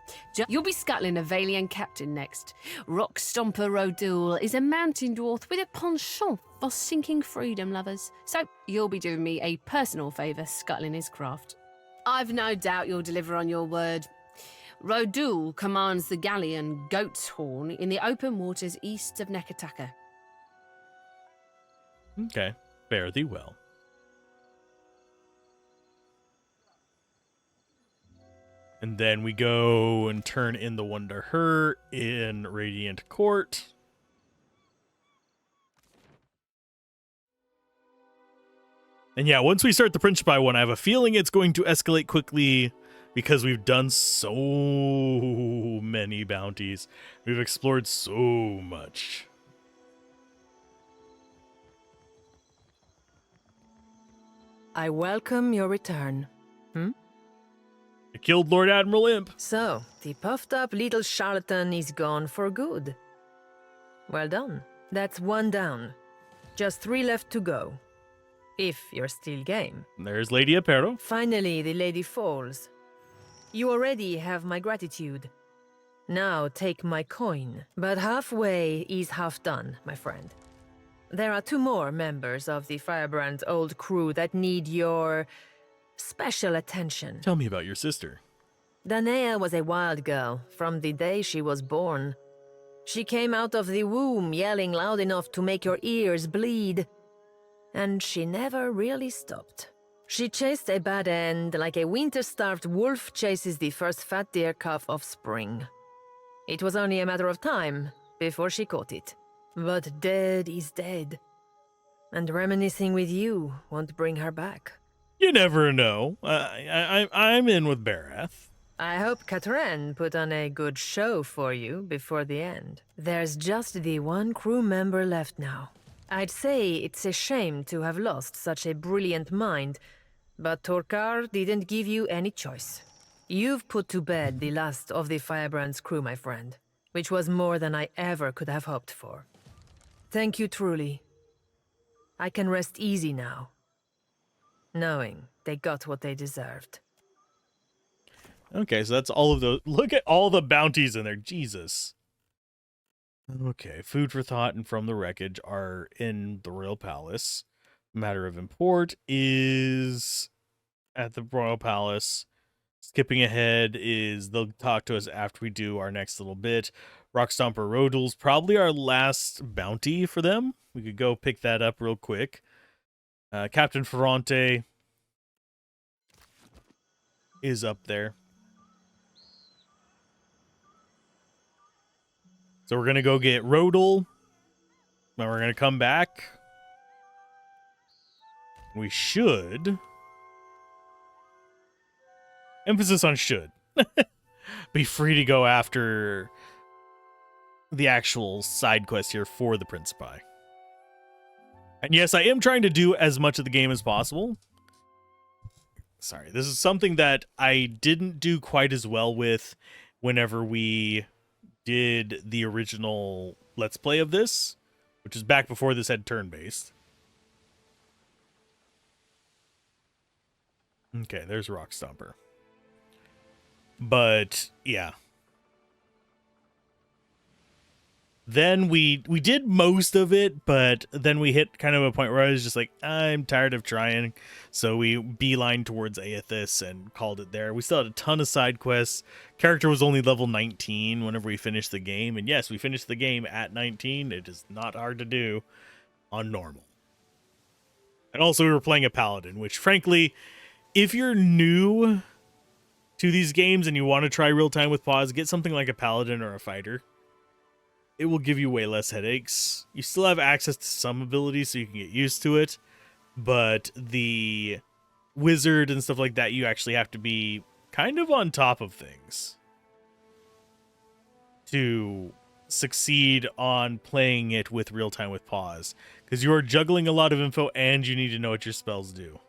You'll be scuttling a Valian captain next. Rock Stomper Rodul is a mountain dwarf with a penchant for sinking freedom lovers. So you'll be doing me a personal favour scuttling his craft. I've no doubt you'll deliver on your word. Rodul commands the galleon Goat's Horn in the open waters east of Nekataka. Okay, fare thee well. And then we go and turn in the one to her in Radiant Court. And yeah, once we start the Principi one, I have a feeling it's going to escalate quickly because we've done so many bounties. We've explored so much. I welcome your return. I killed Lord Admiral Imp. So, the puffed up little charlatan is gone for good. Well done. That's 1 down. Just 3 left to go. If you're still game. There's Lady Apero. Finally, the lady falls. You already have my gratitude. Now take my coin. But halfway is half done, my friend. There are 2 more members of the Firebrand's old crew that need your special attention. Tell me about your sister. Danae was a wild girl from the day she was born. She came out of the womb yelling loud enough to make your ears bleed. And she never really stopped. She chased a bad end like a winter-starved wolf chases the first fat deer calf of spring. It was only a matter of time before she caught it. But dead is dead. And reminiscing with you won't bring her back. You never know. I'm in with Barath. I hope Katrin put on a good show for you before the end. There's just the one crew member left now. I'd say it's a shame to have lost such a brilliant mind, but Torkar didn't give you any choice. You've put to bed the last of the Firebrand's crew, my friend, which was more than I ever could have hoped for. Thank you truly. I can rest easy now, knowing they got what they deserved. Okay, so that's all of those. Look at all the bounties in there. Jesus. Okay, food for thought and from the wreckage are in the Royal Palace. Matter of import is at the Royal Palace. Skipping ahead is they'll talk to us after we do our next little bit. Rock Stomper Rodul's probably our last bounty for them. We could go pick that up real quick. Captain Ferrante is up there. So we're going to go get Rodul. Then we're going to come back. We should. Emphasis on should. Be free to go after the actual side quest here for the Principi. And yes, I am trying to do as much of the game as possible. Sorry, this is something that I didn't do quite as well with whenever we did the original Let's Play of this, which is back before this had turn-based. Okay, there's Rock Stomper. But, yeah. Then we did most of it, but then we hit kind of a point where I was just like, I'm tired of trying. So we beeline towards Aethys and called it there. We still had a ton of side quests. Character was only level 19 whenever we finished the game. And yes, we finished the game at 19. It is not hard to do on normal. And also we were playing a paladin, which frankly, if you're new to these games and you want to try real time with pause, get something like a paladin or a fighter. It will give you way less headaches. You still have access to some abilities so you can get used to it, but the wizard and stuff like that, you actually have to be kind of on top of things to succeed on playing it with real time with pause, because you are juggling a lot of info and you need to know what your spells do.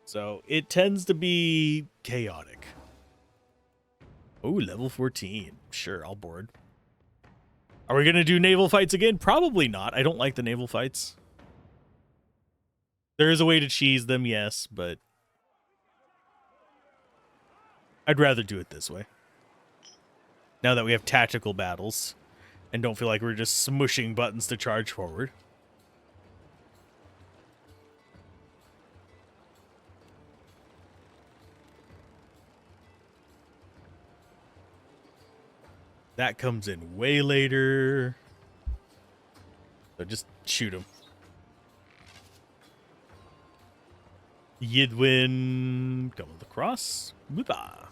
So it tends to be chaotic. Oh, level 14. Sure, I'll board. Are we going to do naval fights again? Probably not. I don't like the naval fights. There is a way to cheese them, yes, but I'd rather do it this way. Now that we have tactical battles and don't feel like we're just smushing buttons to charge forward. That comes in way later. So just shoot him. Yidwin, come across. Whoopah.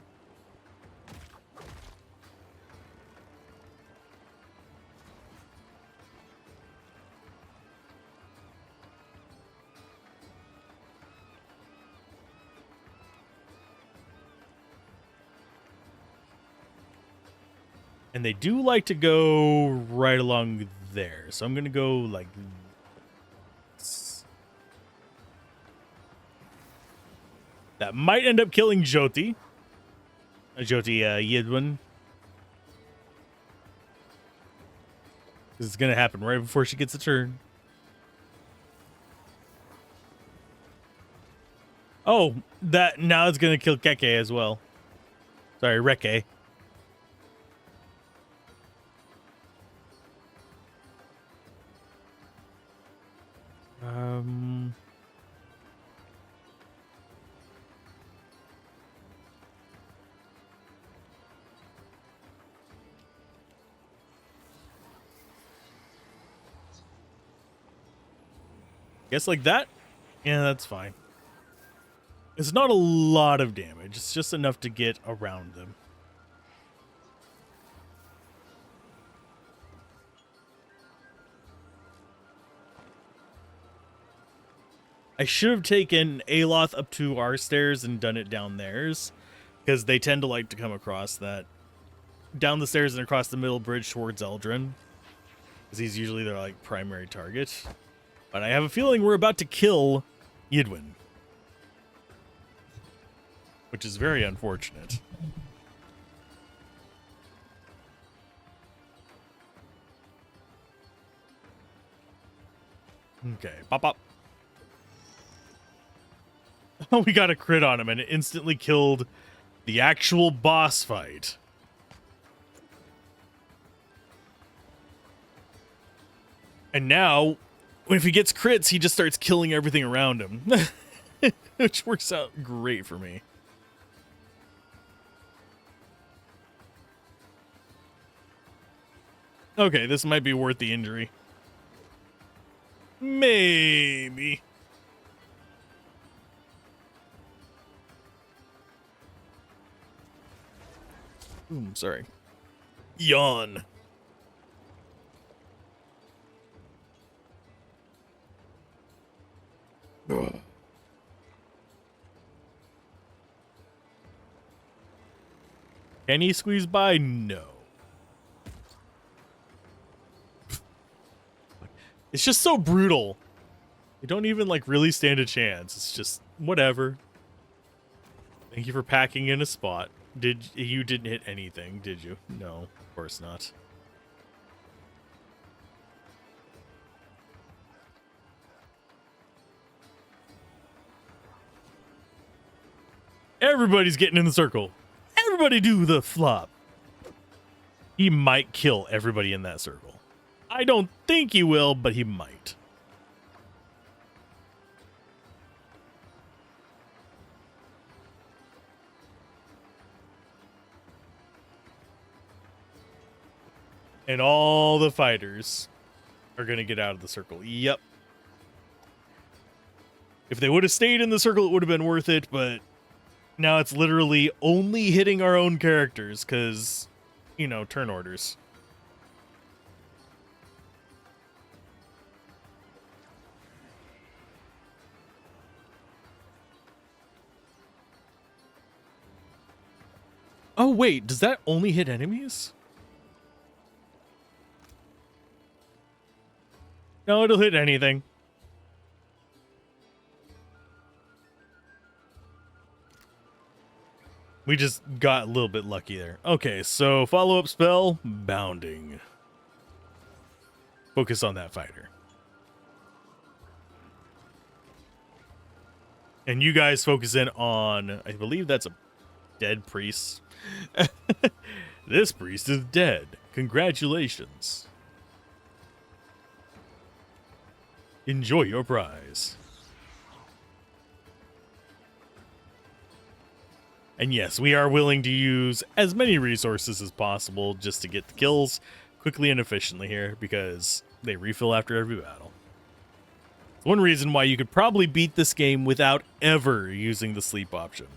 And they do like to go right along there. So I'm going to go like this. That might end up killing Jyoti. Jyoti Yidwin. This is going to happen right before she gets a turn. Oh, that now it's going to kill Keke as well. Sorry, Reke. Guess like that? Yeah, that's fine. It's not a lot of damage. It's just enough to get around them. I should have taken Aloth up to our stairs and done it down theirs, because they tend to like to come across that down the stairs and across the middle bridge towards Eldrin, because he's usually their like primary target. But I have a feeling we're about to kill Yidwin, which is very unfortunate. Okay, pop up. Oh, we got a crit on him, and it instantly killed the actual boss fight. And now, if he gets crits, he just starts killing everything around him. Which works out great for me. Okay, this might be worth the injury. Maybe. Ooh, sorry. Yawn. Ugh. Can he squeeze by? No. It's just so brutal. They don't even like really stand a chance. It's just whatever. Thank you for packing in a spot. You didn't hit anything, did you? No, of course not. Everybody's getting in the circle. Everybody do the flop. He might kill everybody in that circle. I don't think he will, but he might. And all the fighters are going to get out of the circle. Yep. If they would have stayed in the circle, it would have been worth it, but now it's literally only hitting our own characters because, you know, turn orders. Oh, wait, does that only hit enemies? No, it'll hit anything. We just got a little bit lucky there. Okay, so follow-up spell, Bounding. Focus on that fighter. And you guys focus in on, I believe that's a dead priest. This priest is dead. Congratulations. Enjoy your prize. And yes, we are willing to use as many resources as possible just to get the kills quickly and efficiently here, because they refill after every battle. One reason why you could probably beat this game without ever using the sleep option.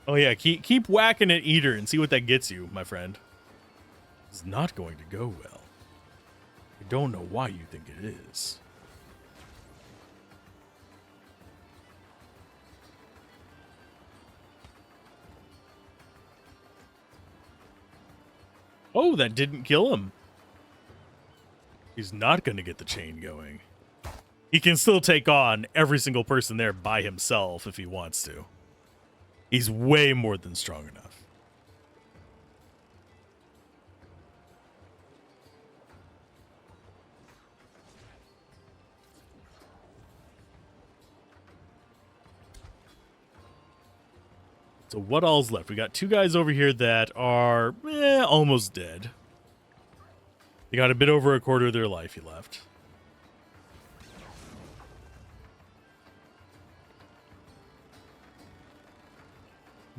Oh yeah, keep whacking at Eater and see what that gets you, my friend. It's not going to go well. I don't know why you think it is. Oh, that didn't kill him. He's not going to get the chain going. He can still take on every single person there by himself if he wants to. He's way more than strong enough. So what all's left? We got two guys over here that are almost dead. They got a bit over a quarter of their life left.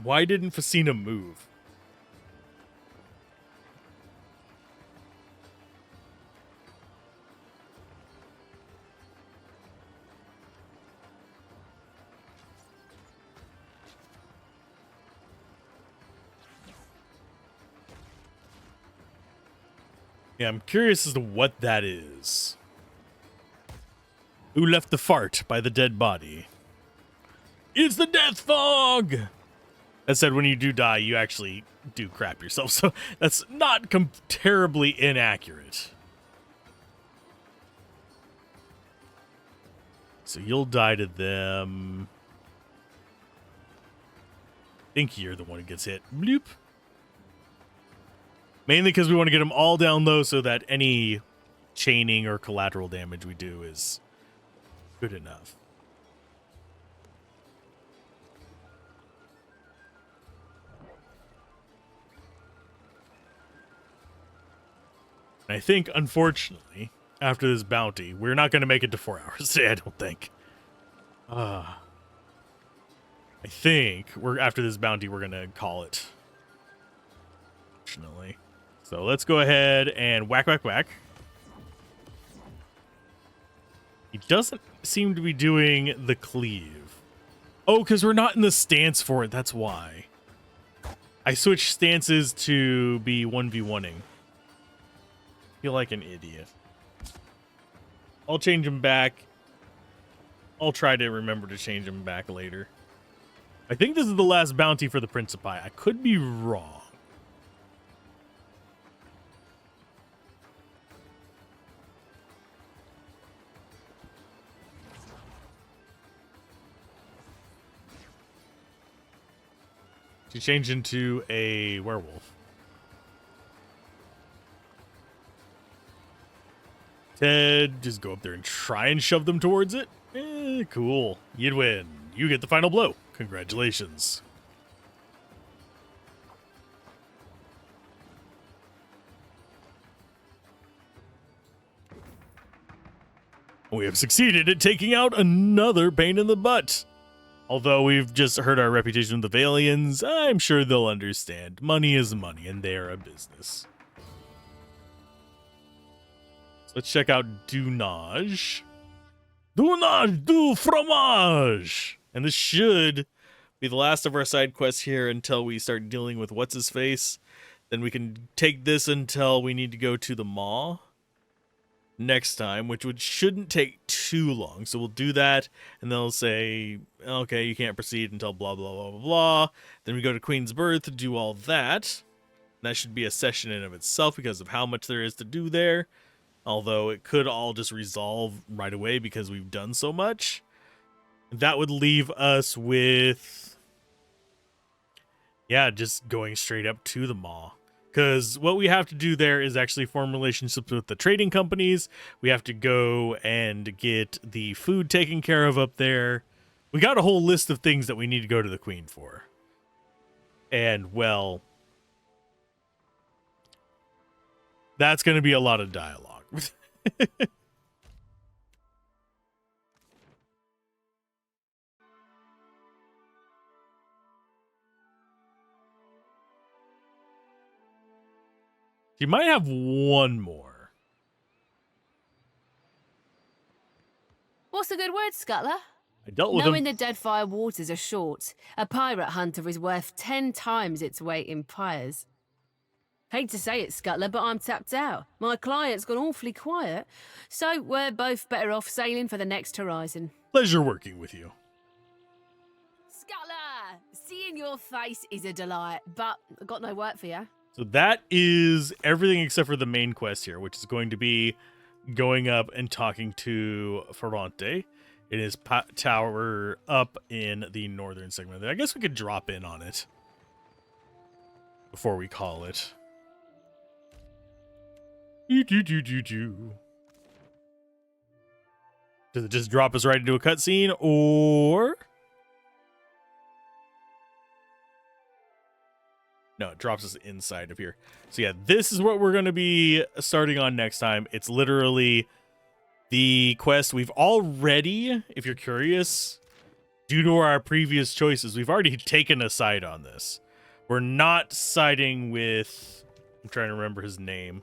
Why didn't Facina move? Yeah, I'm curious as to what that is. Who left the fart by the dead body? It's the death fog! That said, when you do die, you actually do crap yourself, so that's not terribly inaccurate. So you'll die to them. I think you're the one who gets hit. Bloop. Mainly because we want to get them all down low so that any chaining or collateral damage we do is good enough. And I think, unfortunately, after this bounty, we're not going to make it to 4 hours today, I don't think. I think after this bounty, we're going to call it. Unfortunately. So let's go ahead and whack, whack, whack. He doesn't seem to be doing the cleave. Oh, because we're not in the stance for it. That's why. I switched stances to be 1v1ing. Feel like an idiot. I'll change him back. I'll try to remember to change him back later. I think this is the last bounty for the Principi. I could be wrong. She changed into a werewolf. Ted, just go up there and try and shove them towards it. Cool. You'd win. You get the final blow. Congratulations. We have succeeded at taking out another pain in the butt. Although we've just hurt our reputation with the Valians, I'm sure they'll understand. Money is money, and they are a business. So let's check out Dunage. Dunage du fromage! And this should be the last of our side quests here until we start dealing with what's-his-face. Then we can take this until we need to go to the Maw next time, which shouldn't take too long. So we'll do that, and they'll say, okay, you can't proceed until blah, blah, blah, blah, blah. Then we go to Queen's Birth, do all that. And that should be a session in of itself because of how much there is to do there. Although it could all just resolve right away because we've done so much. That would leave us with, yeah, just going straight up to the Maw. Because what we have to do there is actually form relationships with the trading companies. We have to go and get the food taken care of up there. We got a whole list of things that we need to go to the Queen for. And, well, that's going to be a lot of dialogue. She might have one more. What's a good word, Scuttler? I dealt with Knowing him. the Deadfire waters are short, a pirate hunter is worth 10 times its weight in pyres. Hate to say it, Scuttler, but I'm tapped out. My client's gone awfully quiet, so we're both better off sailing for the next horizon. Pleasure working with you. Scuttler! Seeing your face is a delight, but I've got no work for you. So that is everything except for the main quest here, which is going to be going up and talking to Ferrante in his tower up in the northern segment. I guess we could drop in on it before we call it. Does it just drop us right into a cutscene, or... No, it drops us inside of here. So yeah, this is what we're going to be starting on next time. It's literally the quest we've already, if you're curious, due to our previous choices, we've already taken a side on this. We're not siding with... I'm trying to remember his name.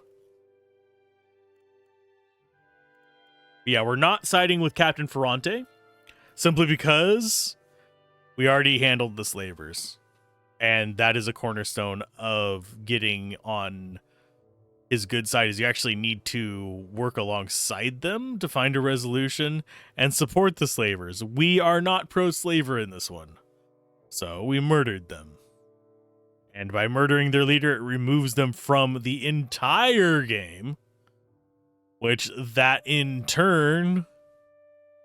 But yeah, we're not siding with Captain Ferrante, simply because we already handled the slavers. And that is a cornerstone of getting on his good side is you actually need to work alongside them to find a resolution and support the slavers. We are not pro-slaver in this one. So we murdered them. And by murdering their leader, it removes them from the entire game, which that in turn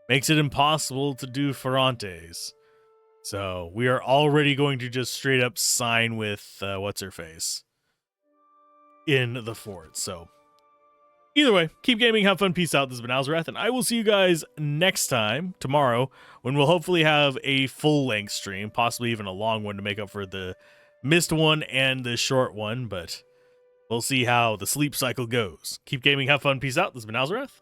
makes it impossible to do Ferrantes. So we are already going to just straight up sign with what's-her-face in the fort. So either way, keep gaming, have fun, peace out. This has been Alzorath, and I will see you guys next time, tomorrow, when we'll hopefully have a full-length stream, possibly even a long one to make up for the missed one and the short one, but we'll see how the sleep cycle goes. Keep gaming, have fun, peace out. This has been Alzorath.